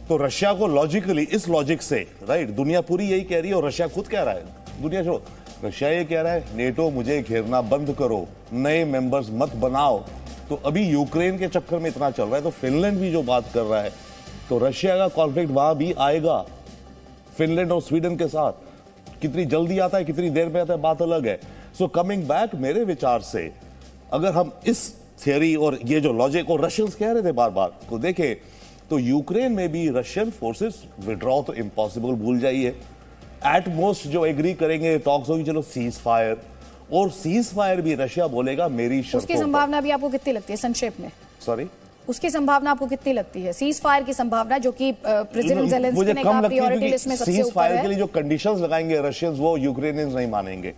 तो रशिया को लॉजिकली, इस लॉजिक से, राइट, दुनिया पूरी यही कह रही है और रशिया खुद कह रहा है, दुनिया छोड़ो, रशिया ये कह रहा है नेटो मुझे घेरना बंद करो, नए मेंबर्स मत बनाओ। तो अभी यूक्रेन के चक्कर में इतना चल रहा है, तो फिनलैंड भी जो बात कर रहा है, तो रशिया का कॉन्फ्लिक्ट वहां भी आएगा फिनलैंड और स्वीडन के साथ। कितनी जल्दी आता है, कितनी देर में आता है, बात अलग है। सो कमिंग बैक, मेरे विचार से अगर हम इस थियरी और ये जो लॉजिक और रशियंस कह रहे थे बार बार को देखें, तो यूक्रेन में भी रशियन फोर्सेस विड्रॉ तो इम्पॉसिबल, भूल जाइए। एट मोस्ट जो एग्री करेंगे, टॉक्स होगी, चलो सीज फायर, और सीज फायर भी रशिया बोलेगा मेरी शर्तों। उसकी संभावना भी आपको कितनी लगती है संक्षेप में? सॉरी, उसकी संभावना आपको कितनी लगती है? सीज फायर की संभावना जो कि प्रेसिडेंट ज़ेलेंस्की ने कहा प्रायोरिटी लिस्ट में सबसे ऊपर है। सीज फायर के लिए जो कंडीशंस लगाएंगे रशियंस, वो यूक्रेनियंस नहीं मानेंगे।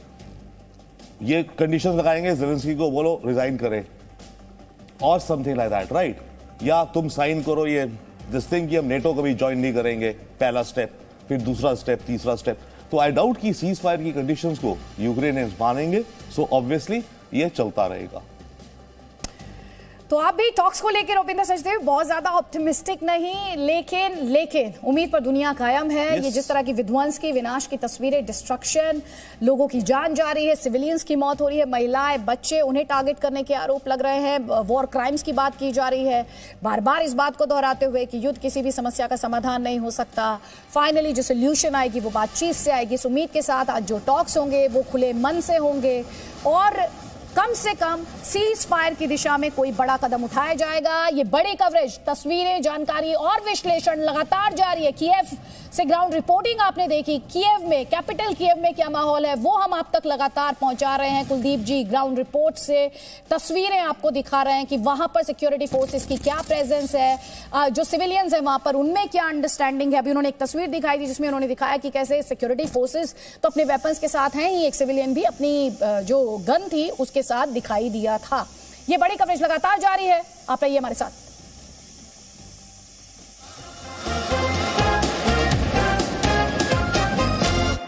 ये कंडीशंस लगाएंगे, ज़ेलेंस्की को बोलो रिजाइन करे और समथिंग लाइक दैट, राइट, या तुम साइन करो ये दिस थिंग कि हम नेटो कभी ज्वाइन नहीं करेंगे, पहला स्टेप, फिर दूसरा स्टेप, तीसरा स्टेप। तो आई डाउट कि सीज फायर की कंडीशंस को यूक्रेनियंस मानेंगे। सो ऑब्वियसली ये चलता रहेगा। तो आप भी टॉक्स को लेकर रुपिंदर सचदेव बहुत ज्यादा ऑप्टिमिस्टिक नहीं, लेकिन उम्मीद पर दुनिया कायम है। ये जिस तरह की विध्वंस की, विनाश की तस्वीरें, डिस्ट्रक्शन, लोगों की जान जा रही है, सिविलियंस की मौत हो रही है, महिलाएं, बच्चे, उन्हें टारगेट करने के आरोप लग रहे हैं, वॉर क्राइम्स की बात की जा रही है, बार बार इस बात को दोहराते हुए कि युद्ध किसी भी समस्या का समाधान नहीं हो सकता। फाइनली जो सोल्यूशन आएगी वो बातचीत से आएगी। इस उम्मीद के साथ आज जो टॉक्स होंगे वो खुले मन से होंगे और कम से कम सीज फायर की दिशा में कोई बड़ा कदम उठाया जाएगा। ये बड़ी कवरेज, तस्वीरें, जानकारी और विश्लेषण लगातार जारी है। कीव से ग्राउंड रिपोर्टिंग आपने देखी, कीव में, कैपिटल कीव में क्या माहौल है वो हम आप तक लगातार पहुंचा रहे हैं। कुलदीप जी ग्राउंड रिपोर्ट से तस्वीरें आपको दिखा रहे हैं कि वहां पर सिक्योरिटी फोर्सेस की क्या प्रेजेंस है, जो सिविलियंस है वहां पर उनमें क्या अंडरस्टैंडिंग है। अभी उन्होंने एक तस्वीर दिखाई थी जिसमें उन्होंने दिखाया कि कैसे सिक्योरिटी फोर्सेस तो अपने वेपन्स के साथ हैं ही, एक सिविलियन भी अपनी जो गन थी उसके साथ दिखाई दिया था। ये बड़ी कवरेज लगातार जारी है, आप रहिए हमारे साथ।